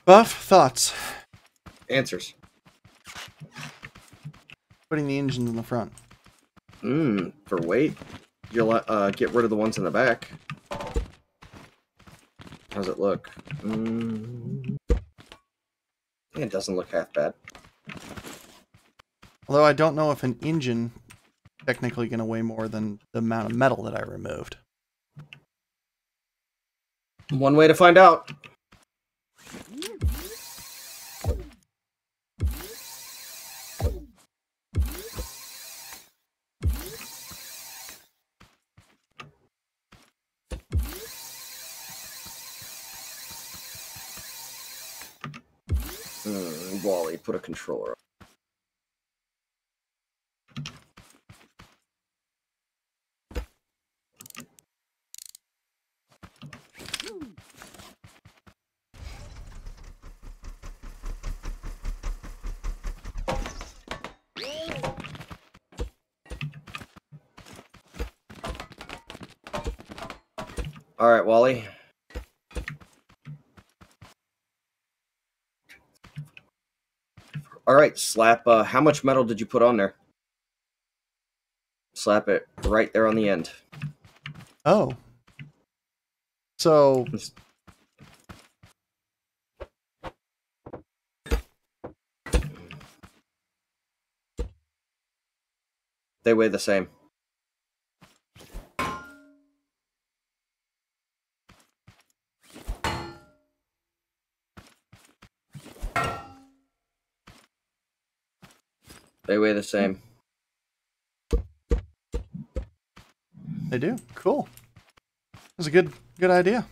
Buff, thoughts? Answers. Putting the engines in the front. For weight, you'll get rid of the ones in the back. How's it look? It doesn't look half bad. Although I don't know if an engine is technically going to weigh more than the amount of metal that I removed. One way to find out. Wally, put a controller on. All right, Wally. All right, slap. How much metal did you put on there? Slap it right there on the end. Oh. So... They weigh the same. They weigh the same. They do? Cool. That's a good idea.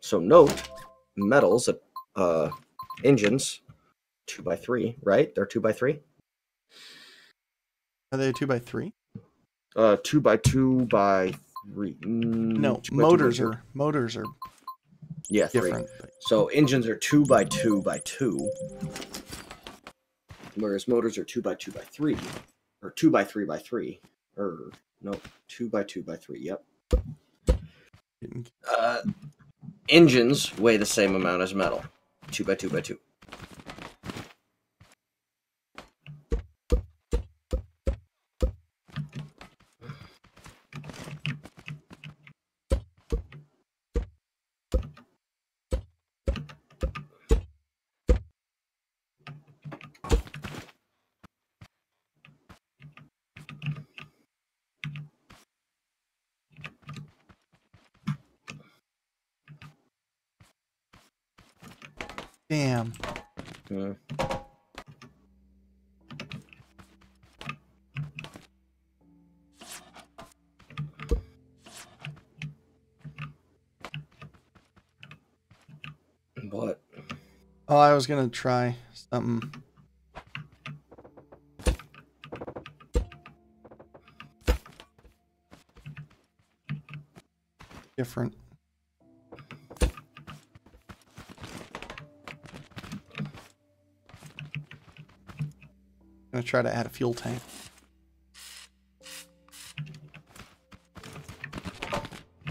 So note, metals, engines, 2x3, right? They're 2x3. Are they a 2x3? 2x2x3. No, 2x2x2. motors are yeah, different. So engines are 2x2x2, whereas motors are 2x2x3, or 2x3x3, or no, 2x2x3. Yep. Engines weigh the same amount as metal, 2x2x2. Damn. What? Oh, I was gonna try something. Different. I'm gonna try to add a fuel tank.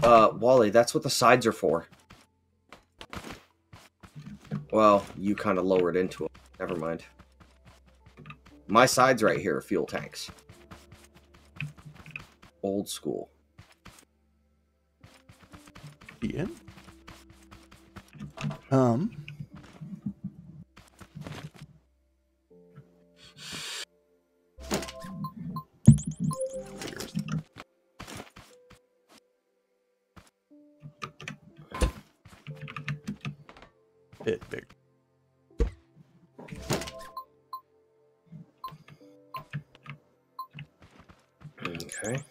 Wally, that's what the sides are for. Well, you kind of lowered into it. Never mind. My sides right here are fuel tanks. Old school. Yeah. bit bigger. Okay.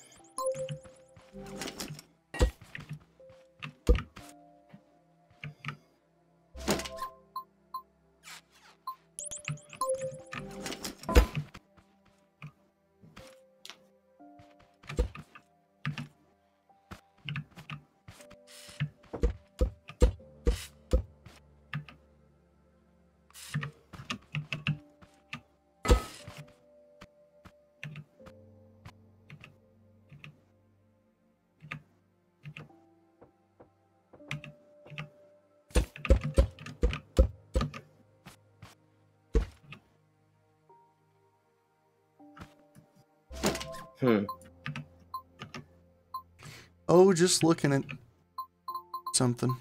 Oh, just looking at something.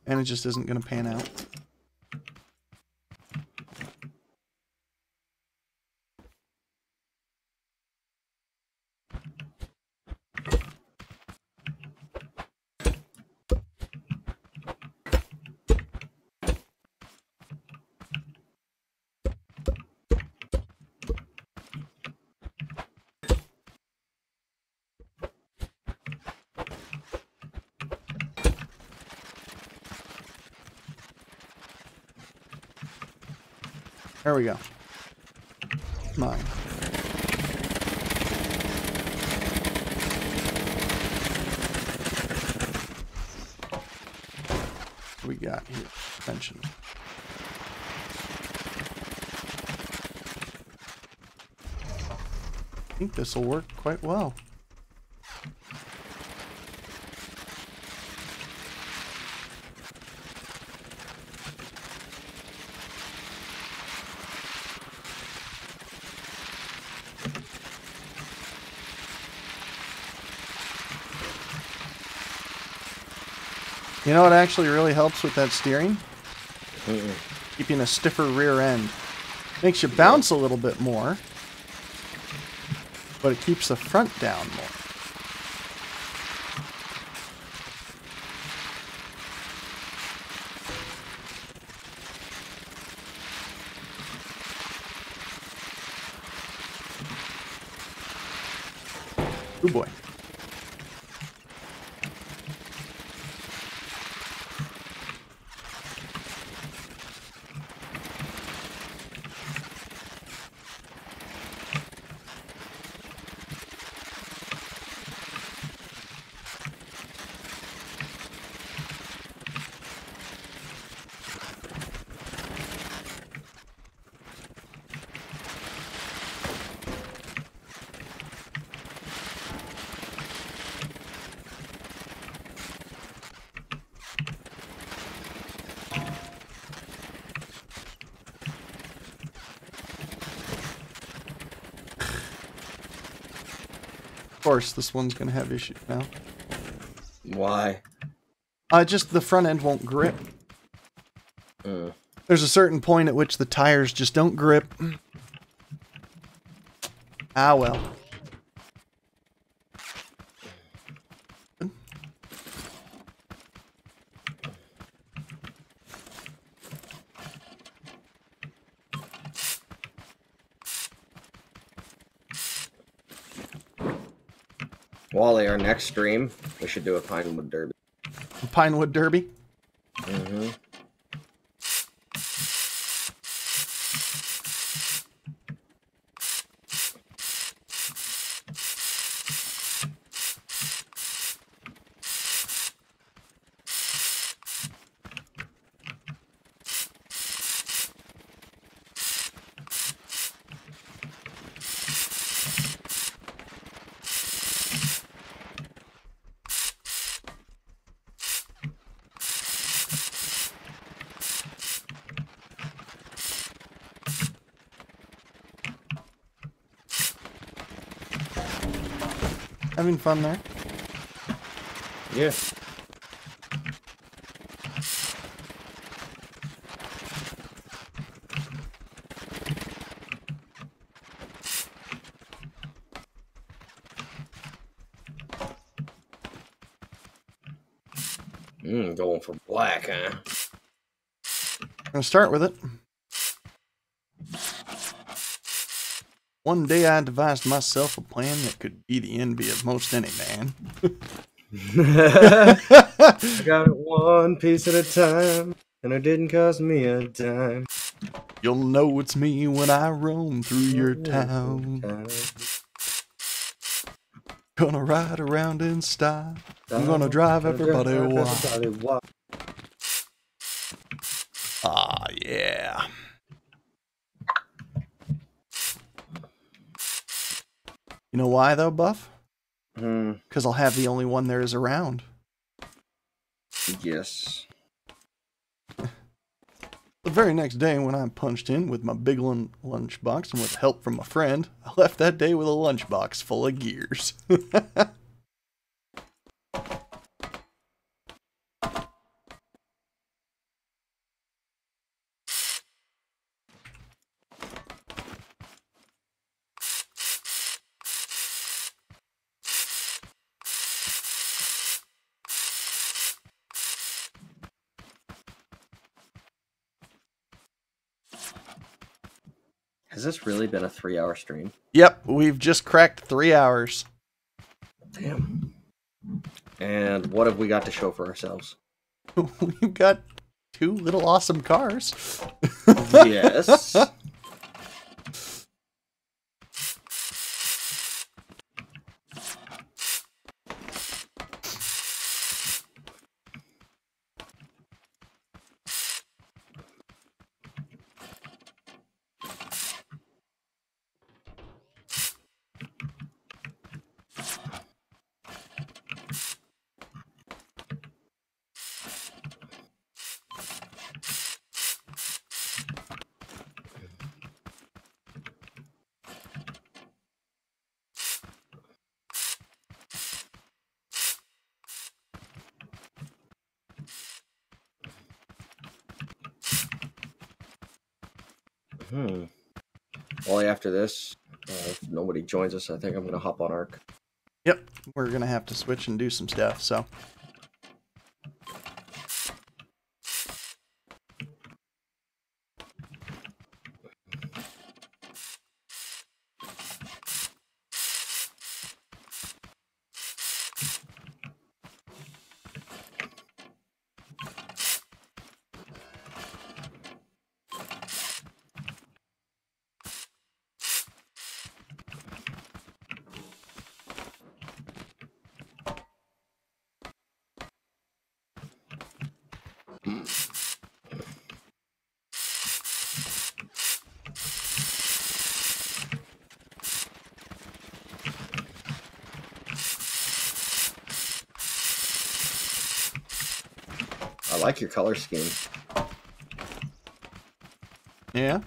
And it just isn't going to pan out. There we go. Mine. What we got here? Tension. I think this will work quite well. You know what actually really helps with that steering? Keeping a stiffer rear end. Makes you bounce a little bit more, but it keeps the front down more. Oh boy. Of course, this one's going to have issues now. Why? Just the front end won't grip. There's a certain point at which the tires just don't grip. Ah, well. Wally, our next stream, we should do a Pinewood Derby. A Pinewood Derby? Mm-hmm. Having fun there? Yeah. Going for black, huh? I'm gonna start with it. One day I devised myself a plan that could be the envy of most any man. I got it one piece at a time, and it didn't cost me a dime. You'll know it's me when I roam through your town. Gonna ride around in style. I'm gonna drive everybody wild. Ah, yeah. You know why, though, Buff? Because I'll have the only one there is around. Yes. The very next day when I punched in with my big lunchbox and with help from a friend, I left that day with a lunchbox full of gears. Has this really been a 3-hour stream? Yep, we've just cracked 3 hours. Damn. And what have we got to show for ourselves? We've got 2 little awesome cars. Yes. Well, after this, if nobody joins us, I think I'm going to hop on Arc. Yep, we're going to have to switch and do some stuff, so. I like your color scheme. Yeah?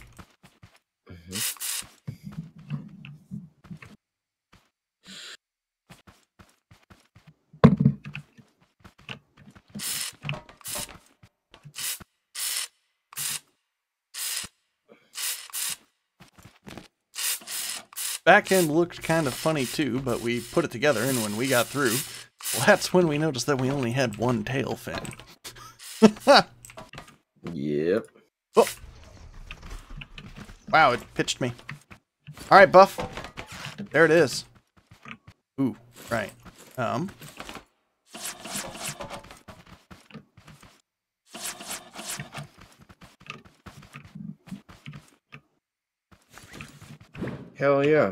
Back end looked kind of funny too, but we put it together, and when we got through, well, that's when we noticed that we only had one tail fin. Yep. Oh. Wow, it pitched me. Alright, Buff. There it is. Ooh, right. Hell yeah.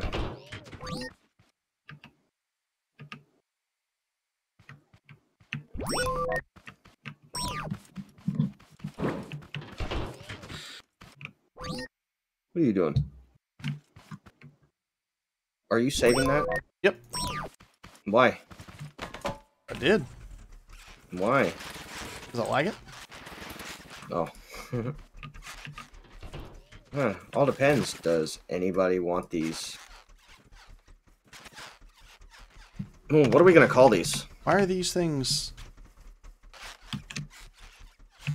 What are you doing? Are you saving that? Yep. Why? I did. Why? Does it like it? Oh. Huh. All depends. Does anybody want these? What are we going to call these? Why are these things...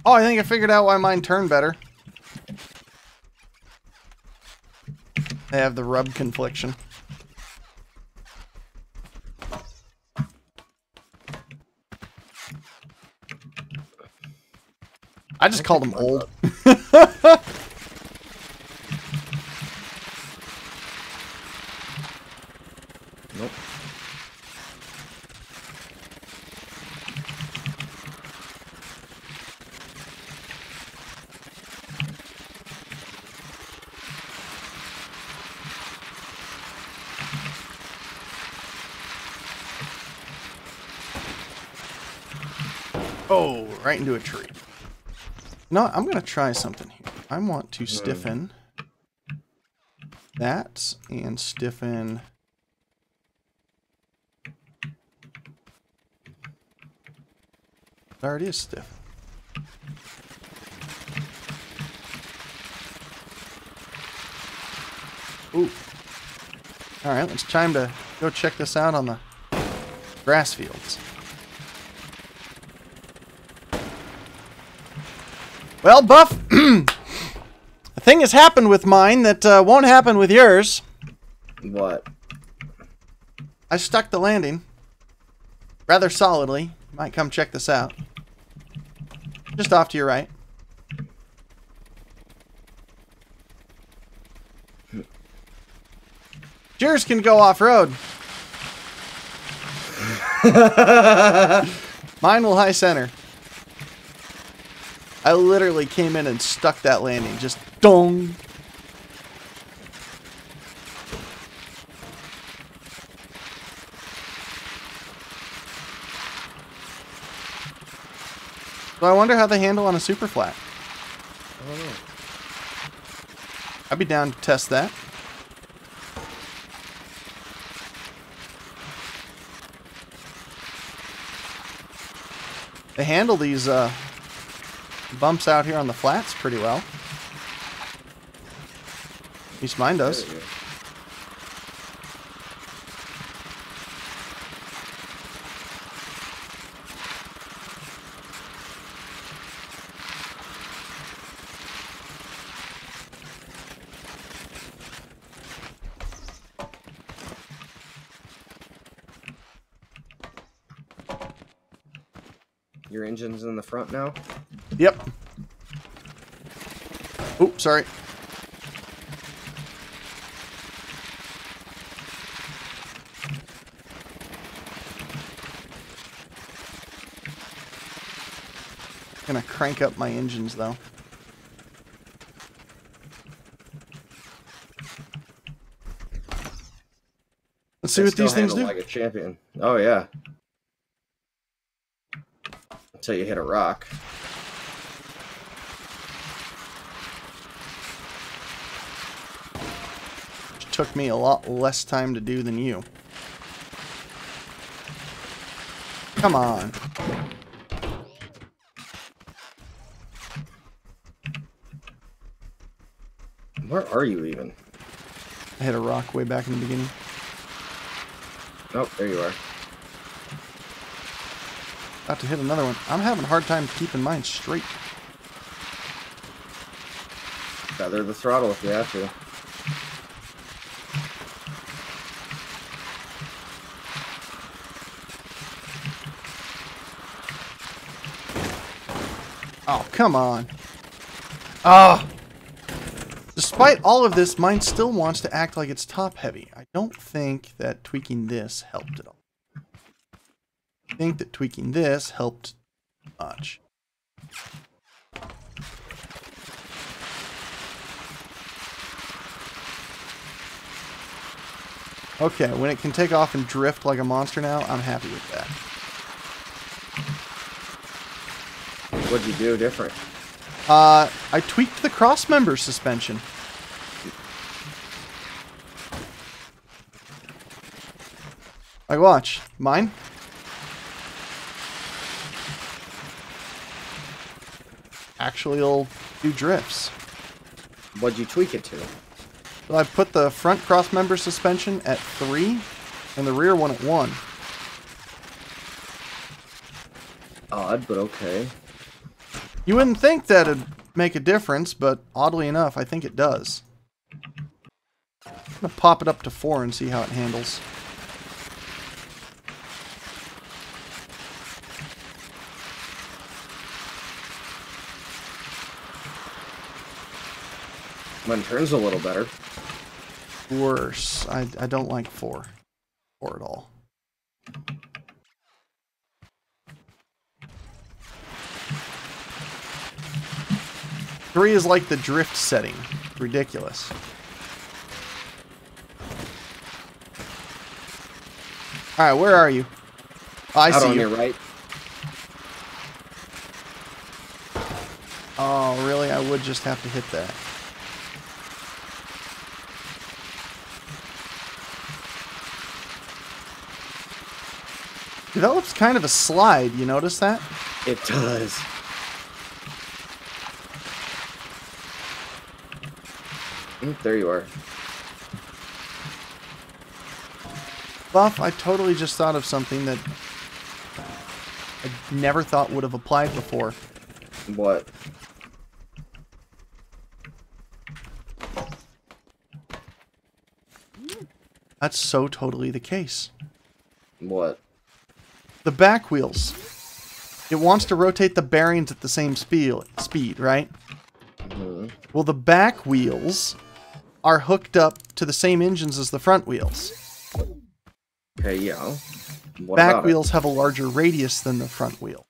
Oh, I think I figured out why mine turn better. They have the rub confliction. I just called him old. Nope. Oh, right into a tree. No, I'm going to try something here. I want to stiffen that and stiffen it already is stiff. Ooh. Alright, it's time to go check this out on the grass fields. Well, Buff, a thing has happened with mine that won't happen with yours. What? I stuck the landing rather solidly. You might come check this out. Just off to your right. Yours can go off-road. Mine will high center. I literally came in and stuck that landing. Just dong. So I wonder how they handle on a super flat. I don't know. I'd be down to test that. They handle these bumps out here on the flats pretty well. At least mine does. Your engine's in the front now? Yep. Oops, sorry. Gonna crank up my engines though. Let's see what these things do. Like a champion. Oh yeah. Until you hit a rock. Which took me a lot less time to do than you. Come on. Where are you even? I hit a rock way back in the beginning. Oh, there you are. About to hit another one. I'm having a hard time keeping mine straight. Feather the throttle if you have to. Oh, come on. Ah! Despite all of this, mine still wants to act like it's top heavy. I don't think that tweaking this helped at all. I think that tweaking this helped much. Okay, when it can take off and drift like a monster now, I'm happy with that. What'd you do different? I tweaked the crossmember suspension. Like, watch. Mine? Actually, it'll do drifts. What'd you tweak it to? So I put the front crossmember suspension at 3 and the rear one at 1. Odd, but okay. You wouldn't think that'd make a difference, but oddly enough, I think it does. I'm going to pop it up to 4 and see how it handles. Mine turns a little better. Worse. I don't like 4. 4 at all. Three is like the drift setting. Ridiculous. Alright, where are you? Oh, I Out see on you. your right. Oh, really? I would just have to hit that. Develops kind of a slide, you notice that? It does. There you are. Buff, I totally just thought of something that I never thought would have applied before. What? That's so totally the case. What? The back wheels. It wants to rotate the bearings at the same speed, right? Mm-hmm. Well, the back wheels are hooked up to the same engines as the front wheels. Okay, yeah. What Back about wheels have a larger radius than the front wheels.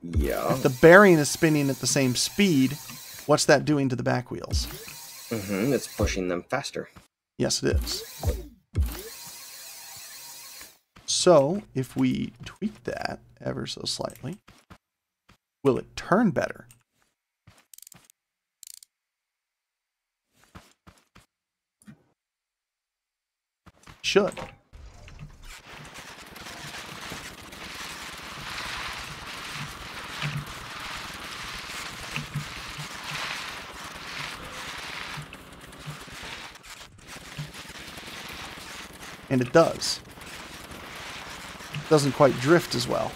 Yeah. If the bearing is spinning at the same speed, what's that doing to the back wheels? Mm-hmm. It's pushing them faster. Yes, it is. So, if we tweak that ever so slightly, will it turn better? Should. And it does. Doesn't quite drift as well.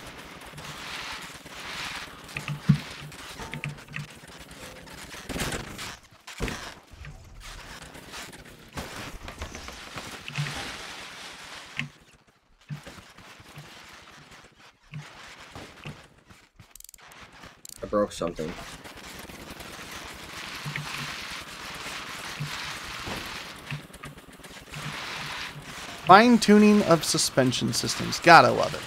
I broke something. Fine-tuning of suspension systems. Gotta love it.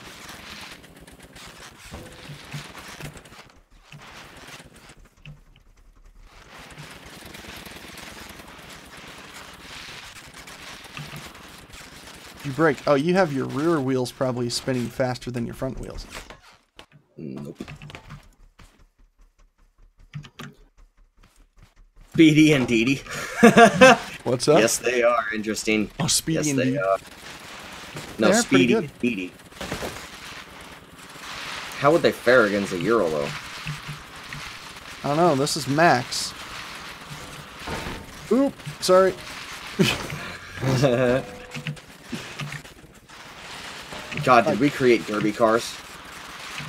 You break. Oh, you have your rear wheels probably spinning faster than your front wheels. Nope. Speedy and Dee. What's up? Yes, they are interesting. Oh, Speedy yes, and they Dee. are. No, They're pretty Speedy good. and Dee. How would they fare against a Euro, though? I don't know. This is Max. Oop. Sorry. God, did we create derby cars?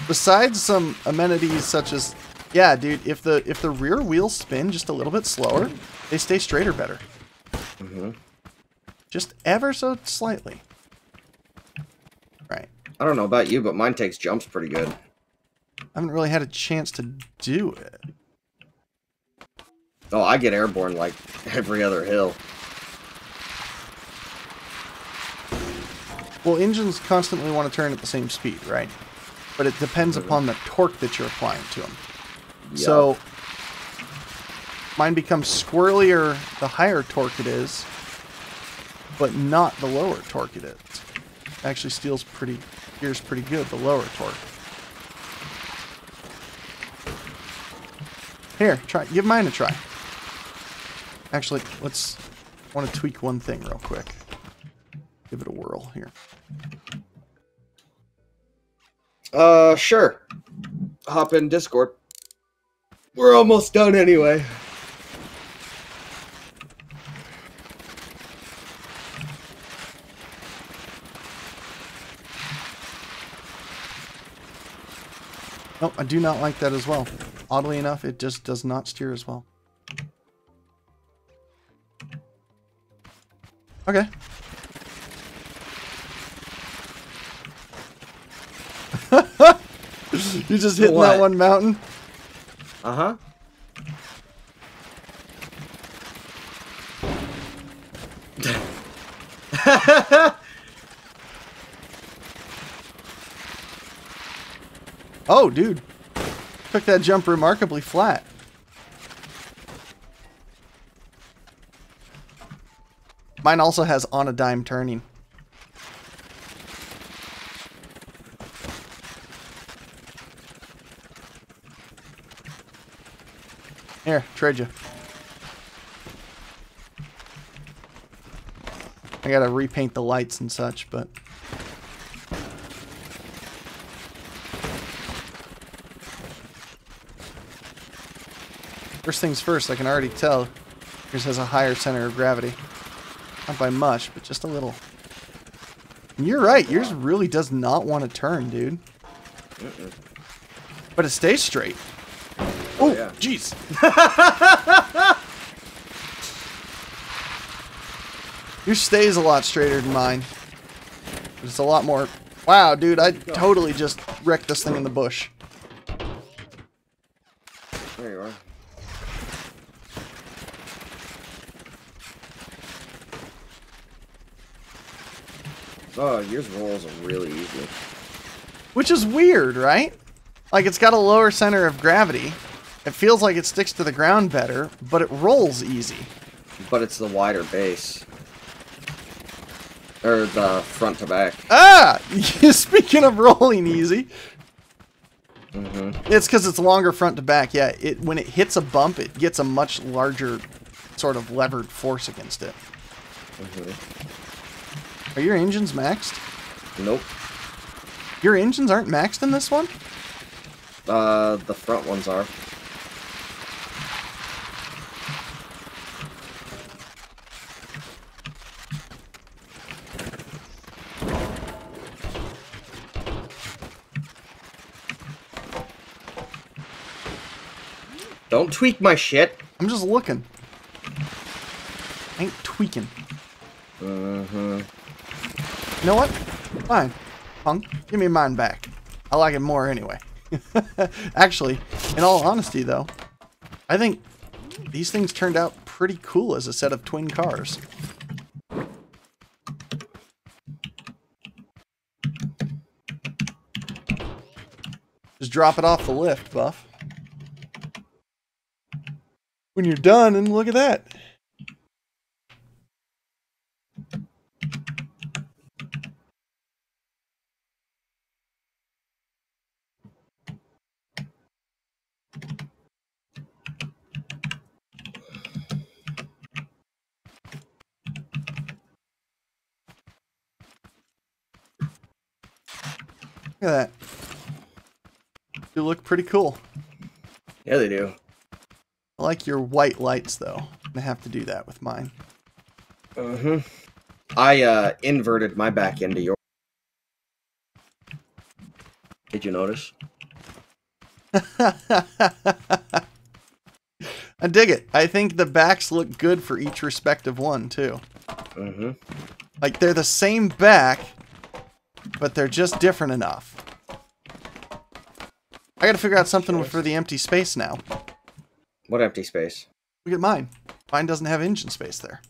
Besides some amenities such as, yeah, dude, if the rear wheels spin just a little bit slower, they stay straighter better. Mm-hmm. Just ever so slightly. Right. I don't know about you, but mine takes jumps pretty good. I haven't really had a chance to do it. Oh, I get airborne like every other hill. Well, engines constantly want to turn at the same speed, right? But it depends upon the torque that you're applying to them. Yep. So, mine becomes squirrelier the higher torque it is, but not the lower torque it is. It actually steers pretty good, the lower torque. Here, give mine a try. Actually, I want to tweak one thing real quick. Give it a whirl here. Sure. Hop in Discord. We're almost done anyway. No, I do not like that as well. Oddly enough, it just does not steer as well. Okay. You just hitting that one mountain? Uh-huh. Oh, dude. Took that jump remarkably flat. Mine also has on a dime turning. Here, trade you. I gotta repaint the lights and such, but... First things first, I can already tell yours has a higher center of gravity. Not by much, but just a little. And you're right, yours really does not want to turn, dude. But it stays straight. Oh, yeah. Jeez. Yours stays a lot straighter than mine. It's a lot more... Wow, dude, I totally just wrecked this thing in the bush. There you are. Oh, yours rolls really easy. Which is weird, right? Like, it's got a lower center of gravity. It feels like it sticks to the ground better, but it rolls easy. But it's the wider base. Or the front to back. Ah! Speaking of rolling easy. Mm-hmm. It's because it's longer front to back. Yeah, when it hits a bump, it gets a much larger sort of levered force against it. Mm-hmm. Are your engines maxed? Nope. Your engines aren't maxed in this one? The front ones are. Don't tweak my shit. I'm just looking. I ain't tweaking. Mm-hmm. You know what? Fine. Punk, give me mine back. I like it more anyway. Actually, in all honesty though, I think these things turned out pretty cool as a set of twin cars. Just drop it off the lift, Buff. When you're done, and look at that. Look at that. They look pretty cool. Yeah, they do. I like your white lights, though. I'm gonna have to do that with mine. Mm-hmm. I inverted my back into your. Did you notice? I dig it. I think the backs look good for each respective one, too. Mm-hmm. Like, they're the same back, but they're just different enough. I gotta figure out something for the empty space now. What empty space? Look at mine. Mine doesn't have engine space there.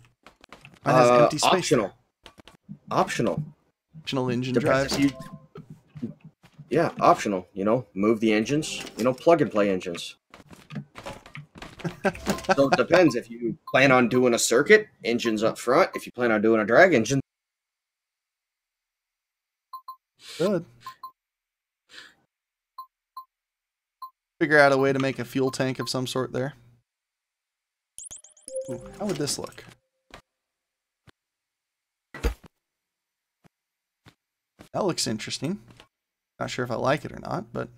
Mine has empty space. Optional. There. Optional. Optional engine Depends drives. Yeah, optional. You know, move the engines. You know, plug and play engines. So it depends. If you plan on doing a circuit, engines up front. If you plan on doing a drag engine. Good. Figure out a way to make a fuel tank of some sort there. Ooh, how would this look? That looks interesting. Not sure if I like it or not, but...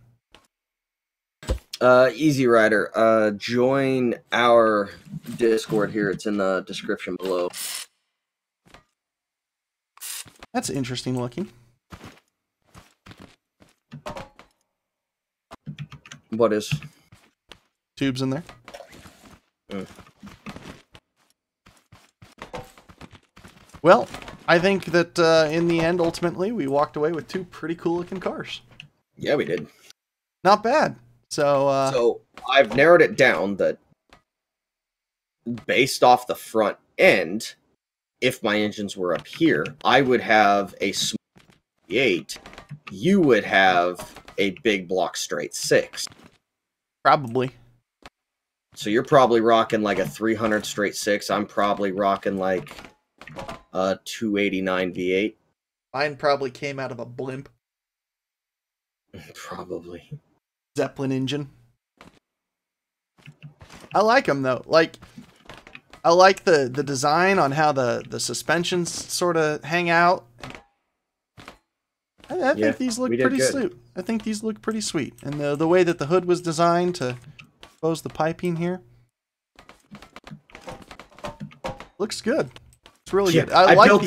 Easy Rider, join our Discord here. It's in the description below. That's interesting looking. What is? Tubes in there. Well, I think that in the end, ultimately, we walked away with two pretty cool looking cars. Yeah, we did. Not bad. So, so I've narrowed it down that based off the front end, if my engines were up here, I would have a small V8. You would have a big block straight 6. Probably. So you're probably rocking like a 300 straight 6. I'm probably rocking like a 289 V8. Mine probably came out of a blimp. Probably. Zeppelin engine. I like them though. Like, I like the design on how the suspensions sort of hang out. I think these look pretty sweet. I think these look pretty sweet. And the way that the hood was designed to expose the piping here. Looks good. It's really good. I like built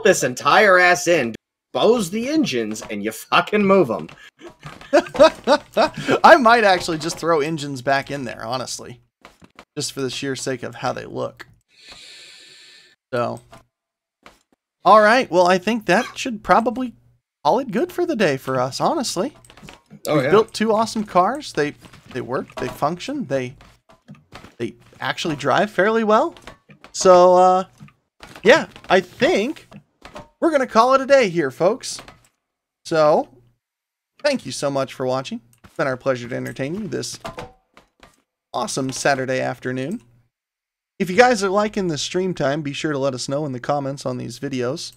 this entire ass in, expose the engines, and you fucking move them. I might actually just throw engines back in there, honestly. Just for the sheer sake of how they look. So. Alright, well I think that should probably call it good for the day for us, honestly. We built 2 awesome cars. They work, they function, they actually drive fairly well. So, yeah, I think we're going to call it a day here, folks. So, thank you so much for watching. It's been our pleasure to entertain you this awesome Saturday afternoon. If you guys are liking the stream time, be sure to let us know in the comments on these videos.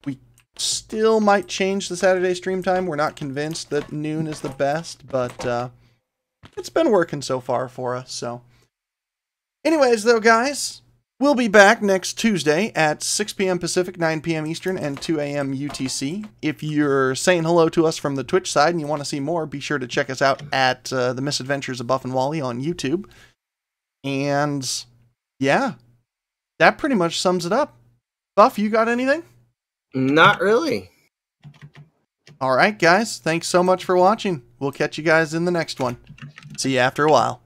We still might change the Saturday stream time. We're not convinced that noon is the best, but it's been working so far for us. So, anyways, though, guys, we'll be back next Tuesday at 6 p.m. Pacific, 9 p.m. Eastern, and 2 a.m. UTC. If you're saying hello to us from the Twitch side and you want to see more, be sure to check us out at The Misadventures of Buff and Wally on YouTube. And, yeah, that pretty much sums it up. Buff, you got anything? Not really. All right, guys. Thanks so much for watching. We'll catch you guys in the next one. See you after a while.